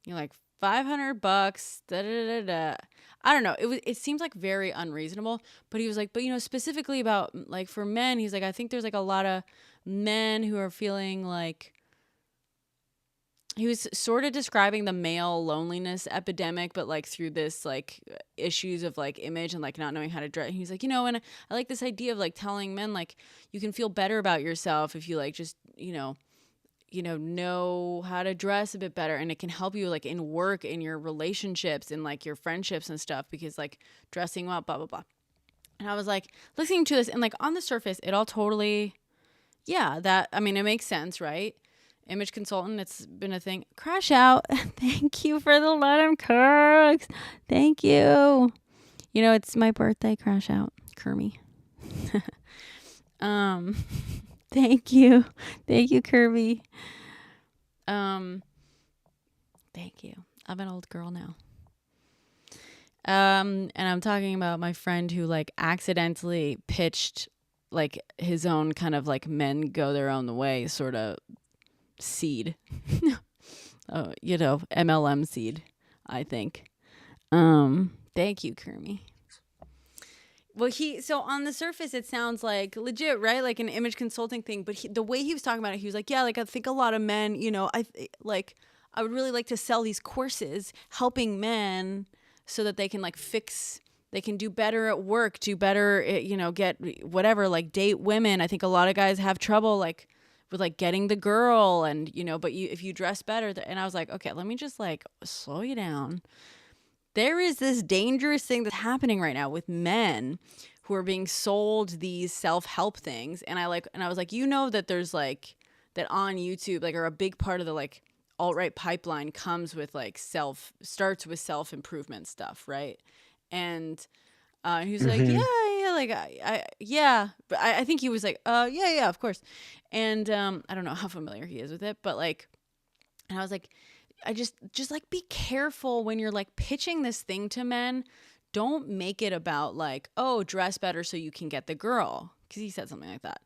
like $500, da da da da. I don't know. It seems like very unreasonable, but he was like, but specifically about like for men, he's like, I think there's like a lot of men who are feeling like, he was sort of describing the male loneliness epidemic, but like through this like issues of like image and like not knowing how to dress. He's like, and I like this idea of like telling men like you can feel better about yourself if you like just know how to dress a bit better, and it can help you like in work, in your relationships, in like your friendships and stuff, because like dressing well, blah blah blah. And I was like listening to this, and like on the surface, it all totally, that it makes sense, right? Image consultant, it's been a thing. Crash out. Thank you for the Lemon Cooks. Thank you. It's my birthday. Crash out, Kermie. Thank you. Thank you, Kirby. Thank you. I'm an old girl now. And I'm talking about my friend who like accidentally pitched like his own kind of like men go their own way sort of seed. MLM seed, I think. Thank you, Kermie. Well, so on the surface, it sounds like legit, right? Like an image consulting thing. But the way he was talking about it, he was like, yeah, like I think a lot of men, I would really like to sell these courses helping men so that they can like they can do better at work, do better, get whatever, like date women. I think a lot of guys have trouble like with like getting the girl, and, but if you dress better. And I was like, okay, let me just like slow you down. There is this dangerous thing that's happening right now with men who are being sold these self-help things. And I was like, that there's like that on YouTube, like, or a big part of the like alt-right pipeline comes with like starts with self-improvement stuff. Right. And he was like, Mm-hmm. yeah, like, yeah. But I think he was like, yeah, of course. And I don't know how familiar he is with it, but like, and I was like, I just like be careful when you're like pitching this thing to men. Don't make it about like, oh, dress better so you can get the girl, because he said something like that.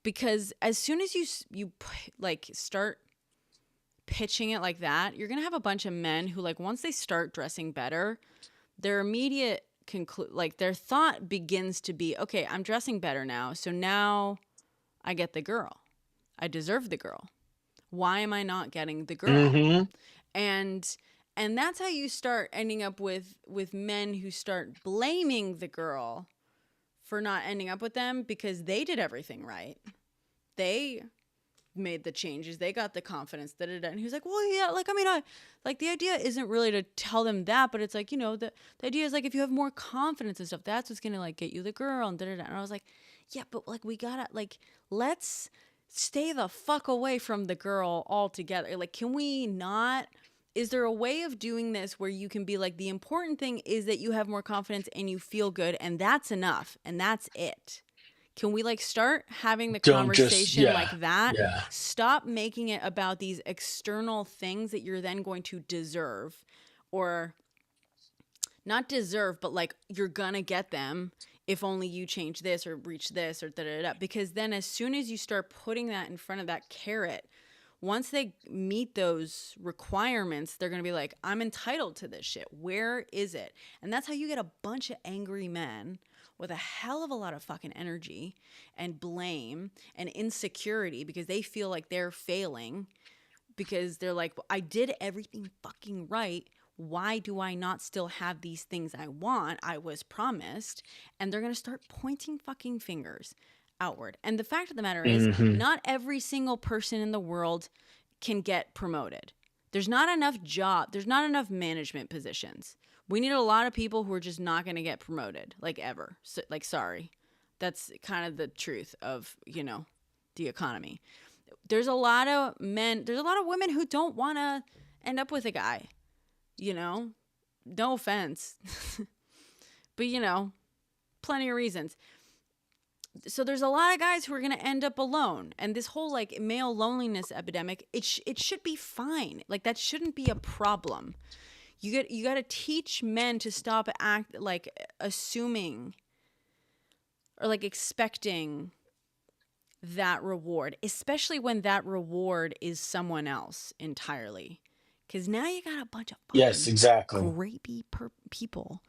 Because as soon as you like start pitching it like that, you're gonna have a bunch of men who like once they start dressing better, their immediate like their thought begins to be, okay, I'm dressing better now, so now I get the girl. I deserve the girl. Why am I not getting the girl? Mm-hmm. And that's how you start ending up with men who start blaming the girl for not ending up with them because they did everything right. They made the changes. They got the confidence. And he was like, well, yeah, like, I like the idea isn't really to tell them that, but it's like, the idea is like, if you have more confidence and stuff, that's what's going to like get you the girl and And I was like, yeah, but like, we gotta like, let's stay the fuck away from the girl altogether. Like, can we not? Is there a way of doing this where you can be like, the important thing is that you have more confidence and you feel good, and that's enough, and that's it? Can we like start having the Don't just, conversation yeah, like that? yeah. Stop making it about these external things that you're then going to deserve, or not deserve, but like you're gonna get them if only you change this or reach this or da da da. Because then as soon as you start putting that in front of that carrot, once they meet those requirements, they're going to be like, I'm entitled to this shit. Where is it? And that's how you get a bunch of angry men with a hell of a lot of fucking energy and blame and insecurity because they feel like they're failing, because they're like, well, I did everything fucking right. Why do I not still have these things I want? I was promised. And they're going to start pointing fucking fingers outward. And the fact of the matter is, Hmm. not every single person in the world can get promoted. There's not enough management positions. We need a lot of people who are just not going to get promoted, like ever. So, like, sorry. That's kind of the truth of, the economy. There's a lot of women who don't want to end up with a guy, you know? No offense. But, plenty of reasons. So there's a lot of guys who are going to end up alone. And this whole like male loneliness epidemic, it should be fine. Like that shouldn't be a problem. You got to teach men to stop assuming or like expecting that reward, especially when that reward is someone else entirely. Because now you got a bunch of Yes, fucking exactly. grapey people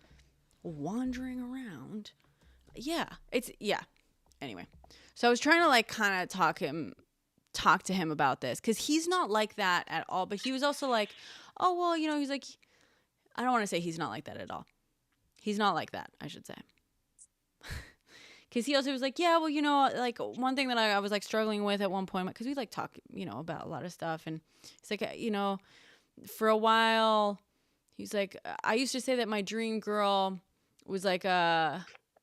wandering around. Yeah. Anyway, so I was trying to like kind of talk to him about this because he's not like that at all. But he was also like, oh well, he's like, I don't want to say he's not like that at all. He's not like that, I should say. Because he also was like, yeah, well, like one thing that I was like struggling with at one point, because we like talk, about a lot of stuff. And he's like, for a while, he's like, I used to say that my dream girl was like,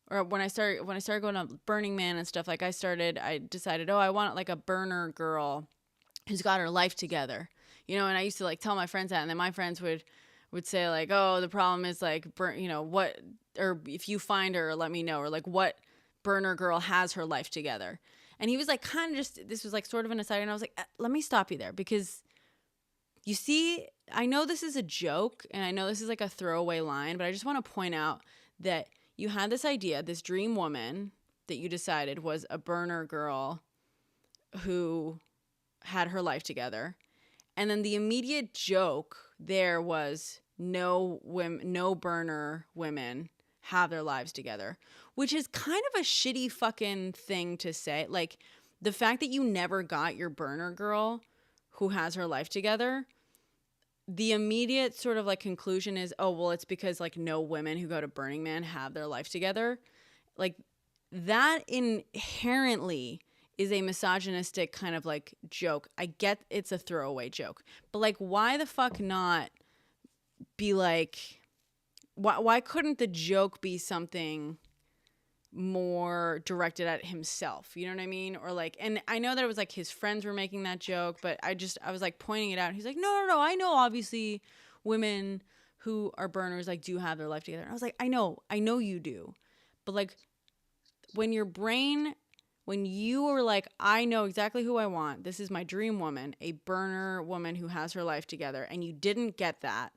or when I started going to Burning Man and stuff, like I decided, oh, I want like a burner girl who's got her life together, and I used to like tell my friends that. And then my friends would say like, oh, the problem is like, what, or if you find her, let me know, or like what burner girl has her life together. And he was like, kind of just, this was like sort of an aside. And I was like, let me stop you there, because you see, I know this is a joke and I know this is like a throwaway line, but I just want to point out that you had this idea, this dream woman that you decided was a burner girl who had her life together. And then the immediate joke there was no burner women have their lives together, which is kind of a shitty fucking thing to say. Like the fact that you never got your burner girl who has her life together, the immediate sort of like conclusion is, oh, well, it's because like no women who go to Burning Man have their life together. Like that inherently is a misogynistic kind of like joke. I get it's a throwaway joke, but like, why the fuck not be like, why couldn't the joke be something more directed at himself? You know what I mean? Or like, and I know that it was like his friends were making that joke, but I was like pointing it out. He's like, no, I know obviously women who are burners like do have their life together. And I was like, I know you do, but like when you were like, I know exactly who I want. This is my dream woman, a burner woman who has her life together, and you didn't get that.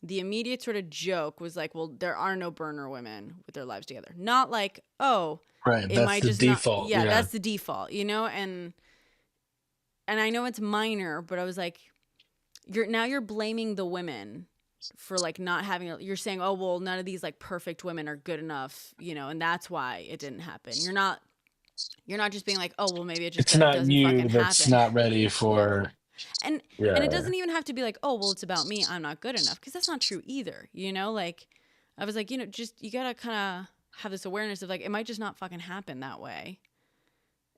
The immediate sort of joke was like, well, there are no burner women with their lives together. Not like, oh, Right. it That's might the just not. default. Yeah, Yeah. that's the default, and I know it's minor, but I was like, you're blaming the women for like not having. You're saying, oh well, none of these like perfect women are good enough, and that's why it didn't happen. You're not just being like, oh well, maybe it just It's not doesn't you fucking that's happen. not ready Yeah. for. and it Yeah. doesn't even have to be like, oh well, it's about me, I'm not good enough, because that's not true either. Like I was like, just you gotta kind of have this awareness of like, it might just not fucking happen that way.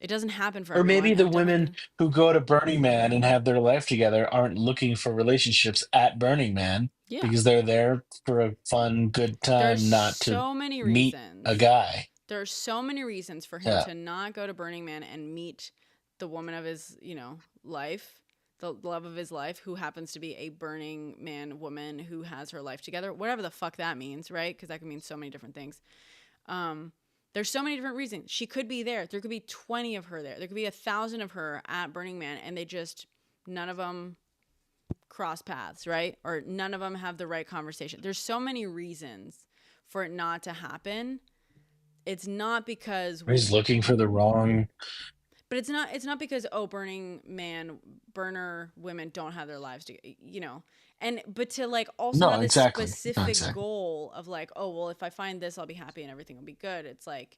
It doesn't happen for Or everyone, maybe and the it definitely women didn't. who go to Burning Man and have their life together aren't looking for relationships at Burning Man Yeah, because they're there for a fun, good there's time, not to so many meet a reasons. guy. There are so many reasons for him Yeah. to not go to Burning Man and meet the woman of his life, the love of his life, who happens to be a Burning Man woman who has her life together, whatever the fuck that means, right? Because that can mean so many different things. There's so many different reasons. She could be there. There could be 20 of her there. There could be 1,000 of her at Burning Man, and none of them cross paths, right? Or none of them have the right conversation. There's so many reasons for it not to happen. It's not because He's looking for the wrong But it's not because burner women don't have their lives to, and but to like also No, have this exactly. No, specific exactly. goal of like, oh well, if I find this I'll be happy and everything will be good. It's like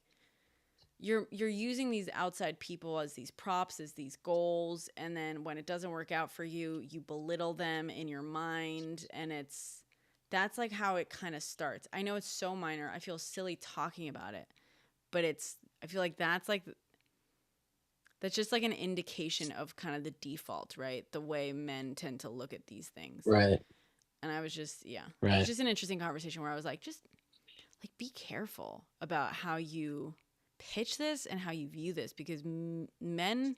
you're using these outside people as these props, as these goals, and then when it doesn't work out for you, you belittle them in your mind, and that's like how it kind of starts. I know it's so minor. I feel silly talking about it, but I feel like that's just like an indication of kind of the default, right? The way men tend to look at these things. Right. And I was just, yeah, it was Right. just an interesting conversation where I was like, just like be careful about how you pitch this and how you view this because men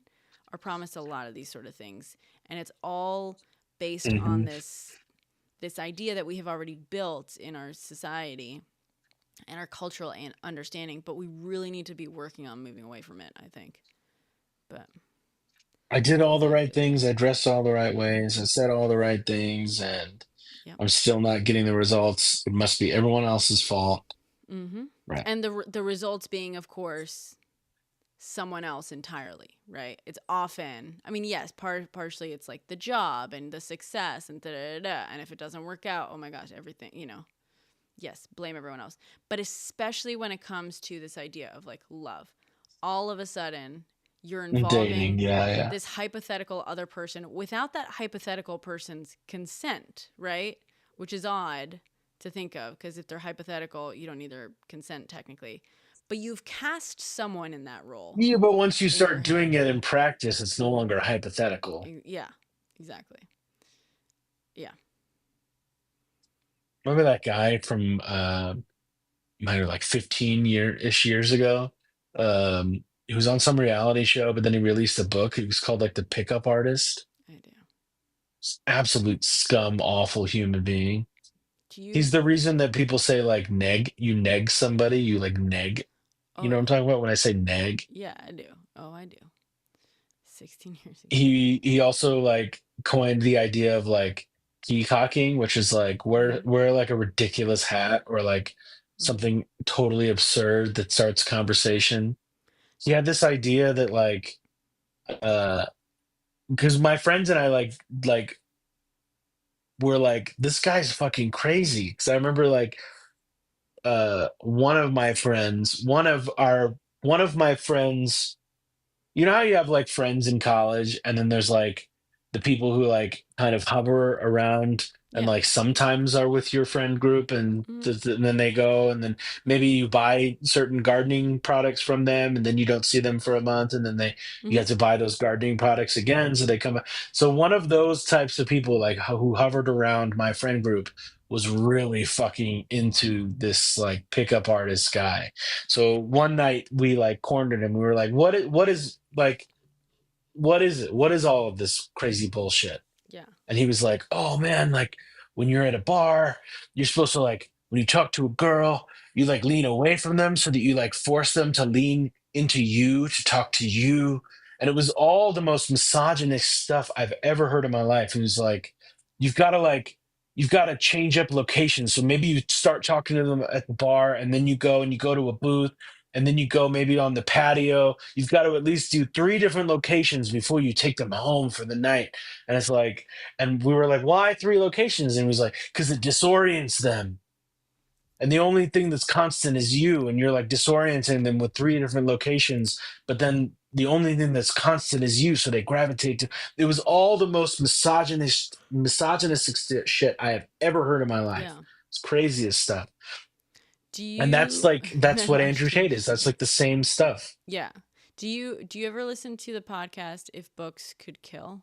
are promised a lot of these sort of things, and it's all based on Hmm. this idea that we have already built in our society and our cultural understanding, but we really need to be working on moving away from it, I think. But I did all that's the how I right feel about things. it. I dressed all the right ways. I said all the right things, and Yep. I'm still not getting the results. It must be everyone else's fault. Mm-hmm. Right. And the results being, of course, someone else entirely, right? It's often, I mean, yes, partially it's like the job and the success and da da da. And if it doesn't work out, oh my gosh, everything, yes, blame everyone else. But especially when it comes to this idea of like love, all of a sudden you're Dating. involving Yeah. Yeah. this hypothetical other person without that hypothetical person's consent, right? Which is odd to think of because if they're hypothetical, you don't need their consent technically. But you've cast someone in that role Yeah, but once you in your start doing head. it in practice, it's no longer hypothetical. Yeah, exactly. Yeah. Remember that guy from might have like 15-ish years ago? He was on some reality show, but then he released a book. It was called like The Pickup Artist. I do. Absolute scum, awful human being. Do you? He's the reason that people say like you neg somebody, you like neg. You Oh, know what I'm yeah. talking about when I say neg? Yeah, I do. Oh, I do. 16 years ago. He also like coined the idea of like peacocking, which is like wear Mm-hmm. wear like a ridiculous hat or like Mm-hmm. something totally absurd that starts conversation. He had this idea that like uh because my friends and I like were like this guy's fucking crazy because I remember like one of my friends one of my friends, you know how you have like friends in college and then there's like the people who like kind of hover around and Yeah. like sometimes are with your friend group and, Mm-hmm. and then they go and then maybe you buy certain gardening products from them and then you don't see them for a month and then you Mm-hmm. have to buy those gardening products again so they come back. So one of those types of people like who hovered around my friend group was really fucking into this like pickup artist guy. So one night we like cornered him. We were like, what is like, what is it? What is all of this crazy bullshit? Yeah. And he was like, "Oh man, like when you're at a bar, you're supposed to like when you talk to a girl, you like lean away from them so that you like force them to lean into you to talk to you." And it was all the most misogynist stuff I've ever heard in my life. It was like, you've got to like you've got to change up locations. So maybe you start talking to them at the bar and then you go to a booth and then you go maybe on the patio. You've got to at least do three different locations before you take them home for the night. And it's like, and we were like, why three locations? And he was like, because it disorients them. And the only thing that's constant is you. And you're like disorienting them with three different locations. But then the only thing that's constant is you. So they gravitate to it. Was all the most misogynistic shit I have ever heard in my life. Yeah. It's craziest stuff. Do And that's you? like, that's No, what I'm Andrew just kidding. Tate is. That's like the same stuff. Yeah. Do you ever listen to the podcast If Books Could Kill?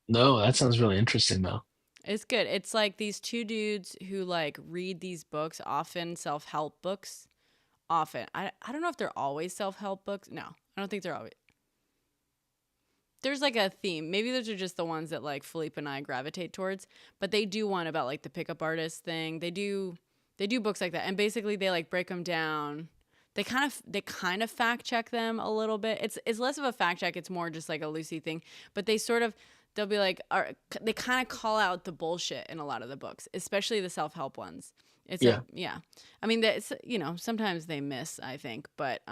No, that sounds really interesting though. It's good. It's like these two dudes who like read these books, often self-help books. Often. I don't know if they're always self-help books. No. I don't think they're always. There's like a theme. Maybe those are just the ones that like Philippe and I gravitate towards, but they do one about like the pickup artist thing. They do books like that. And basically they like break them down. They kind of fact check them a little bit. It's less of a fact check, it's more just like a loosey thing, but they'll be like they kind of call out the bullshit in a lot of the books, especially the self-help ones. It's Yeah. yeah. I mean, it's, sometimes they miss, I think, but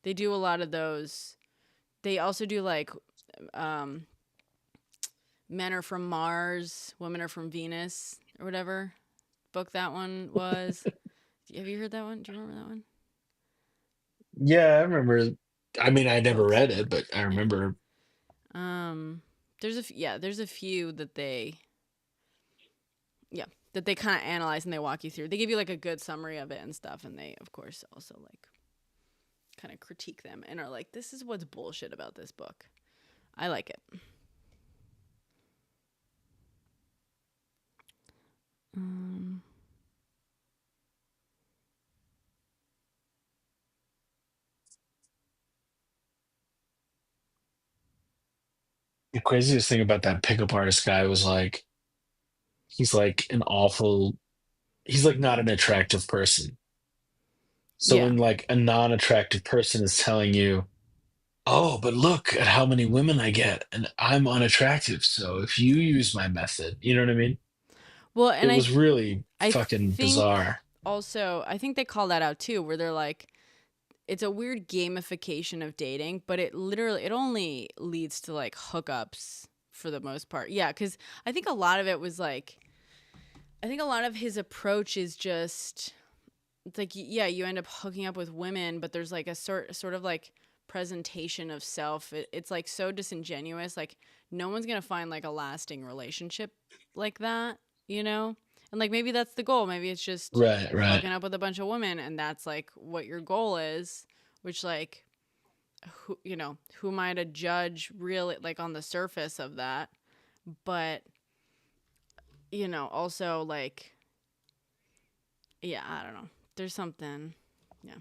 they do a lot of those. They also do like um, men are from Mars, women are from Venus, or whatever book that one was. Have you heard that one? Do you remember that one? Yeah, I remember. I mean, I never Books. read it, but I Yeah. remember. There's a few yeah, that they kind of analyze and they walk you through. They give you like a good summary of it and stuff, and they of course also like kind of critique them and are like, this is what's bullshit about this book. I like it. Um, The craziest thing about that pickup artist guy was like, he's like an awful, he's like not an attractive person. So yeah. when like a non-attractive person is telling you, oh, but look at how many women I get, and I'm unattractive. So if you use my method, you know what I mean? Well, It and was really I fucking think bizarre. also I think they call that out too, where they're like, it's a weird gamification of dating, but it only leads to like hookups for the most part. Yeah, because I think a lot of it was like, I think a lot of his approach is just, it's like, yeah, you end up hooking up with women, but there's like a sort of like presentation of self. It's like so disingenuous. Like no one's gonna find like a lasting relationship like that, you know. And like maybe that's the goal. Maybe it's just Right, right. hooking up with a bunch of women, and that's like what your goal is. Which like who am I to judge really like on the surface of that? But also like yeah, I don't know. There's something. Yeah.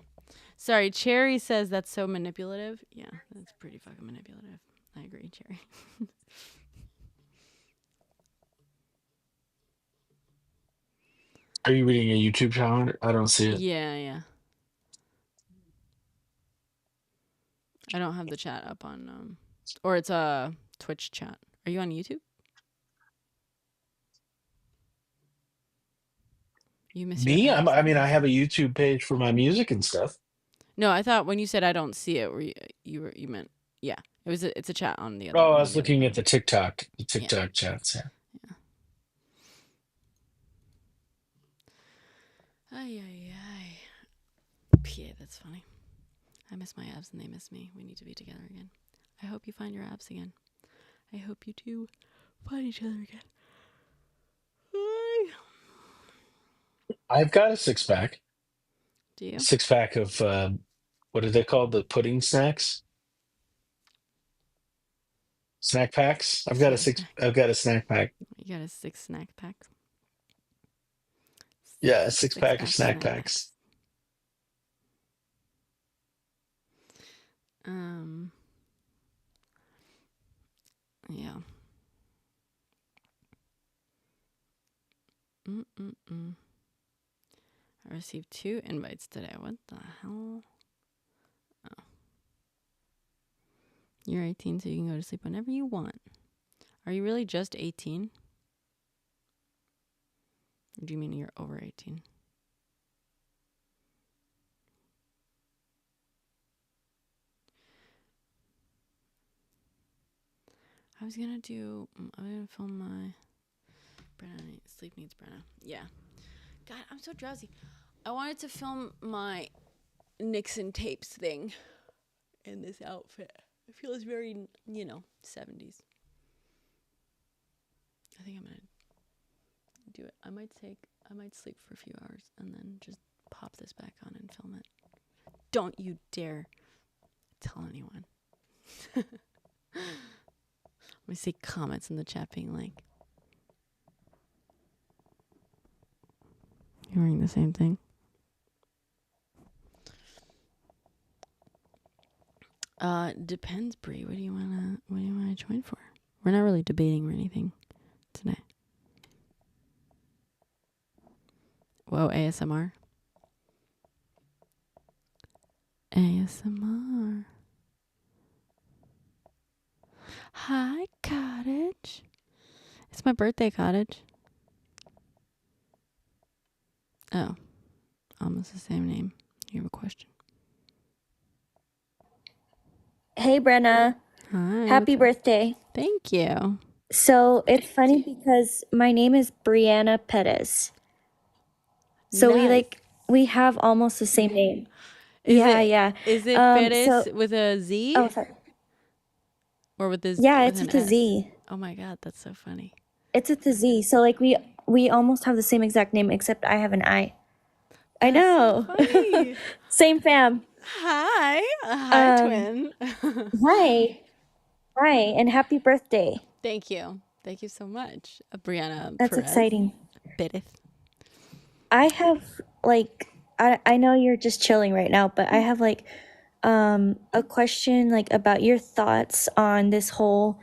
Sorry, Cherry says that's so manipulative. Yeah, that's pretty fucking manipulative. I agree, Cherry. Are you reading a YouTube channel? I don't see it. Yeah, yeah. I don't have the chat up on or it's a Twitch chat. Are you on YouTube? You miss your Me? abs I and they mean, I miss have me. a YouTube page for my music and stuff. No, I thought when you said I don't see it, you meant yeah. It's a chat on the other Oh, I one of was the other looking at phones. The Yeah. TikTok chats. Yeah. Yeah. Ay ay ay. Yeah, that's funny. I miss my abs and they miss me. We need to be together again. I hope you find your abs again. I hope you two find each other again. I've got a six pack. Do you? Six pack of what are they called? The pudding snacks? Snack packs? I've got a Yeah, six. snack. I've got a snack pack. You got a 6 snack pack. Yeah, a six Six pack of pack snack snack packs. packs. Um. Yeah. Mm-mm-mm. I received 2 invites today. What the hell? Oh. You're 18, so you can go to sleep whenever you want. Are you really just 18? Or do you mean you're over 18? I'm gonna film my Brenna sleep needs Brenna. Yeah. God, I'm so drowsy. I wanted to film my Nixon tapes thing in this outfit. It feels very, 70s. I think I'm gonna do it. I might sleep for a few hours and then just pop this back on and film it. Don't you dare tell anyone. Let me see comments in the chat being like, you're wearing the same thing. Depends, Bree. What do you wanna join for? We're not really debating or anything today. Whoa, ASMR. ASMR. Hi, Cottage. It's my birthday, Cottage. Oh, almost the same name. You have a question? Hey, Brenna. Hi. Happy birthday. Thank you. So it's funny because my name is Brianna Perez. So Nice. we have almost the same name. Is Yeah, it yeah. is it Perez So with a Z oh, sorry. or with Yeah, with it's an with a S? Z. Oh my God, that's so funny. It's with the Z. So we almost have the same exact name except I have an I. I That's so know. funny. Same fam. Hi, Um, twin. hi. Hi, and happy birthday. Thank you. Thank you so much, Brianna That's Perez. exciting. Perez. I have I know you're just chilling right now, but I have a question like about your thoughts on this whole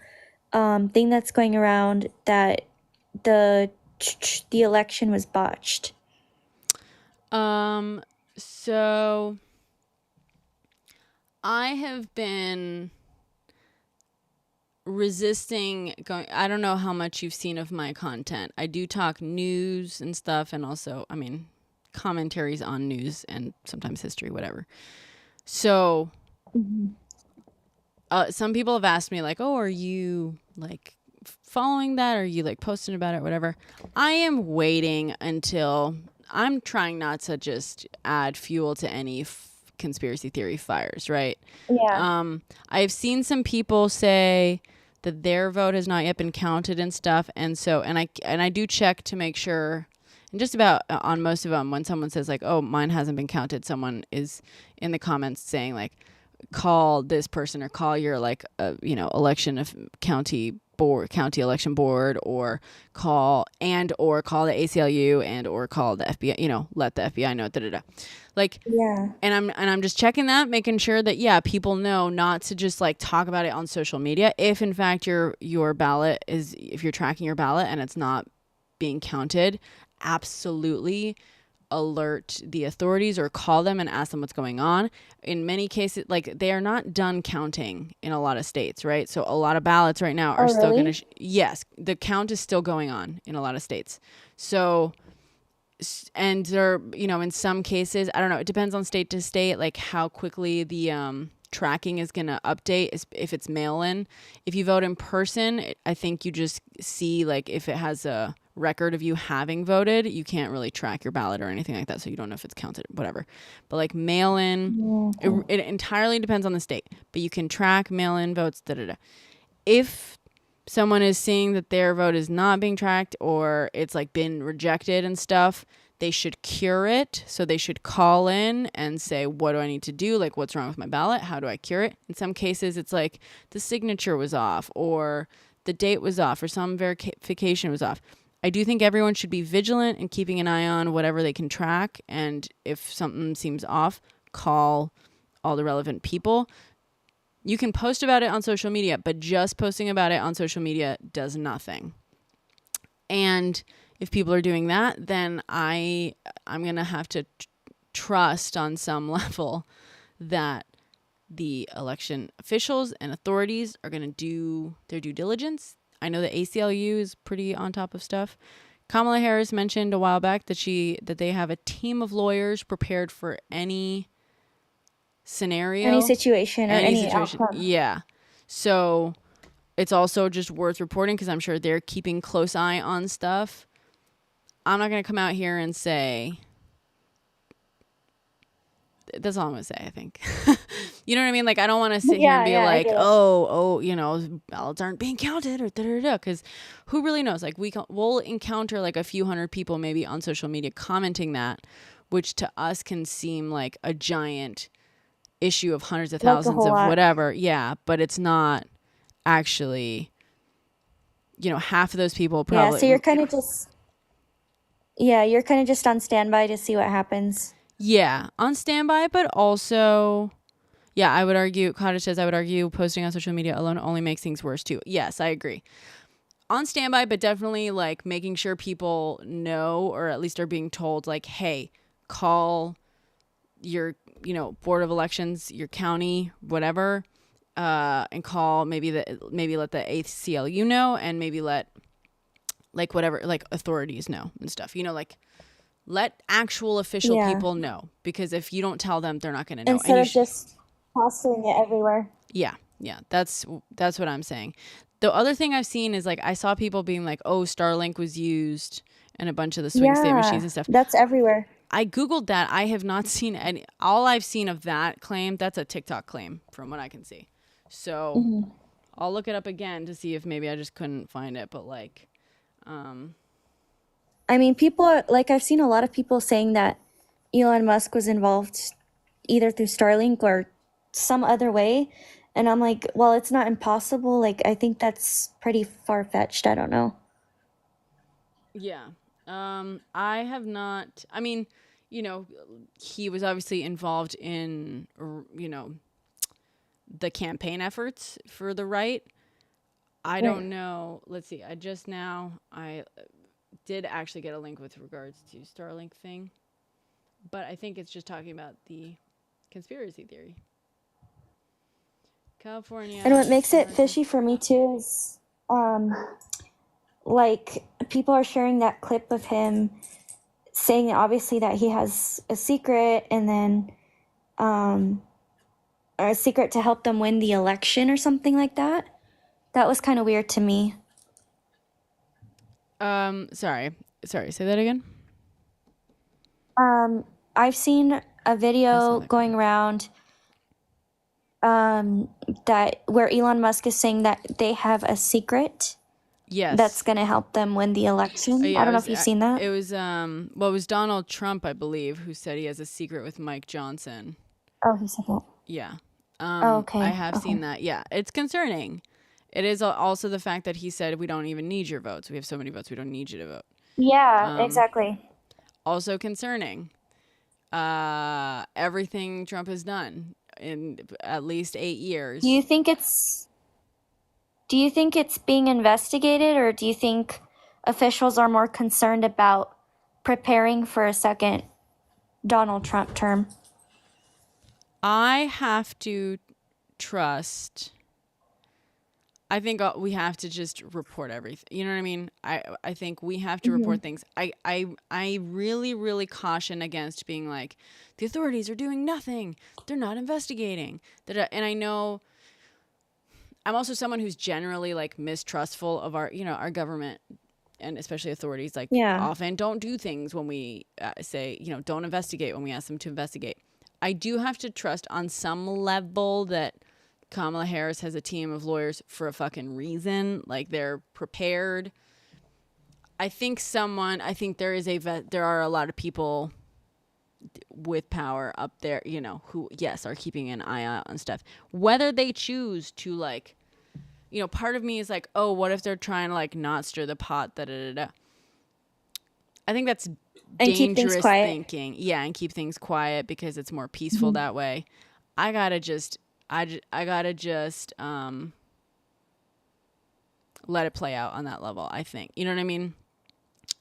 thing that's going around that the the election was botched. So I have been resisting going. I don't know how much you've seen of my content. I do talk news and stuff, and also, I mean, commentaries on news and sometimes history, whatever. So, some people have asked me, like, oh, are you like following that? Are you like posting about it, whatever? I am waiting until I'm trying not to just add fuel to any conspiracy theory fires, right? Yeah. I've seen some people say that their vote has not yet been counted and stuff, and so and I do check to make sure. And just about on most of them, when someone says like, "Oh, mine hasn't been counted," someone is in the comments saying like, "Call this person or call your like election of county election board, or call the ACLU and or call the FBI. Let the FBI know." Da da da. Like, Yeah. and I'm just checking that, making sure that people know not to just like talk about it on social media. If in fact your ballot is, if you're tracking your ballot and it's not being counted, absolutely alert the authorities or call them and ask them what's going on. In many cases, like, they are not done counting in a lot of states, right? So a lot of ballots right now are still really? going to yes, the count is still going on in a lot of states. So, and there, in some cases, I don't know, it depends on state to state, like how quickly the tracking is going to update. If it's mail in, if you vote in person, I think you just see like if it has a record of you having voted, you can't really track your ballot or anything like that, so you don't know if it's counted, whatever. But like mail in, it entirely depends on the state, but you can track mail in votes. If someone is seeing that their vote is not being tracked or it's like been rejected and stuff, they should cure it. So they should call in and say, what do I need to do? Like, what's wrong with my ballot? How do I cure it? In some cases, it's like the signature was off or the date was off or some verification was off. I do think everyone should be vigilant and keeping an eye on whatever they can track. And if something seems off, call all the relevant people. You can post about it on social media, but just posting about it on social media does nothing. And if people are doing that, then I'm going to have to trust on some level that the election officials and authorities are going to do their due diligence. I know the ACLU is pretty on top of stuff. Kamala Harris mentioned a while back that they have a team of lawyers prepared for any scenario, Any situation or any outcome. Yeah. So it's also just worth reporting because I'm sure they're keeping close eye on stuff. I'm not going to come out here and say, that's all I'm going to say, I think. You know what I mean? Like, I don't want to sit here and be like, ballots aren't being counted or da-da-da, because who really knows? Like, we'll encounter like a few hundred people maybe on social media commenting that, which to us can seem like a giant issue of hundreds of thousands of whatever. Yeah, but it's not actually, half of those people probably. Yeah, so you're kind of just on standby to see what happens. Yeah, on standby, but also, yeah, I would argue, Cottage says, I would argue posting on social media alone only makes things worse too. Yes, I agree. On standby, but definitely like making sure people know, or at least are being told, like, hey, call your, board of elections, your county, whatever, and call maybe let the ACLU know, and maybe let like whatever, like authorities know and stuff, like Let actual official Yeah. people know, because if you don't tell them, they're not going to know. Instead of just plastering it everywhere. Yeah, that's what I'm saying. The other thing I've seen is like I saw people being like, "Oh, Starlink was used in a bunch of the swing state machines and stuff." That's everywhere. I googled that. I have not seen any. All I've seen of that claim, that's a TikTok claim from what I can see. So I'll look it up again to see if maybe I just couldn't find it. But like, I mean, people are like, I've seen a lot of people saying that Elon Musk was involved either through Starlink or some other way. And I'm like, well, it's not impossible. Like, I think that's pretty far-fetched. I don't know. yeah, I have not. I mean, you know, he was obviously involved in, you know, the campaign efforts for the right. I don't know. Let's see. I did actually get a link with regards to Starlink thing, but I think it's just talking about the conspiracy theory. California. And what makes it fishy for me too is, like, people are sharing that clip of him saying obviously that he has a secret, and then a secret to help them win the election or something like that. That was kind of weird to me. Sorry. Say that again. I've seen a video going around that where Elon Musk is saying that they have a secret. Yes. That's going to help them win the election. I don't know if you've seen that. It was it was Donald Trump, I believe, who said he has a secret with Mike Johnson. Oh, he said that. Yeah. Okay. I have seen that. Yeah, it's concerning. It is also the fact that he said we don't even need your votes. We have so many votes. We don't need you to vote. Yeah, exactly. Also concerning. Everything Trump has done in at least 8 years. Do you think it's being investigated, or do you think officials are more concerned about preparing for a second Donald Trump term? I have to trust. I think we have to just report everything. You know what I mean? I think we have to report things. I really, really caution against being like, the authorities are doing nothing. They're not investigating. And I know I'm also someone who's generally like mistrustful of our government, and especially authorities. Like often don't do things when we say, don't investigate when we ask them to investigate. I do have to trust on some level that Kamala Harris has a team of lawyers for a fucking reason. Like, they're prepared. I think there are a lot of people with power up there, who, yes, are keeping an eye out on stuff. Whether they choose to, like, part of me is like, oh, what if they're trying to, like, not stir the pot, I think that's dangerous thinking. Yeah, and keep things quiet because it's more peaceful that way. I gotta just let it play out on that level, I think. You know what I mean?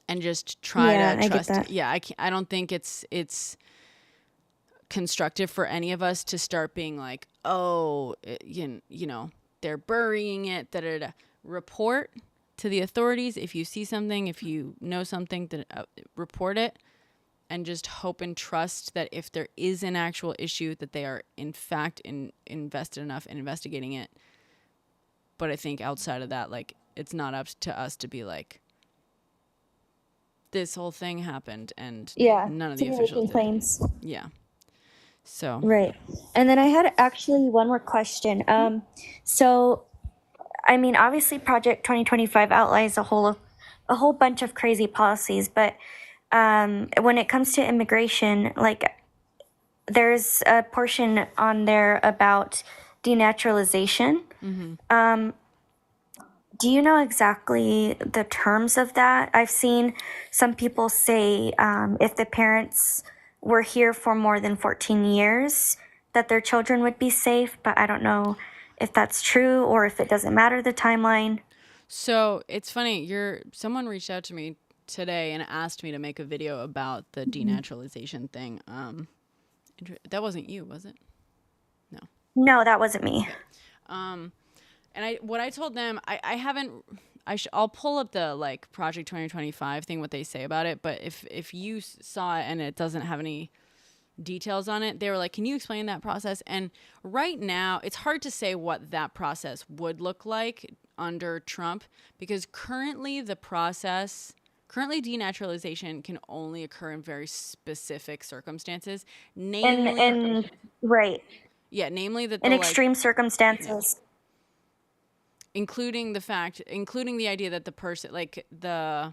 And just try to trust. I don't think it's constructive for any of us to start being like, oh, they're burying it. Report to the authorities if you see something, if you know something, report it, and just hope and trust that if there is an actual issue, that they are in fact invested enough in investigating it. But I think outside of that, like, it's not up to us to be like, this whole thing happened and none of the officials claims. Yeah. So right. And then I had actually one more question. So I mean, obviously Project 2025 outlines a whole bunch of crazy policies, but when it comes to immigration, like, there's a portion on there about denaturalization. Do you know exactly the terms of that? I've seen some people say if the parents were here for more than 14 years, that their children would be safe, but I don't know if that's true or if it doesn't matter the timeline. So it's funny, someone reached out to me today and asked me to make a video about the denaturalization thing. That wasn't you, was it? No, that wasn't me. And what I told them, I I'll pull up the like Project 2025 thing, what they say about it. But if you saw it and it doesn't have any details on it, they were like, can you explain that process? And right now it's hard to say what that process would look like under Trump, because currently denaturalization can only occur in very specific circumstances, namely And right. namely that In the like extreme circumstances. including the idea that the person, like the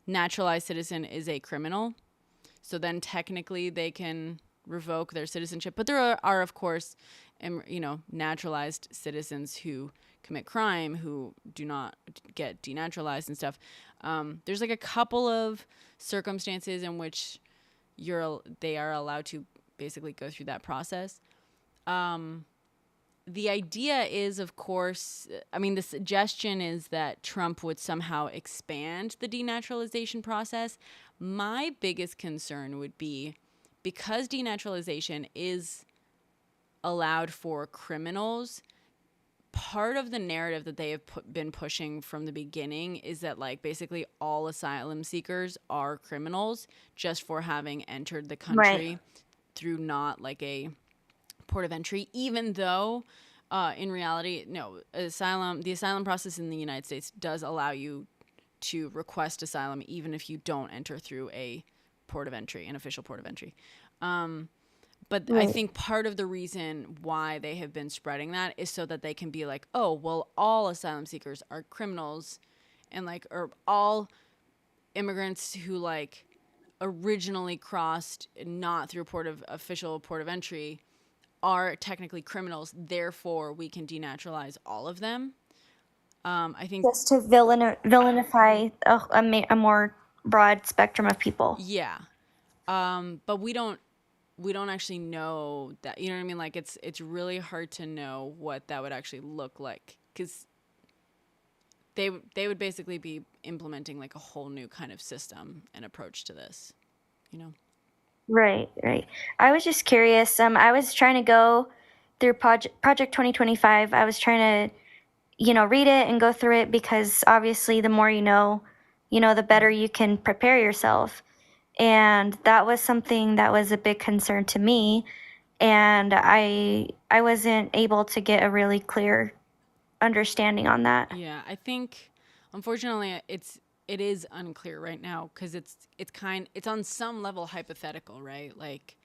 naturalized citizen, is a criminal. So then technically they can revoke their citizenship. But there are of course, naturalized citizens who commit crime who do not get denaturalized and stuff. There's like a couple of circumstances in which they are allowed to basically go through that process. The idea is, of course, the suggestion is that Trump would somehow expand the denaturalization process. My biggest concern would be, because denaturalization is allowed for criminals, part of the narrative that they have been pushing from the beginning is that like basically all asylum seekers are criminals just for having entered the country through not like a port of entry, even though in reality, no, the asylum process in the United States does allow you to request asylum even if you don't enter through a port of entry, an official port of entry. But I think part of the reason why they have been spreading that is so that they can be like, oh, well, all asylum seekers are criminals, and like, or all immigrants who like originally crossed not through official port of entry are technically criminals. Therefore, we can denaturalize all of them. I think just to villainify a more broad spectrum of people. Yeah. But we don't actually know that, you know what I mean? Like it's really hard to know what that would actually look like, because they would basically be implementing like a whole new kind of system and approach to this, you know? Right. I was just curious. I was trying to go through Project 2025. I was trying to, read it and go through it, because obviously the more the better you can prepare yourself. And that was something that was a big concern to me. And I wasn't able to get a really clear understanding on that. Yeah, I think unfortunately it is unclear right now, because it's on some level hypothetical, right? Like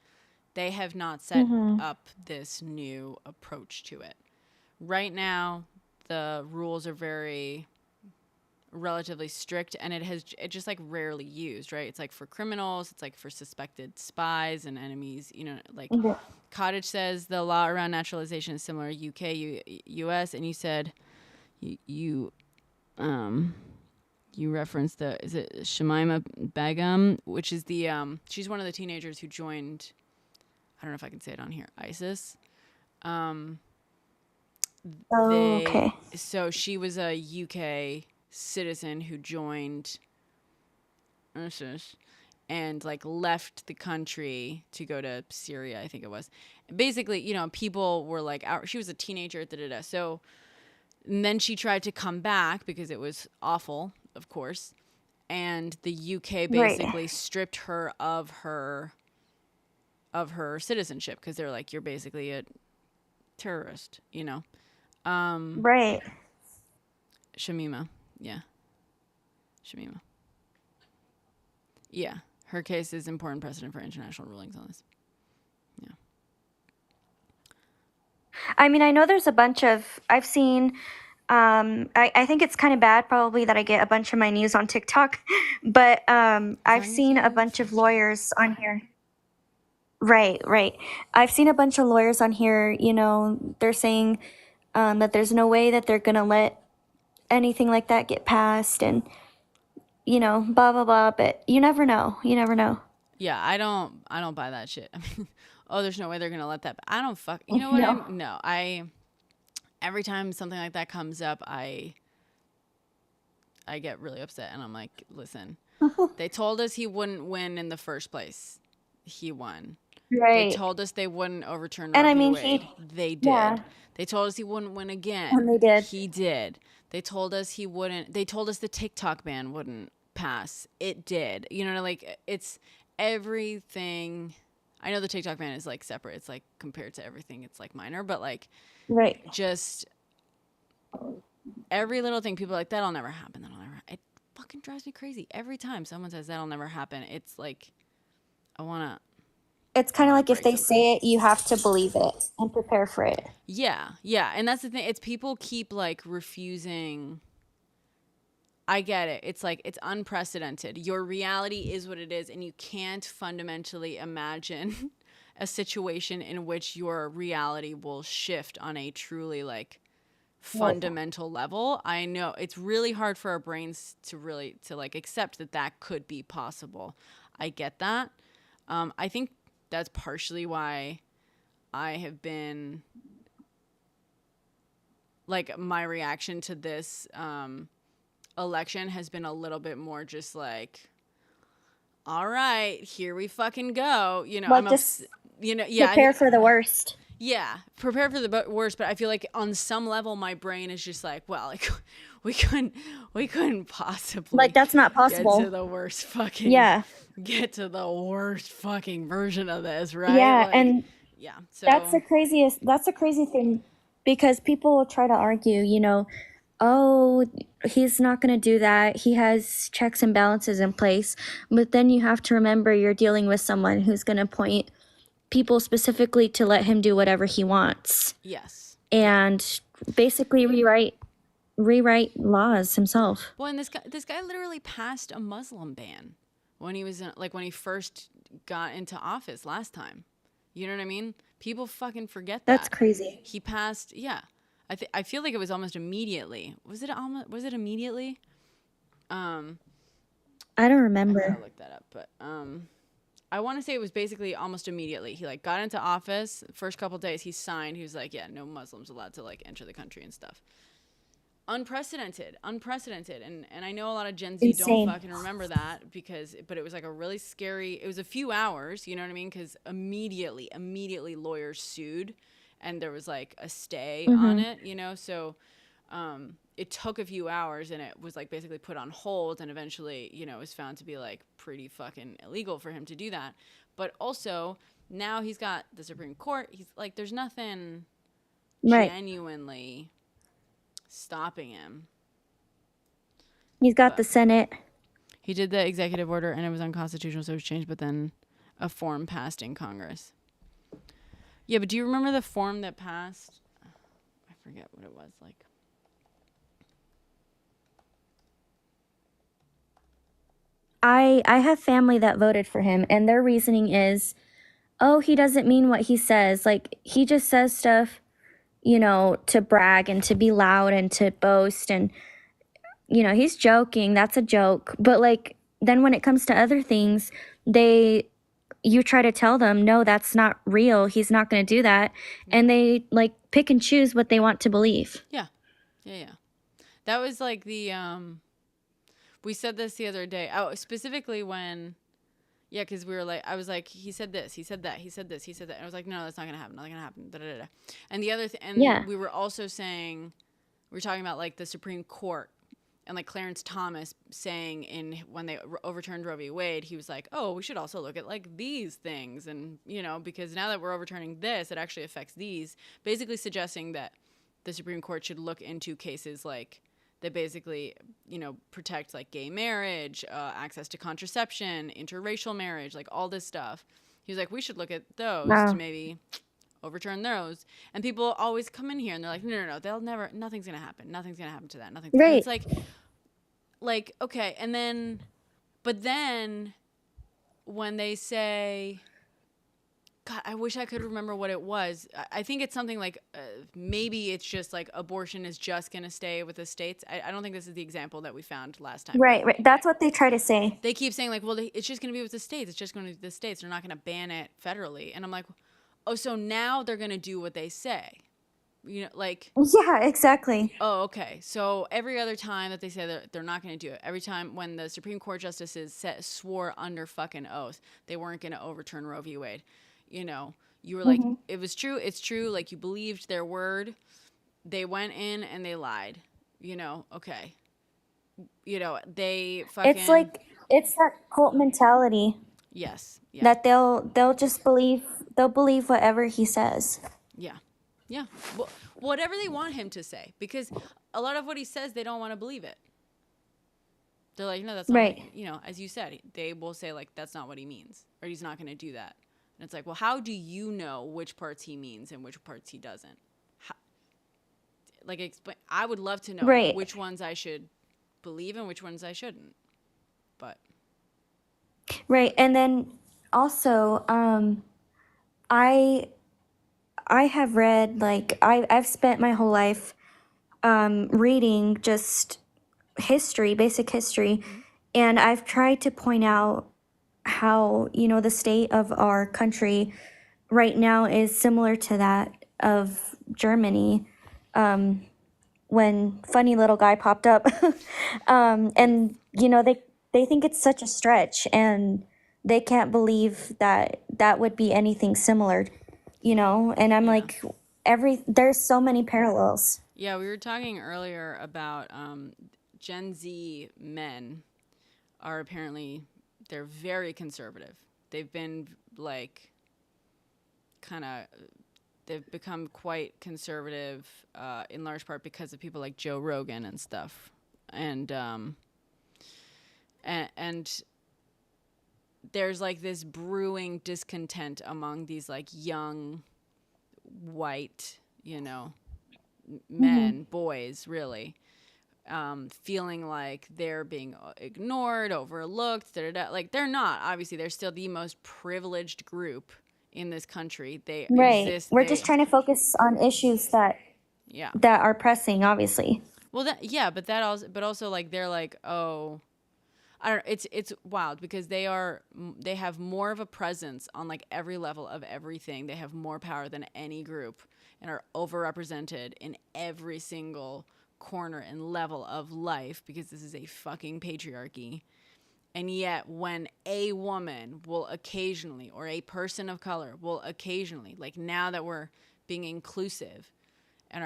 they have not set up this new approach to it. Right now, the rules are very relatively strict, and it just like rarely used, right? It's like for criminals, it's like for suspected spies and enemies, like Cottage says the law around naturalization is similar UK, US, and you said you referenced is it Shamima Begum, which is the she's one of the teenagers who joined, I don't know if I can say it on here, ISIS. Okay. So she was a UK citizen who joined ISIS and like left the country to go to Syria, I think it was. Basically, people were like, she was a teenager, So and then she tried to come back because it was awful, of course. And the UK basically stripped her of her citizenship, because they're like, you're basically a terrorist, Right. Shamima. Yeah. Shamima. Yeah. Her case is important precedent for international rulings on this. Yeah. I know there's a bunch of, I've seen, I think it's kind of bad probably that I get a bunch of my news on TikTok, but I've seen a bunch of lawyers on here. Right. I've seen a bunch of lawyers on here, they're saying that there's no way that they're going to let anything like that get passed, and, blah, blah, blah. But you never know. Yeah, I don't buy that shit. Oh, there's no way they're going to let that. I don't you know what? No. Every time something like that comes up, I get really upset, and I'm like, listen, they told us he wouldn't win in the first place. He won. Right. They told us they wouldn't overturn And Roe v. Wade. They did. Yeah. They told us he wouldn't win again. And they did. He did. They told us he wouldn't. They told us the TikTok ban wouldn't pass. It did. You know, like it's everything. I know the TikTok ban is like separate. It's like compared to everything, it's like minor, but like Right. just every little thing. People are like, that'll never happen. That'll never. It fucking drives me crazy every time someone says that'll never happen. It's like I wanna. It's kind of like if break they something. say it, you have to believe it and prepare for it. Yeah, yeah, and that's the thing. It's people keep like refusing. I get it. It's like it's unprecedented. Your reality is what it is, and you can't fundamentally imagine a situation in which your reality will shift on a truly like fundamental level. I know it's really hard for our brains to like accept that that could be possible. I get that. I think that's partially why I have been like my reaction to this election has been a little bit more just like, all right, here we fucking go. You know, Like I'm just you know, yeah, prepare for the worst. yeah, prepare for the worst. But I feel like on some level, my brain is just like, well, like we couldn't possibly Like that's not get possible. to the worst fucking get to the worst fucking version of this, right? Yeah, Like, and yeah. So that's the crazy thing, because people will try to argue, you know, oh, he's not going to do that. He has checks and balances in place. But then you have to remember you're dealing with someone who's going to point people specifically to let him do whatever he wants yes. and basically rewrite laws himself. Well, and this guy literally passed a Muslim ban when he was like when he first got into office last time. You know what I mean? People fucking forget that. That's crazy. He passed, yeah. I feel like it was almost immediately. Was it immediately? I don't remember. I gotta look that up, but I want to say it was basically almost immediately. He like got into office, first couple days he signed. He was like, yeah, no Muslims allowed to like enter the country and stuff. Unprecedented, and I know a lot of Gen Z Insane. don't fucking remember that but it was like a really scary. It was a few hours, you know what I mean? Because immediately lawyers sued, and there was like a stay on it, you know. So it took a few hours, and it was like basically put on hold, and eventually, you know, it was found to be like pretty fucking illegal for him to do that. But also now he's got the Supreme Court. He's like, there's nothing genuinely stopping him. He's got the Senate. He did the executive order and it was unconstitutional, so it was changed, but then a form passed in Congress. Yeah, but do you remember the form that passed? I forget what it was like. I have family that voted for him, and their reasoning is, oh, he doesn't mean what he says. Like, he just says stuff, you know, to brag and to be loud and to boast, and you know, he's joking. That's a joke. But like, then when it comes to other things, you try to tell them, no, that's not real. He's not going to do that. And they like pick and choose what they want to believe. Yeah. That was like the, we said this the other day. Oh, specifically when, yeah, because we were like, I was like, he said this, he said that, he said this, he said that. And I was like, no, that's not going to happen. Nothing going to happen. Da, da, da. And the other thing, we were also saying, we were talking about like the Supreme Court. And like Clarence Thomas saying when they overturned Roe v. Wade, he was like, oh, we should also look at like these things. And, you know, because now that we're overturning this, it actually affects these. Basically suggesting that the Supreme Court should look into cases like that basically, you know, protect like gay marriage, access to contraception, interracial marriage, like all this stuff. He was like, we should look at those to maybe overturn those. And people always come in here and they're like, no, they'll never, nothing's going to happen. Nothing's going to happen to that. Nothing's right. It's like, okay. And then, but then when they say, God, I wish I could remember what it was. I think it's something like, maybe it's just like abortion is just going to stay with the states. I don't think this is the example that we found last time. Right. That's what they try to say. They keep saying like, well, it's just going to be with the states. It's just going to be the states. They're not going to ban it federally. And I'm like, oh, so now they're going to do what they say. You know, like... Yeah, exactly. Oh, okay. So every other time that they say they're not going to do it, every time when the Supreme Court justices swore under fucking oath they weren't going to overturn Roe v. Wade, you know, you were like, it was true, it's true, like you believed their word. They went in and they lied. okay. They fucking. It's that cult mentality Yes. Yeah. that they'll just believe whatever he says. Yeah. Yeah. Well, whatever they want him to say, because a lot of what he says, they don't want to believe it. They're like, no, that's not what Right. as you said, they will say, like, that's not what he means, or he's not going to do that. And it's like, well, how do you know which parts he means and which parts he doesn't? Explain. I would love to know Right. which ones I should believe and which ones I shouldn't. But Right. And then also, I have read, like, I've spent my whole life reading just history, basic history, and I've tried to point out how, the state of our country right now is similar to that of Germany, when Funny Little Guy popped up. And, they think it's such a stretch, and they can't believe that that would be anything similar, and I'm Yeah. like, there's so many parallels. yeah, we were talking earlier about Gen Z men are apparently, they're very conservative. They've been like they've become quite conservative in large part because of people like Joe Rogan and stuff. And there's like this brewing discontent among these like young white, men, boys, really, feeling like they're being ignored, overlooked, like they're not. Obviously, they're still the most privileged group in this country. They Right. exist. We're just trying to focus on issues that Yeah. are pressing, obviously. Well, but also like they're like, oh, I don't know. It's wild because they have more of a presence on like every level of everything. They have more power than any group and are overrepresented in every single corner and level of life because this is a fucking patriarchy. And yet when a woman will occasionally, or a person of color will occasionally, like now that we're being inclusive and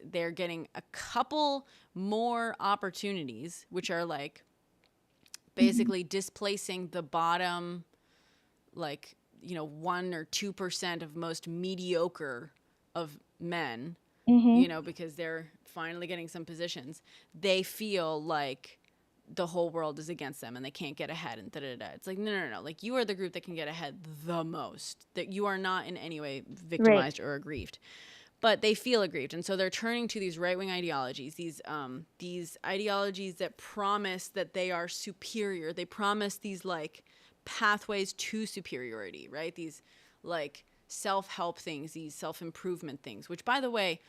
they're getting a couple more opportunities, which are like basically displacing the bottom, like, 1 or 2% of most mediocre of men, because they're finally getting some positions. They feel like the whole world is against them and they can't get ahead and da-da-da. It's like, no. Like, you are the group that can get ahead the most. That you are not in any way victimized or aggrieved. But they feel aggrieved, and so they're turning to these right-wing ideologies, these ideologies that promise that they are superior. They promise these like pathways to superiority, right? These like self-help things, these self-improvement things, which, by the way,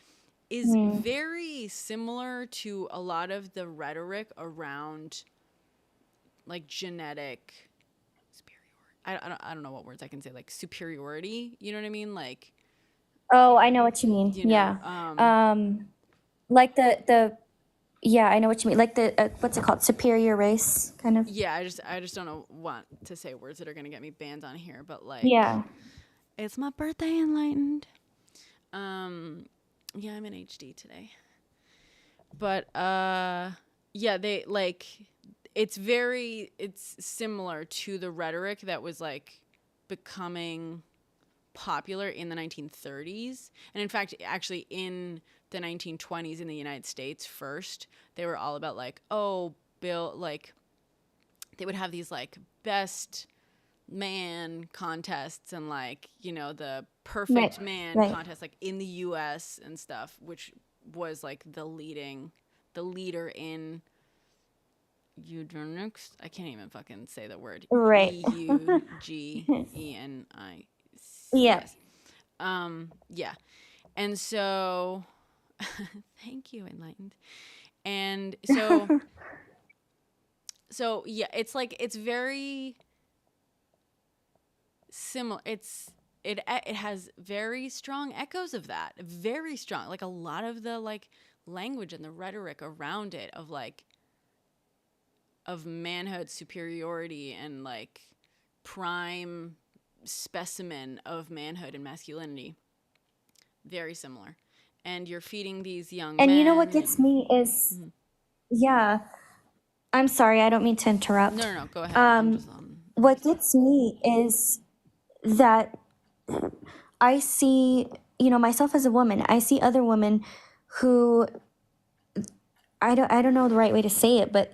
is very similar to a lot of the rhetoric around like genetic superiority. I don't know what words I can say, like superiority. You know what I mean? Like. Oh, I know what you mean. Yeah. Like yeah, I know what you mean. Like the what's it called? Superior race, kind of. Yeah, I just don't want to say words that are gonna get me banned on here, but like, Yeah. it's my birthday, enlightened. Yeah, I'm in HD today, but yeah, they like, it's similar to the rhetoric that was like becoming popular in the 1930s, and in fact, actually in the 1920s in the United States first, they were all about like, oh, Bill, like they would have these like best man contests and like, the perfect man contest like in the US and stuff, which was like the leader in eugenics. I can't even fucking say the word. Right. EUGENICS. Yeah. Yeah. And so thank you, enlightened. And so yeah, it's like, it's very similar. It has very strong echoes of that. Very strong. Like a lot of the like language and the rhetoric around it of like of manhood superiority and like prime specimen of manhood and masculinity. Very similar. and you're feeding these young And you know men. what gets me is, yeah, I'm sorry, I don't mean to interrupt. No, go ahead. I'm just What gets me is that I see, myself as a woman, I see other women who, I don't know the right way to say it, but,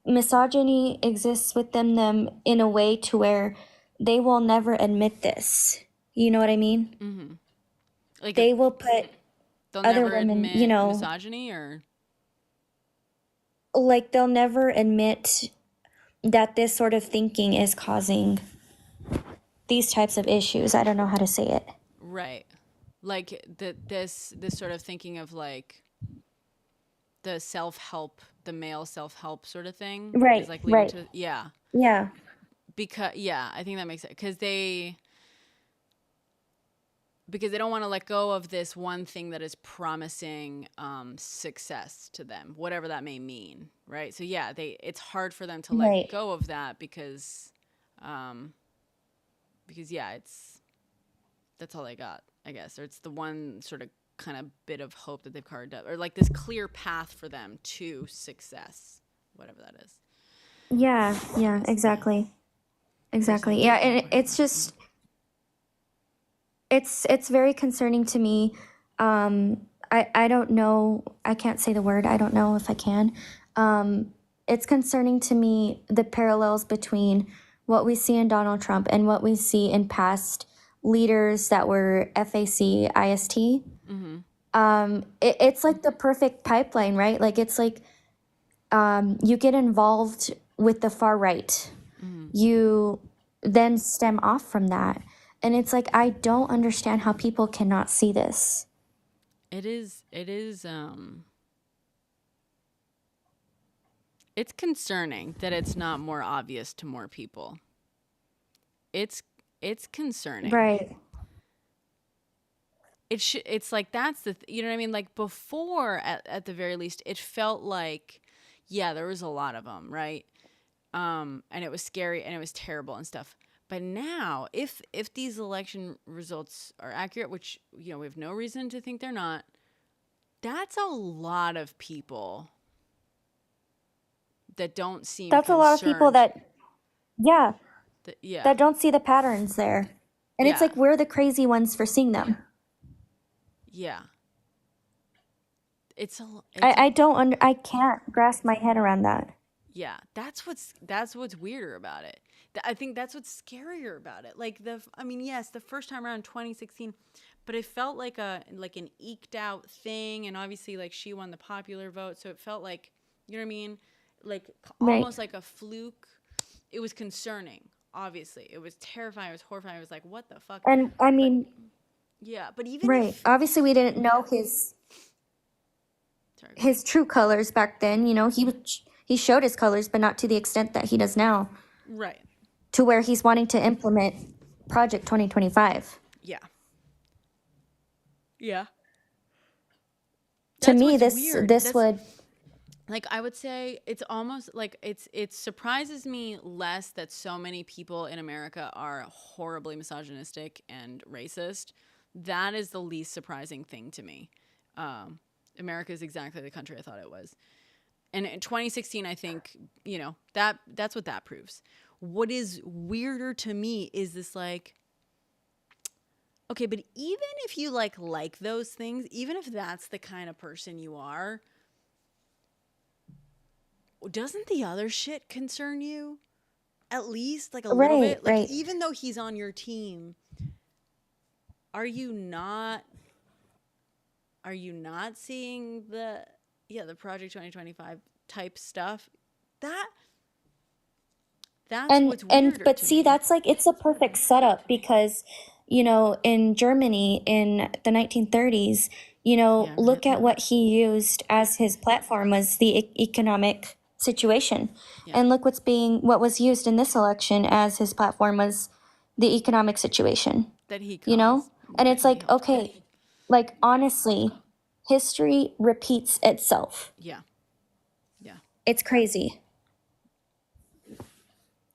misogyny exists within them in a way to where they will never admit this. You know what I mean? like They will put they'll other never women, admit misogyny, or like they'll never admit that this sort of thinking is causing these types of issues. I don't know how to say it. right, like this sort of thinking of like the self-help, the male self-help sort of thing Right, is like leading right. to yeah. Yeah. Because I think that makes sense because they don't want to let go of this one thing that is promising success to them, whatever that may mean, right? So yeah, it's hard for them to let Right. go of that because yeah, that's all they got, I guess, or it's the one sort of kind of bit of hope that they've carved up, or like this clear path for them to success, whatever that is. Yeah, exactly. Exactly. Yeah, and it's just it's very concerning to me. I don't know, I can't say the word. I don't know if I can. It's concerning to me the parallels between what we see in Donald Trump and what we see in past leaders that were FACIST. It's like the perfect pipeline, right? Like it's like you get involved with the far right. You then stem off from that. And it's like, I don't understand how people cannot see this. It is it's concerning that it's not more obvious to more people. It's concerning. Right. It's like that's you know what I mean? Like before, at the very least, it felt like, yeah, there was a lot of them, right? And it was scary and it was terrible and stuff. But now, if these election results are accurate, which we have no reason to think they're not, that's a lot of people that don't seem That's a lot of people that don't see the patterns there. And it's like we're the crazy ones for seeing them. Yeah. I can't grasp my head around that. Yeah, that's what's weirder about it. I think that's what's scarier about it. Like yes, the first time around 2016, but it felt like an eked out thing, and obviously like she won the popular vote, so it felt like, you know what I mean, like almost like a fluke. It was concerning. Obviously, it was terrifying. It was horrifying. It was like, what the fuck? And I mean, but even obviously we didn't know his true colors back then. He showed his colors, but not to the extent that he does now. Right. To where he's wanting to implement Project 2025. Yeah. Yeah. To me, this would, like, I would say it's almost like it surprises me less that so many people in America are horribly misogynistic and racist. That is the least surprising thing to me. America is exactly the country I thought it was. And in 2016, I think, that's what that proves. What is weirder to me is this, like, okay, but even if you like those things, even if that's the kind of person you are, doesn't the other shit concern you? At least like a little bit? Like, even though he's on your team, are you not seeing the Project 2025 type stuff? That's what's weirder. But see, that's like, it's a perfect setup because, in Germany in the 1930s, look at what he used as his platform was the economic situation. Yeah. And look what was used in this election as his platform was the economic situation. That he caused. And it's like, okay, like honestly, history repeats itself. Yeah. Yeah. It's crazy.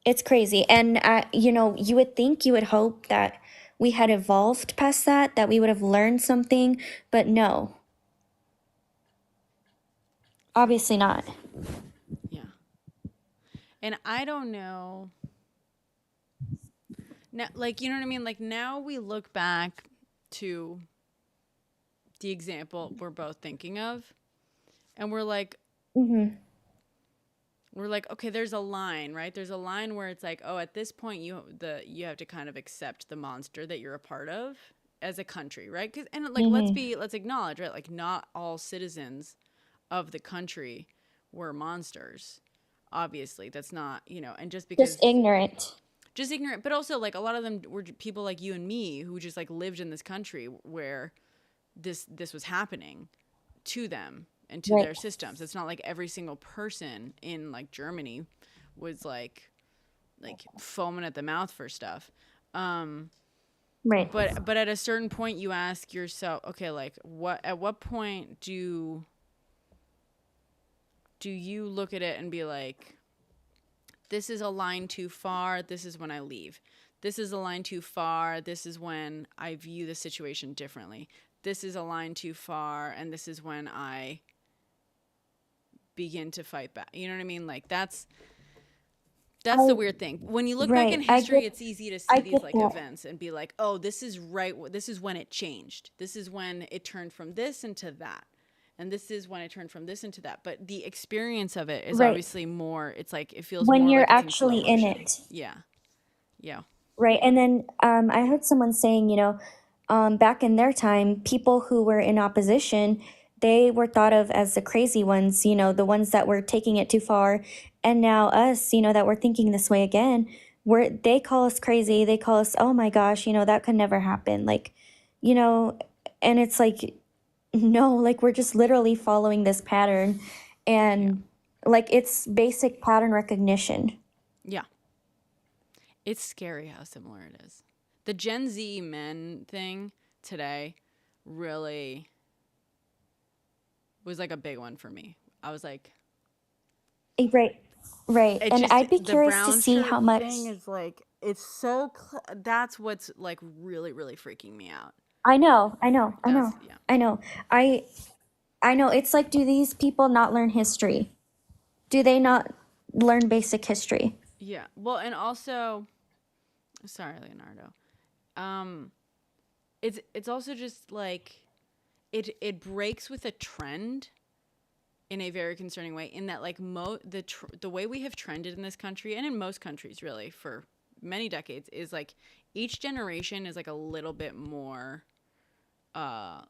It's crazy. And, you would think, you would hope that we had evolved past that we would have learned something, but no, obviously not. Yeah. And I don't know. Now, like, you know what I mean? Like, now we look back to the example we're both thinking of, and Mm-hmm. we're like, okay, there's a line, right? There's a line where it's like, oh, at this point, you have to kind of accept the monster that you're a part of as a country, right? And like, Mm-hmm. let's acknowledge, right? Like, not all citizens of the country were monsters. Obviously, that's not, and just Just because ignorant. just ignorant, but also like a lot of them were people like you and me who just like lived in this country where this was happening to them and to Right. their systems. It's not like every single person in like Germany was like foaming at the mouth for stuff. Right. But at a certain point you ask yourself, okay, like at what point do you look at it and be like, this is a line too far, this is when I leave. This is a line too far, this is when I view the situation differently. This is a line too far, and this is when I begin to fight back. You know what I mean? Like that's I the weird thing. When you look back in right. history, it's easy to I see these get like that. events and be like, "Oh, this is right. This is when it changed. This is when it turned from this into that." And this is when it turned from this into that. But the experience of it is Right. obviously more, it's like it feels When more you're like it's in slow actually in motion. it. Yeah. Yeah. Right. And then I heard someone saying, back in their time, people who were in opposition, they were thought of as the crazy ones, the ones that were taking it too far. And now us, that we're thinking this way again, they call us crazy. They call us, oh my gosh, that could never happen. Like, you know, and it's like, no, like we're just literally following this pattern. Yeah. And like it's basic pattern recognition. Yeah. It's scary how similar it is. The Gen Z men thing today really was like a big one for me. I was like, Right. Right. it And just I'd be the curious to brown see how shirt much. thing is like it's so that's what's like really really freaking me out. I know, I know, I That's know, yeah. I know. I I know. It's like, do these people not learn history? Do they not learn basic history? Yeah. Well, and also sorry, Leonardo. Um it's also just like it breaks with a trend in a very concerning way in that like the way we have trended in this country and in most countries really for many decades is like each generation is like a little bit more uh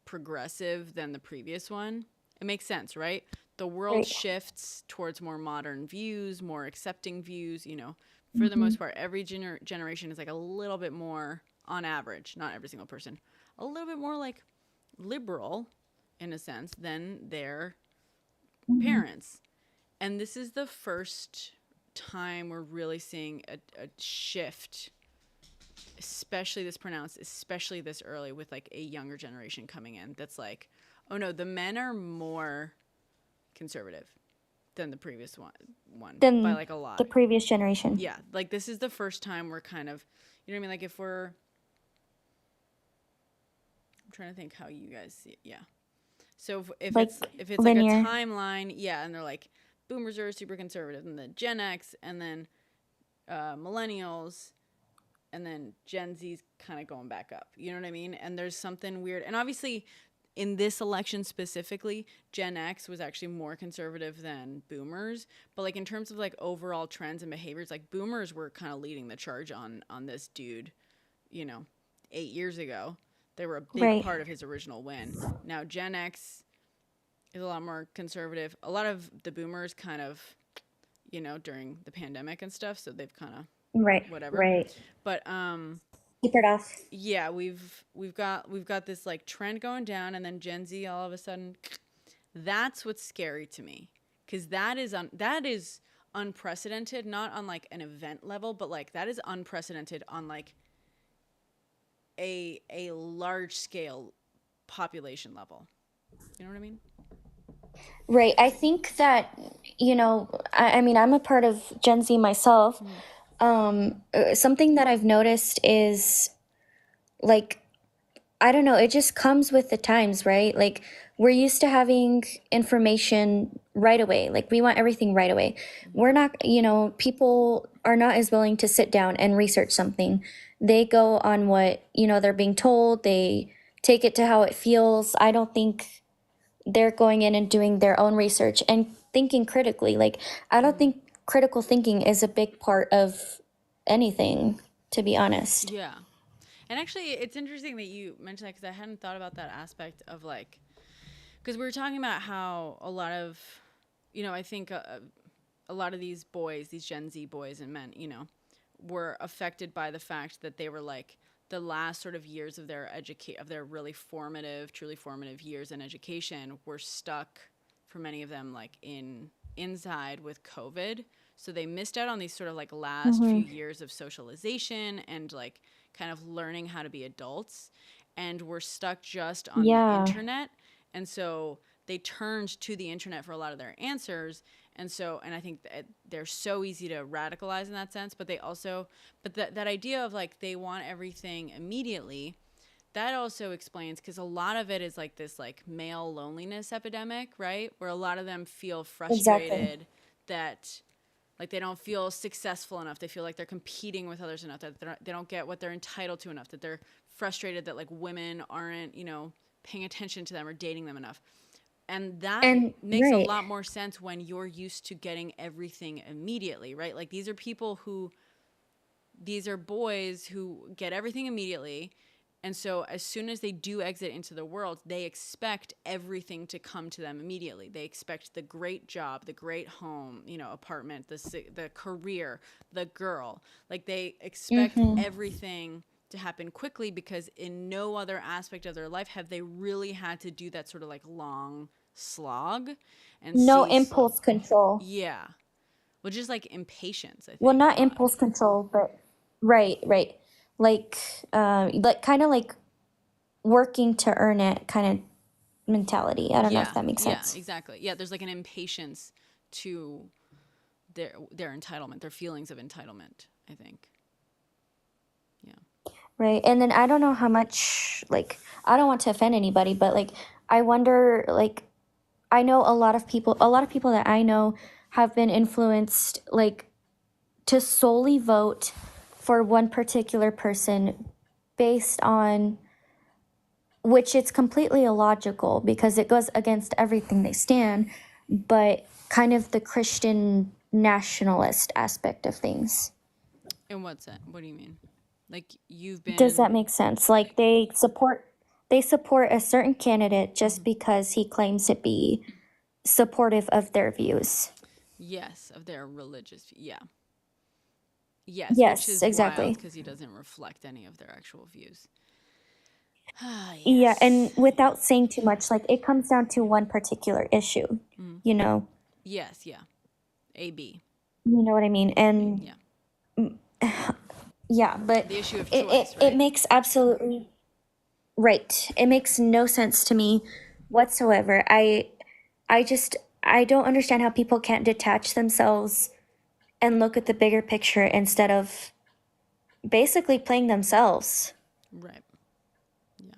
progressive than the previous one. It makes sense, right? The world Right. shifts towards more modern views, more accepting views, for the Hmm. most part every generation is like a little bit more on average, not every single person, a little bit more like liberal in a sense than their Hmm. parents. And this is the first time we're really seeing a shift, especially this pronounced, especially this early with like a younger generation coming in that's like, oh no, the men are more conservative than the previous one by Than like a the lot. previous generation. Yeah, like this is the first time we're kind of, you know what I mean? Like if we're, I'm trying to think how you guys see it. Yeah. So Like if it's like a linear. timeline, yeah, and they're like boomers are super conservative, and then Gen X, and then millennials, and then Gen Z's kind of going back up. You know what I mean? And there's something weird, and obviously in this election specifically, Gen X was actually more conservative than boomers. But like in terms of like overall trends and behaviors, like boomers were kind of leading the charge on this dude, you know, 8 years ago. They were a big Right. part of his original win. Now Gen X is a lot more conservative. A lot of the boomers kind of, during the pandemic and stuff, so they've kind of Right. whatever. Right. But Keep it off. yeah, we've got this like trend going down, and then Gen Z all of a sudden, that's what's scary to me, because that is unprecedented, not on like an event level, but like that is unprecedented on like a large scale population level. You know what I mean? Right. I think that, I mean, I'm a part of Gen Z myself. Mm-hmm. Something that I've noticed is like, I don't know, it just comes with the times, right? Like, we're used to having information right away. Like, we want everything right away. We're not, people are not as willing to sit down and research something. They go on what, they're being told. They take it to how it feels. I don't think they're going in and doing their own research and thinking critically. Like, I don't think critical thinking is a big part of anything, to be honest. Yeah. And actually, it's interesting that you mentioned that because I hadn't thought about that aspect of like, because we were talking about how a lot of, I think a lot of these boys, these Gen Z boys and men, were affected by the fact that they were like the last sort of years of their of their really formative, truly formative years in education were stuck for many of them like inside with COVID. So they missed out on these sort of like last few years of socialization and like kind of learning how to be adults, and were stuck just on the Yeah. internet. And so they turned to the internet for a lot of their answers. And I think that they're so easy to radicalize in that sense, but they also, but that idea of like they want everything immediately, that also explains, because a lot of it is like this like male loneliness epidemic, right? Where a lot of them feel Exactly. frustrated that like they don't feel successful enough. They feel like they're competing with others enough, that they don't get what they're entitled to enough, that they're frustrated that like women aren't, paying attention to them or dating them enough. And that And makes a right. lot more sense when you're used to getting everything immediately, right? Like these are boys who get everything immediately. And so as soon as they do exit into the world, they expect everything to come to them immediately. They expect the great job, the great home, apartment, the career, the girl. Like they expect everything to happen quickly, because in no other aspect of their life have they really had to do that sort of like long slog and No see. impulse control. Yeah. Well, just like impatience, I Well, think, a not lot. impulse control, but right, right. Like kind of like working to earn it kind of mentality. I don't know if Yeah, that makes yeah, sense. exactly. Yeah, there's like an impatience to their entitlement, their feelings of entitlement, I think. Yeah. Right. And then I don't know how much, like, I don't want to offend anybody, but like, I wonder, like, I know a lot of people that I know have been influenced, like, to solely vote for one particular person based on, which it's completely illogical because it goes against everything they stand, but kind of the Christian nationalist aspect of things. And what's that? What do you mean? Like you've Does been. that make sense? Like they support a certain candidate just because he claims to be supportive of their views. Yes, of their religious. Yeah. Yes, which Yes, is wild exactly. because he doesn't reflect any of their actual views. Ah, Yeah, and yes. without saying too much, like it comes down to one particular issue, you know. Yes, yeah. AB. You know what I mean? And Yeah. yeah, but The issue of it, it, choice, it right? makes absolutely right. It makes no sense to me whatsoever. I don't understand how people can't detach themselves and look at the bigger picture instead of basically playing themselves. Right. Yeah.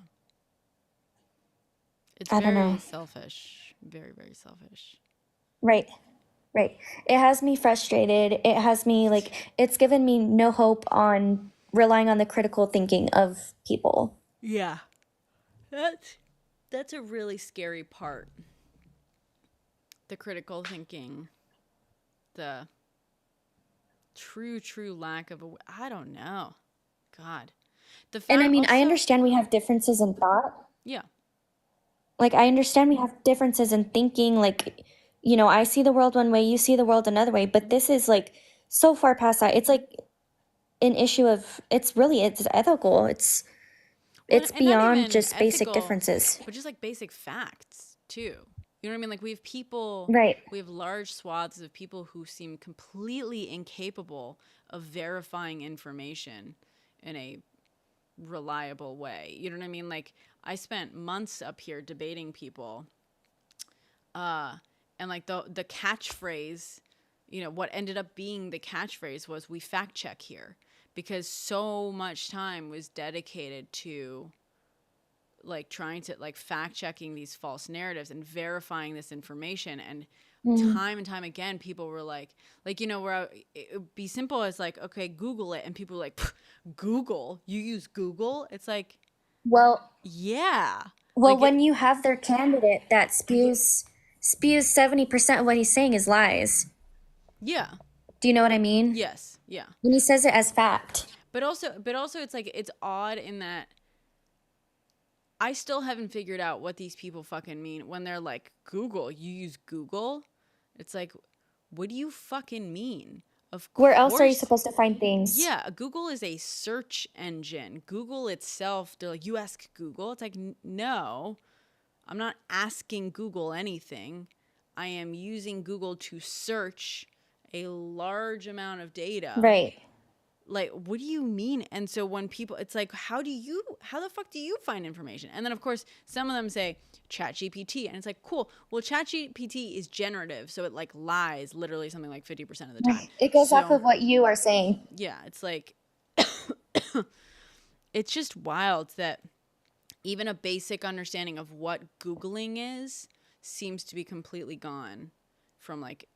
It's I don't very know. selfish. Very, very selfish. Right. Right. It has me frustrated. It has me like it's given me no hope on relying on the critical thinking of people. Yeah. That's a really scary part. The critical thinking, the true lack of I don't know. God. The And I fact mean, I also, understand we have differences in thought. yeah. Like I understand we have differences in thinking. Like, I see the world one way, you see the world another way, but this is like so far past that. It's like an issue of it's ethical. Well, It's and not beyond even just basic ethical, differences. but just like basic facts too. You know what I mean? Like Right. we have large swaths of people who seem completely incapable of verifying information in a reliable way. You know what I mean? Like I spent months up here debating people, and like the catchphrase, what ended up being the catchphrase was, "We fact check here," because so much time was dedicated to like trying to like fact checking these false narratives and verifying this information. And time and time again, people were like, you know, where it would be simple as like, okay, Google it. And people were like, Google? You use Google? It's like, Well, yeah. well, Like when you have their candidate that spews 70% of what he's saying is lies. yeah. Do you know what I mean? Yes. Yeah. When he says it as fact. But also it's like, it's odd in that I still haven't figured out what these people fucking mean when they're like, Google, you use Google? It's like, what do you fucking mean? Of Where else are you course. supposed to find things? Yeah, Google is a search engine. Google itself, they're like, you ask Google? It's like, no, I'm not asking Google anything. I am using Google to search a large amount of data. Right. Like, what do you mean? And so when people, it's like, how the fuck do you find information? And then of course, some of them say ChatGPT, and it's like, cool. Well, ChatGPT is generative, so it like lies literally something like 50% of the time. It goes so, off of what you are saying. Yeah, it's like, it's just wild that even a basic understanding of what Googling is seems to be completely gone from like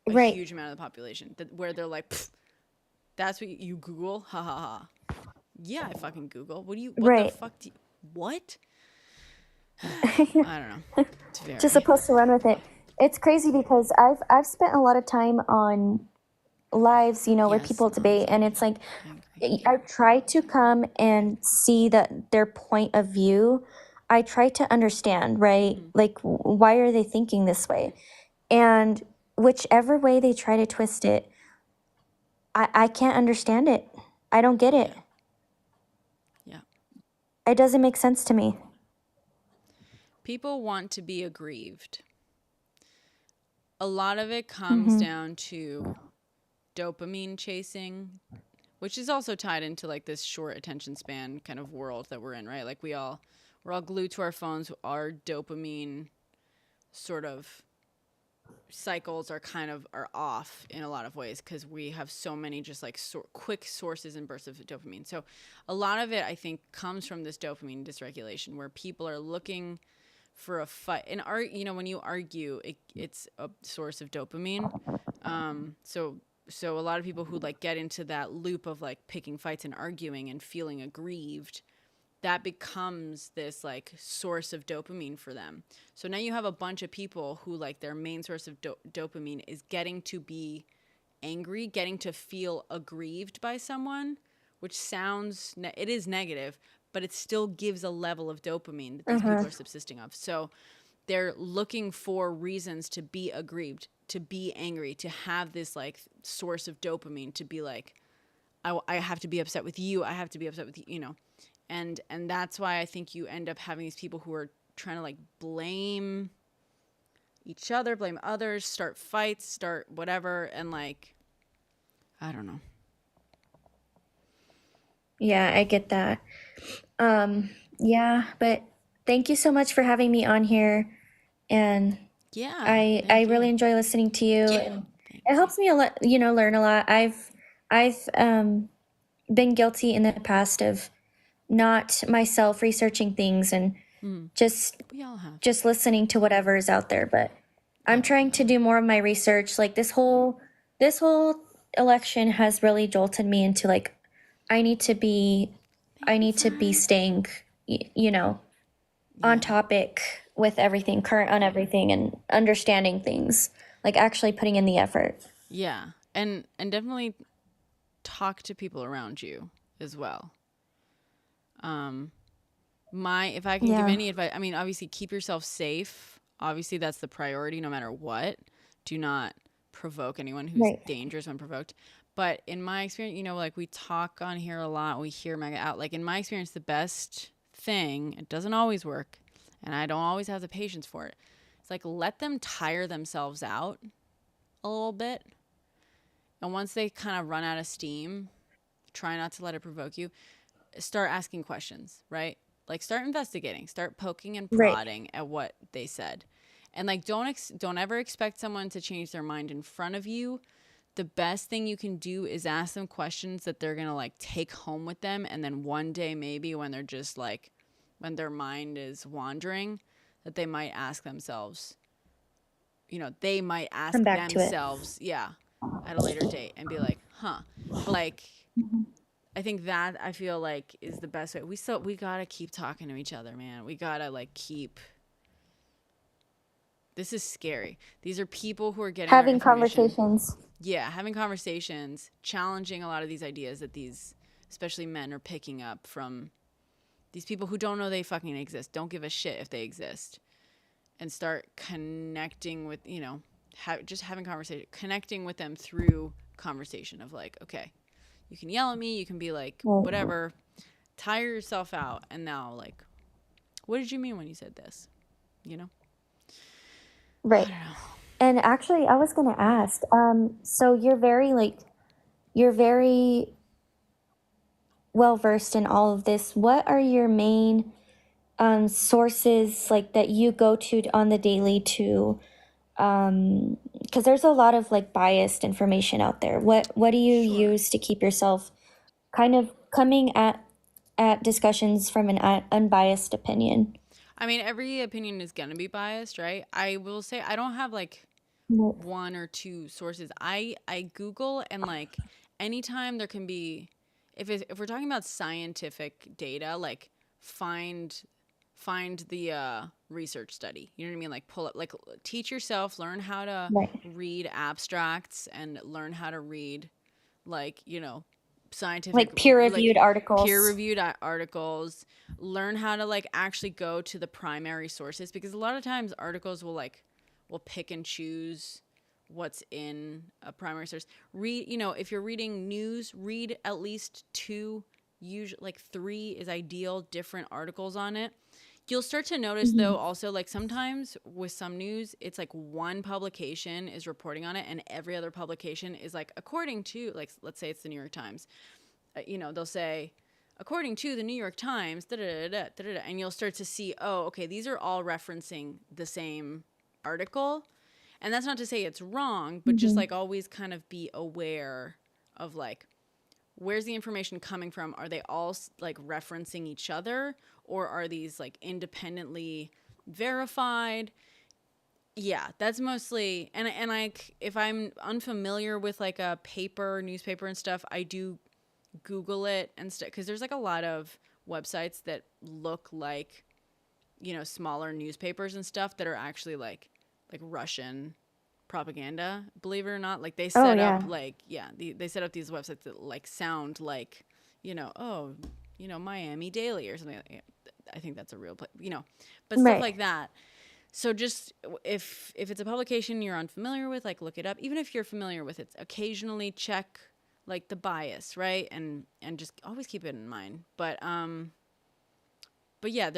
a huge amount of the population, that where they're like, that's what you Google? Ha ha ha. Yeah, I fucking Google. What the fuck do you, what? I don't know. It's very... Just supposed to run with it. It's crazy because I've spent a lot of time on lives, you know, where people debate, and it's like, I try to come and see their point of view. I try to understand, right? Like, why are they thinking this way? And whichever way they try to twist it, I can't understand it. I don't get it. Yeah. It doesn't make sense to me. People want to be aggrieved. A lot of it comes down to dopamine chasing, which is also tied into like this short attention span kind of world that we're in, right? Like we're all glued to our phones. Our dopamine sort of cycles are off in a lot of ways because we have so many just like quick sources and bursts of dopamine. So a lot of it, I think, comes from this dopamine dysregulation where people are looking for a fight. And you know, when you argue, it's a source of dopamine. So a lot of people who like get into that loop of like picking fights and arguing and feeling aggrieved, that becomes this like source of dopamine for them. So now you have a bunch of people who like their main source of dopamine is getting to be angry, getting to feel aggrieved by someone, which sounds, it is negative, but it still gives a level of dopamine that these people are subsisting of. So they're looking for reasons to be aggrieved, to be angry, to have this like source of dopamine, to be like, I have to be upset with you. I have to be upset with you, you know. And that's why I think you end up having these people who are trying to like blame each other, blame others, start fights, start whatever. And like, I don't know. Yeah, I get that. Yeah, but thank you so much for having me on here. And yeah, I really enjoy listening to you. And it helps me a lot, you know, learn a lot. I've been guilty in the past of not myself researching things and just listening to whatever is out there. But I'm trying to do more of my research. Like this whole election has really jolted me into like, I need to be staying, you know, on topic with everything, current on everything, and understanding things, like actually putting in the effort. Yeah. And definitely talk to people around you as well. If I can give any advice, I mean, obviously keep yourself safe. Obviously that's the priority no matter what. Do not provoke anyone who's dangerous when provoked. But in my experience, you know, like we talk on here a lot, we hear Mega out. Like in my experience, the best thing, it doesn't always work, and I don't always have the patience for it. It's like let them tire themselves out a little bit. And once they kind of run out of steam, try not to let it provoke you. Start asking questions, right? Like start investigating, start poking and prodding at what they said. And like don't ever expect someone to change their mind in front of you. the best thing you can do is ask them questions that they're going to like take home with them. And then one day, maybe when they're just like, when their mind is wandering, that they might ask themselves, they might ask Come back to it. themselves, at a later date and be like, huh. But like, I think that I feel like is the best way. We gotta keep talking to each other, man. We gotta like keep. This is scary. These are people who are getting their Having information. conversations. Yeah, having conversations, challenging a lot of these ideas that these, especially men, are picking up from these people who don't know they fucking exist, don't give a shit if they exist, and start connecting with, just having conversation, connecting with them through conversation of like, okay, you can yell at me, you can be like, whatever, tire yourself out, and now like, what did you mean when you said this? Right. I don't know. And actually, I was going to ask, so you're very well versed in all of this. What are your main sources like that you go to on the daily to, because there's a lot of like biased information out there. What do you Sure. use to keep yourself kind of coming at discussions from an unbiased opinion? I mean, every opinion is going to be biased, right? I will say I don't have like Right. one or two sources. I Google, and like anytime there can be, if we're talking about scientific data, like find the research study. You know what I mean? Like pull up, like teach yourself, learn how to Right. read abstracts and learn how to read like, scientific, Like peer-reviewed articles. peer-reviewed articles. Learn how to like actually go to the primary sources, because a lot of times articles will pick and choose what's in a primary source. Read, if you're reading news, read at least 2, usually like 3 is ideal, different articles on it. You'll start to notice though also, like sometimes with some news, it's like one publication is reporting on it and every other publication is like, according to, like, let's say it's the New York Times, they'll say, according to the New York Times, and you'll start to see, oh, okay, these are all referencing the same article. And that's not to say it's wrong, but just like always kind of be aware of like, where's the information coming from? Are they all like referencing each other, or are these like independently verified? Yeah, that's mostly, and like if I'm unfamiliar with like a newspaper and stuff, I do Google it and stuff, because there's like a lot of websites that look like, smaller newspapers and stuff that are actually like Russian propaganda, believe it or not. Like they set up like, they set up these websites that like sound like, Miami Daily or something. I think that's a real place, but stuff like that. So just if it's a publication you're unfamiliar with, like look it up. Even if you're familiar with it, occasionally check like the bias, right? And just always keep it in mind. But yeah,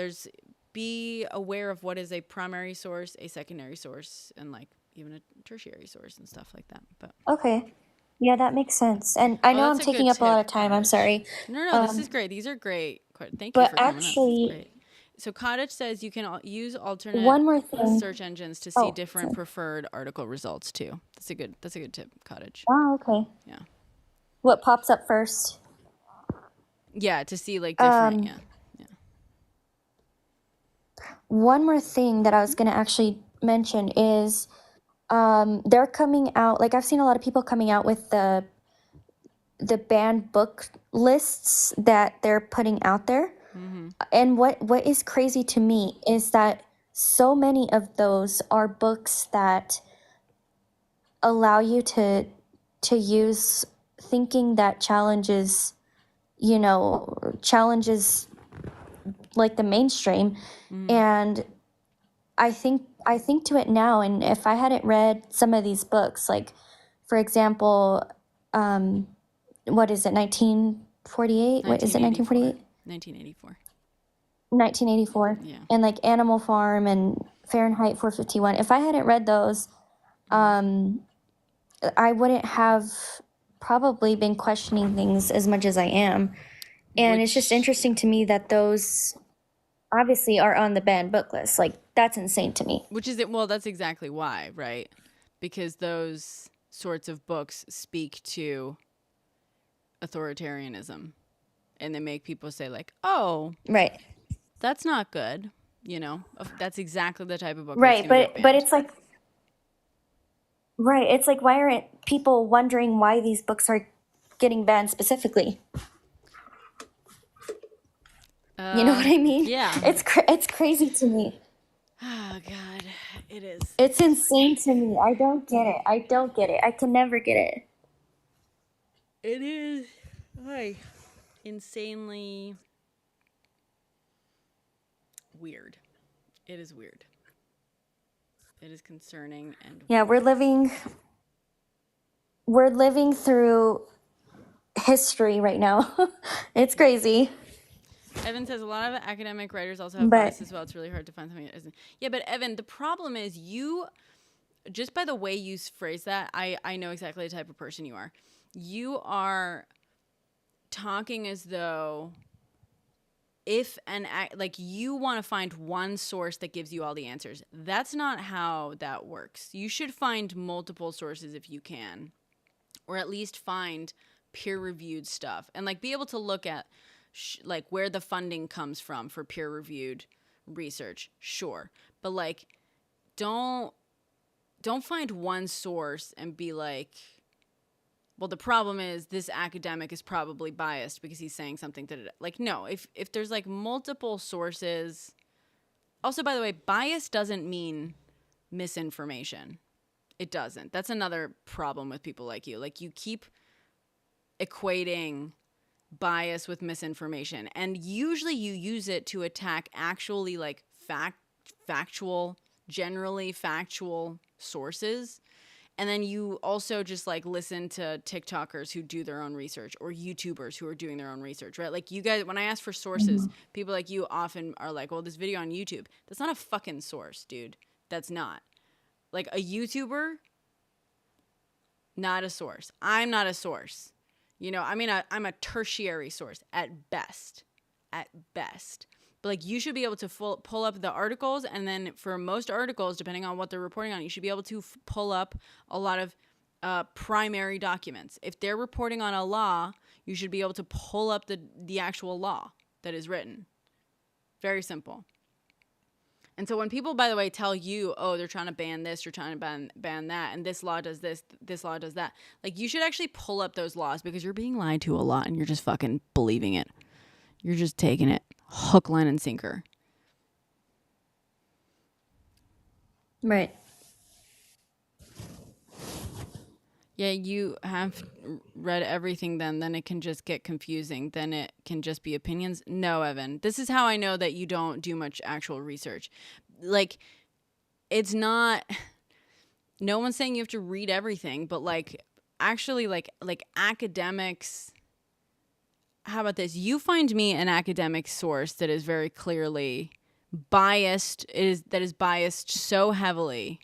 be aware of what is a primary source, a secondary source, and like even a tertiary source and stuff like that. But okay. Yeah, that makes sense. And I know I'm that's a taking good up a lot of tip, time. I'm Cottage. sorry. No, this is great. These are great. Thank you But for coming up. This is actually, great. So Cottage says you can use alternate one more thing. search engines to see different preferred article results too. That's a good tip, Cottage. Oh, okay. Yeah. What pops up first? Yeah, to see like different. Yeah. One more thing that I was going to actually mention is they're coming out, like I've seen a lot of people coming out with the banned book lists that they're putting out there. And what is crazy to me is that so many of those are books that allow you to use thinking that challenges like the mainstream. And I think to it now, and if I hadn't read some of these books, like for example, what is it, 1948? What is it, 1948? 1984. 1984. Yeah. And like Animal Farm and Fahrenheit 451. If I hadn't read those, I wouldn't have probably been questioning things as much as I am. And it's just interesting to me that those obviously are on the banned book list. Like, that's insane to me. Which is it? Well, that's exactly why, right? Because those sorts of books speak to authoritarianism, and they make people say like, oh, Right. that's not good. That's exactly the type of book that's Right. going to get But banned. it's like, right. It's like, why aren't people wondering why these books are getting banned specifically? You know what I mean? Yeah. It's crazy to me. Oh God, it is. It's insane to me. I don't get it. I can never get it. It is insanely weird. It is weird. It is concerning and Yeah, we're living through history right now. It's crazy. Evan says a lot of academic writers also have But bias as well. It's really hard to find something that isn't. Yeah, but Evan, the problem is just by the way you phrase that, I know exactly the type of person you are. You are talking as though like you want to find one source that gives you all the answers. That's not how that works. You should find multiple sources if you can, or at least find peer-reviewed stuff and like be able to look at like where the funding comes from for peer-reviewed research. Sure, but like don't find one source and be like, well, the problem is this academic is probably biased because he's saying something that like, no, if there's like multiple sources. Also, by the way, bias doesn't mean misinformation. It doesn't. That's another problem with people like you. Like you keep equating bias with misinformation, and usually you use it to attack actually like generally factual sources. And then you also just like listen to TikTokers who do their own research or YouTubers who are doing their own research, right? Like you guys, when I ask for sources, people like you often are like, well, this video on YouTube, that's not a fucking source, dude. That's not. Like a YouTuber, not a source. I'm not a source. I mean, I'm a tertiary source at best. At best. But like you should be able to pull up the articles, and then for most articles, depending on what they're reporting on, you should be able to pull up a lot of primary documents. If they're reporting on a law, you should be able to pull up the actual law that is written. Very simple. And so when people, by the way, tell you, oh, they're trying to ban this, you're trying to ban that, and this law does this law does that, like you should actually pull up those laws because you're being lied to a lot and you're just fucking believing it. You're just taking it hook, line, and sinker. right. Yeah, you have read everything then it can just get confusing. Then it can just be opinions. No, Evan. This is how I know that you don't do much actual research. Like, it's not... No one's saying you have to read everything, but, like, actually, like academics... How about this? You find me an academic source that is very clearly biased. That is biased so heavily.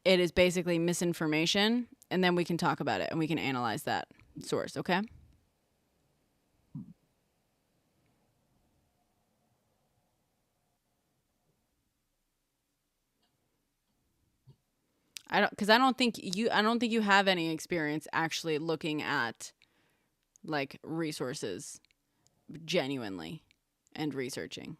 It is basically misinformation, and then we can talk about it and we can analyze that source, okay? I don't think you have any experience actually looking at like resources genuinely and researching.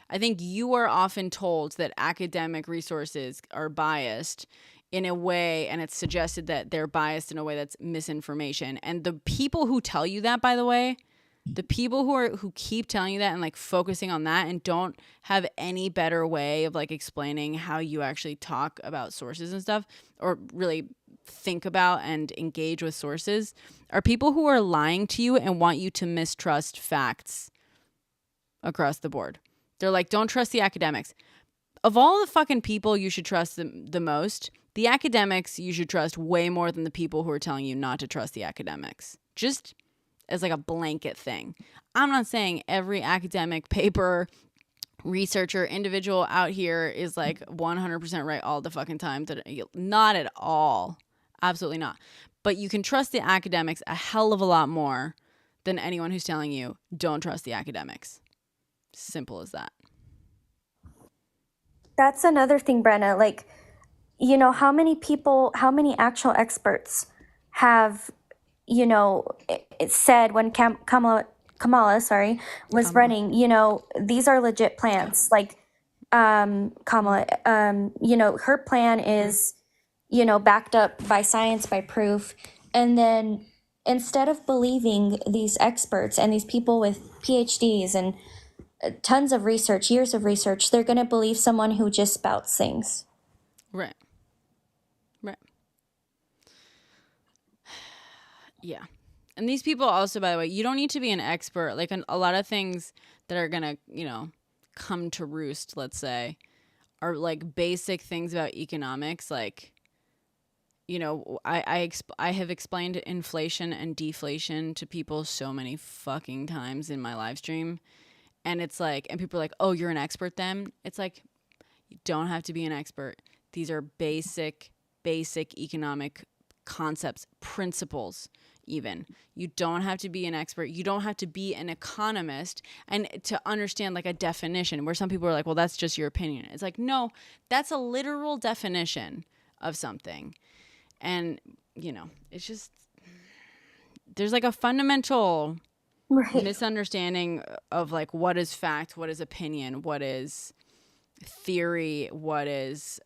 I think you are often told that academic resources are biased in a way, and it's suggested that they're biased in a way that's misinformation. And the people who tell you that, by the way, the people who keep telling you that and like focusing on that and don't have any better way of like explaining how you actually talk about sources and stuff, or really think about and engage with sources, are people who are lying to you and want you to mistrust facts across the board. They're like, don't trust the academics. Of all the fucking people you should trust the most, the academics you should trust way more than the people who are telling you not to trust the academics. Just as like a blanket thing. I'm not saying every academic paper, researcher, individual out here is like 100% right all the fucking time. Not at all. Absolutely not. But you can trust the academics a hell of a lot more than anyone who's telling you don't trust the academics. Simple as that. That's another thing, Brenna. Like, you know, how many people, how many actual experts have, you know, it said when Kamala, sorry, was Kamala. running, you know, these are legit plans. Like, Kamala, you know, her plan is, you know, backed up by science, by proof. And then instead of believing these experts and these people with PhDs and tons of research, years of research, they're going to believe someone who just spouts things. Right. Right. Yeah. And these people also, by the way, you don't need to be an expert. Like a lot of things that are going to, you know, come to roost, let's say, are like basic things about economics. Like, you know, I have explained inflation and deflation to people so many fucking times in my live stream. And it's like, and people are like, oh, you're an expert then? It's like, you don't have to be an expert. These are basic economic concepts, principles, even. You don't have to be an expert. You don't have to be an economist and to understand like a definition where some people are like, well, that's just your opinion. It's like, no, that's a literal definition of something. And, you know, it's just, there's like a fundamental misunderstanding of like what is fact, what is opinion, what is theory, what is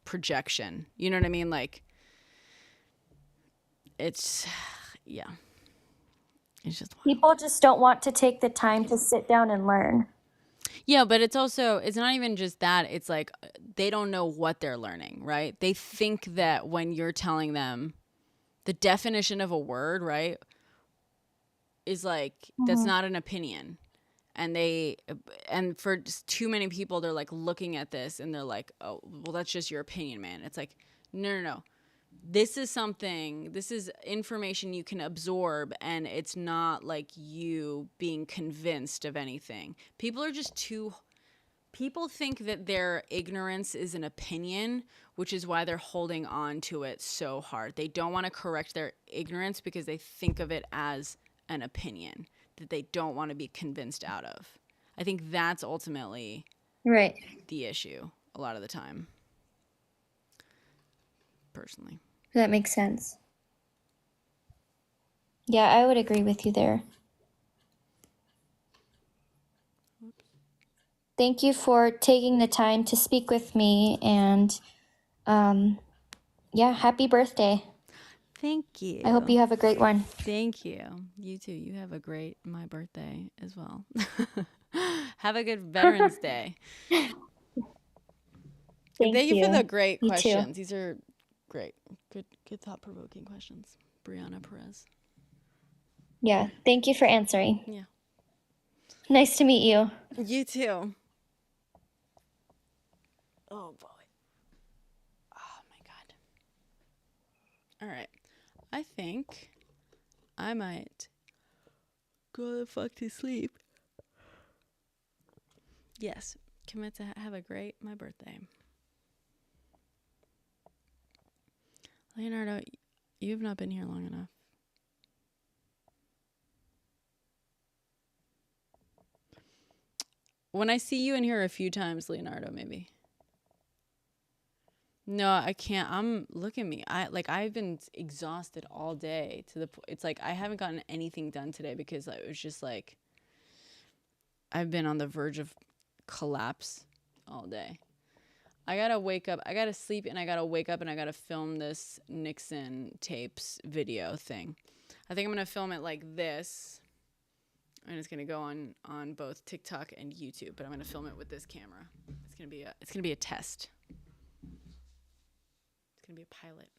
projection. You know what I mean? Like, it's, yeah. It's just wild. People just don't want to take the time to sit down and learn. Yeah, but it's also, it's not even just that. It's like they don't know what they're learning, right? They think that when you're telling them the definition of a word, right, is like, that's not an opinion. And for just too many people, they're like looking at this and they're like, oh, well, that's just your opinion, man. It's like, no. This is something, this is information you can absorb, and it's not like you being convinced of anything. People think that their ignorance is an opinion, which is why they're holding on to it so hard. They don't want to correct their ignorance because they think of it as an opinion that they don't want to be convinced out of. I think that's ultimately the issue a lot of the time, personally. That makes sense. Yeah, I would agree with you there. Thank you for taking the time to speak with me, and yeah, happy birthday. Thank you. I hope you have a great one. Thank you. You too. You have a great my birthday as well. Have a good Veterans Day. Thank you for the great questions. These are great. Good thought-provoking questions. Brianna Perez. Yeah, thank you for answering. Yeah. Nice to meet you. You too. Oh boy. Oh my god. All right. I think I might go the fuck to sleep. Yes. Commit to have a great my birthday. Leonardo, you've not been here long enough. When I see you in here a few times, Leonardo, maybe. No, I can't. Look at me. I've been exhausted all day it's like I haven't gotten anything done today because it was just like I've been on the verge of collapse all day. I gotta wake up. I gotta sleep and I gotta wake up and I gotta film this Nixon tapes video thing. I think I'm gonna film it like this, and it's gonna go on both TikTok and YouTube. But I'm gonna film it with this camera. It's gonna be a test. It's gonna be a pilot.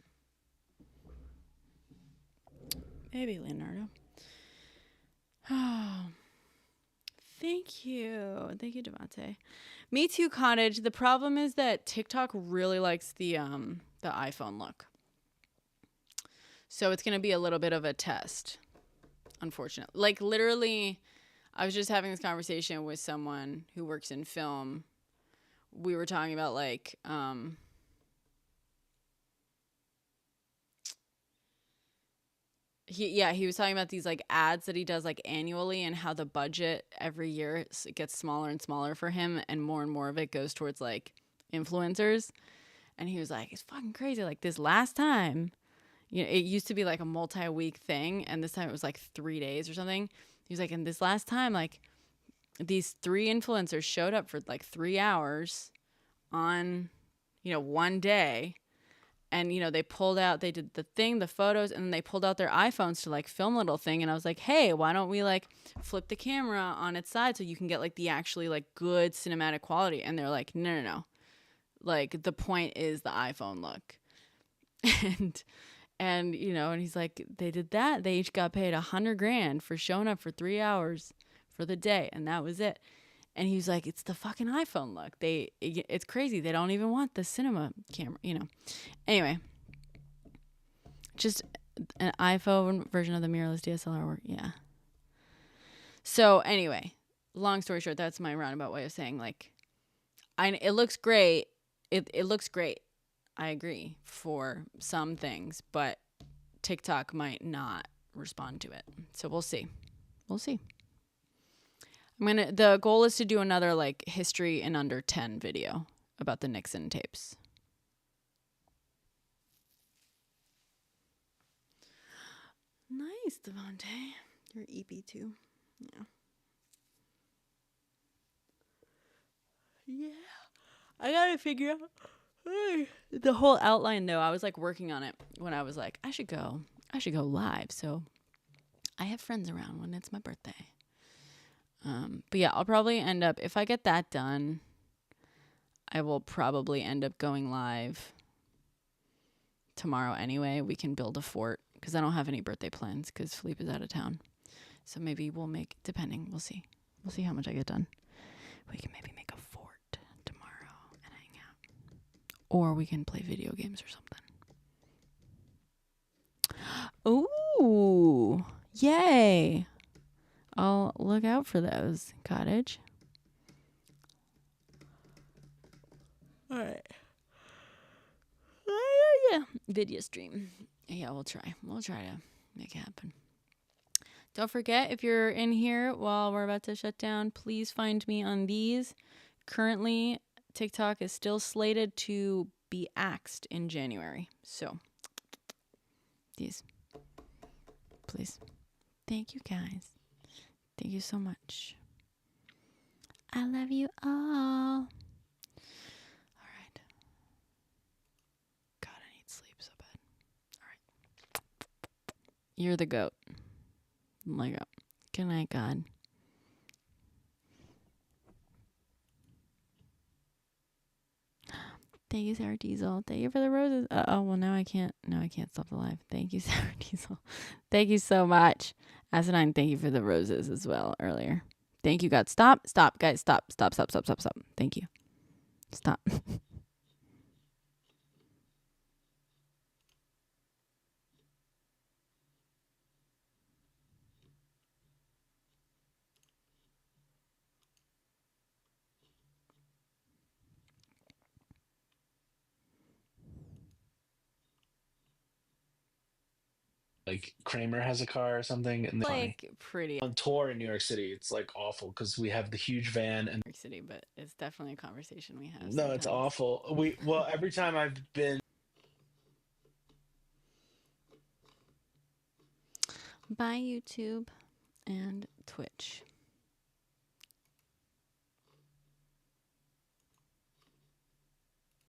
Maybe, Leonardo. Oh, thank you, Devante. Me too, Cottage. The problem is that TikTok really likes the iPhone look, so it's gonna be a little bit of a test, unfortunately. Like literally, I was just having this conversation with someone who works in film. We were talking about like he was talking about these like ads that he does like annually and how the budget every year gets smaller and smaller for him and more of it goes towards like influencers. And he was like, it's fucking crazy. Like this last time, you know, it used to be like a multi-week thing, and this time it was like 3 days or something. He was like, and this last time, like these 3 influencers showed up for like 3 hours on, you know, one day. And, you know, they did the thing, the photos, and then they pulled out their iPhones to like film a little thing. And I was like, hey, why don't we like flip the camera on its side so you can get like the actually like good cinematic quality? And they're like, no. Like the point is the iPhone look. And, you know, and he's like, they did that. They each got paid $100,000 for showing up for 3 hours for the day. And that was it. And he was like, it's the fucking iPhone look. It's crazy. They don't even want the cinema camera, you know. Anyway, just an iPhone version of the mirrorless DSLR work. Yeah. So anyway, long story short, that's my roundabout way of saying like, it looks great. It looks great. I agree for some things, but TikTok might not respond to it. So we'll see. We'll see. The goal is to do another like history in under 10 video about the Nixon tapes. Nice, Devontae. You're EP too. Yeah. Yeah. I gotta figure out the whole outline though. I was like working on it when I was like, I should go live. So I have friends around when it's my birthday. But yeah, I'll probably end up, if I get that done, I will probably end up going live tomorrow anyway. We can build a fort because I don't have any birthday plans because Philippe is out of town. So maybe we'll make, depending, we'll see. We'll see how much I get done. We can maybe make a fort tomorrow and hang out. Or we can play video games or something. Ooh, yay. I'll look out for those, Cottage. All right. Yeah, video stream. Yeah, we'll try. We'll try to make it happen. Don't forget, if you're in here while we're about to shut down, please find me on these. Currently, TikTok is still slated to be axed in January. So, these. Please. Thank you, guys. Thank you so much. I love you all. All right. God, I need sleep so bad. All right. You're the goat. My God. Good night, God. Thank you, Sarah Diesel. Thank you for the roses. Oh, well, now I can't stop the live. Thank you, Sarah Diesel. Thank you so much. Acidine, thank you for the roses as well earlier. Thank you, God. Stop, guys. Stop. Thank you. Stop. Like Kramer has a car or something, and Like pretty on tour in New York City, it's like awful because we have the huge van and New York City, but it's definitely a conversation we have. no, sometimes. it's awful. Every time I've been. Bye, YouTube and Twitch.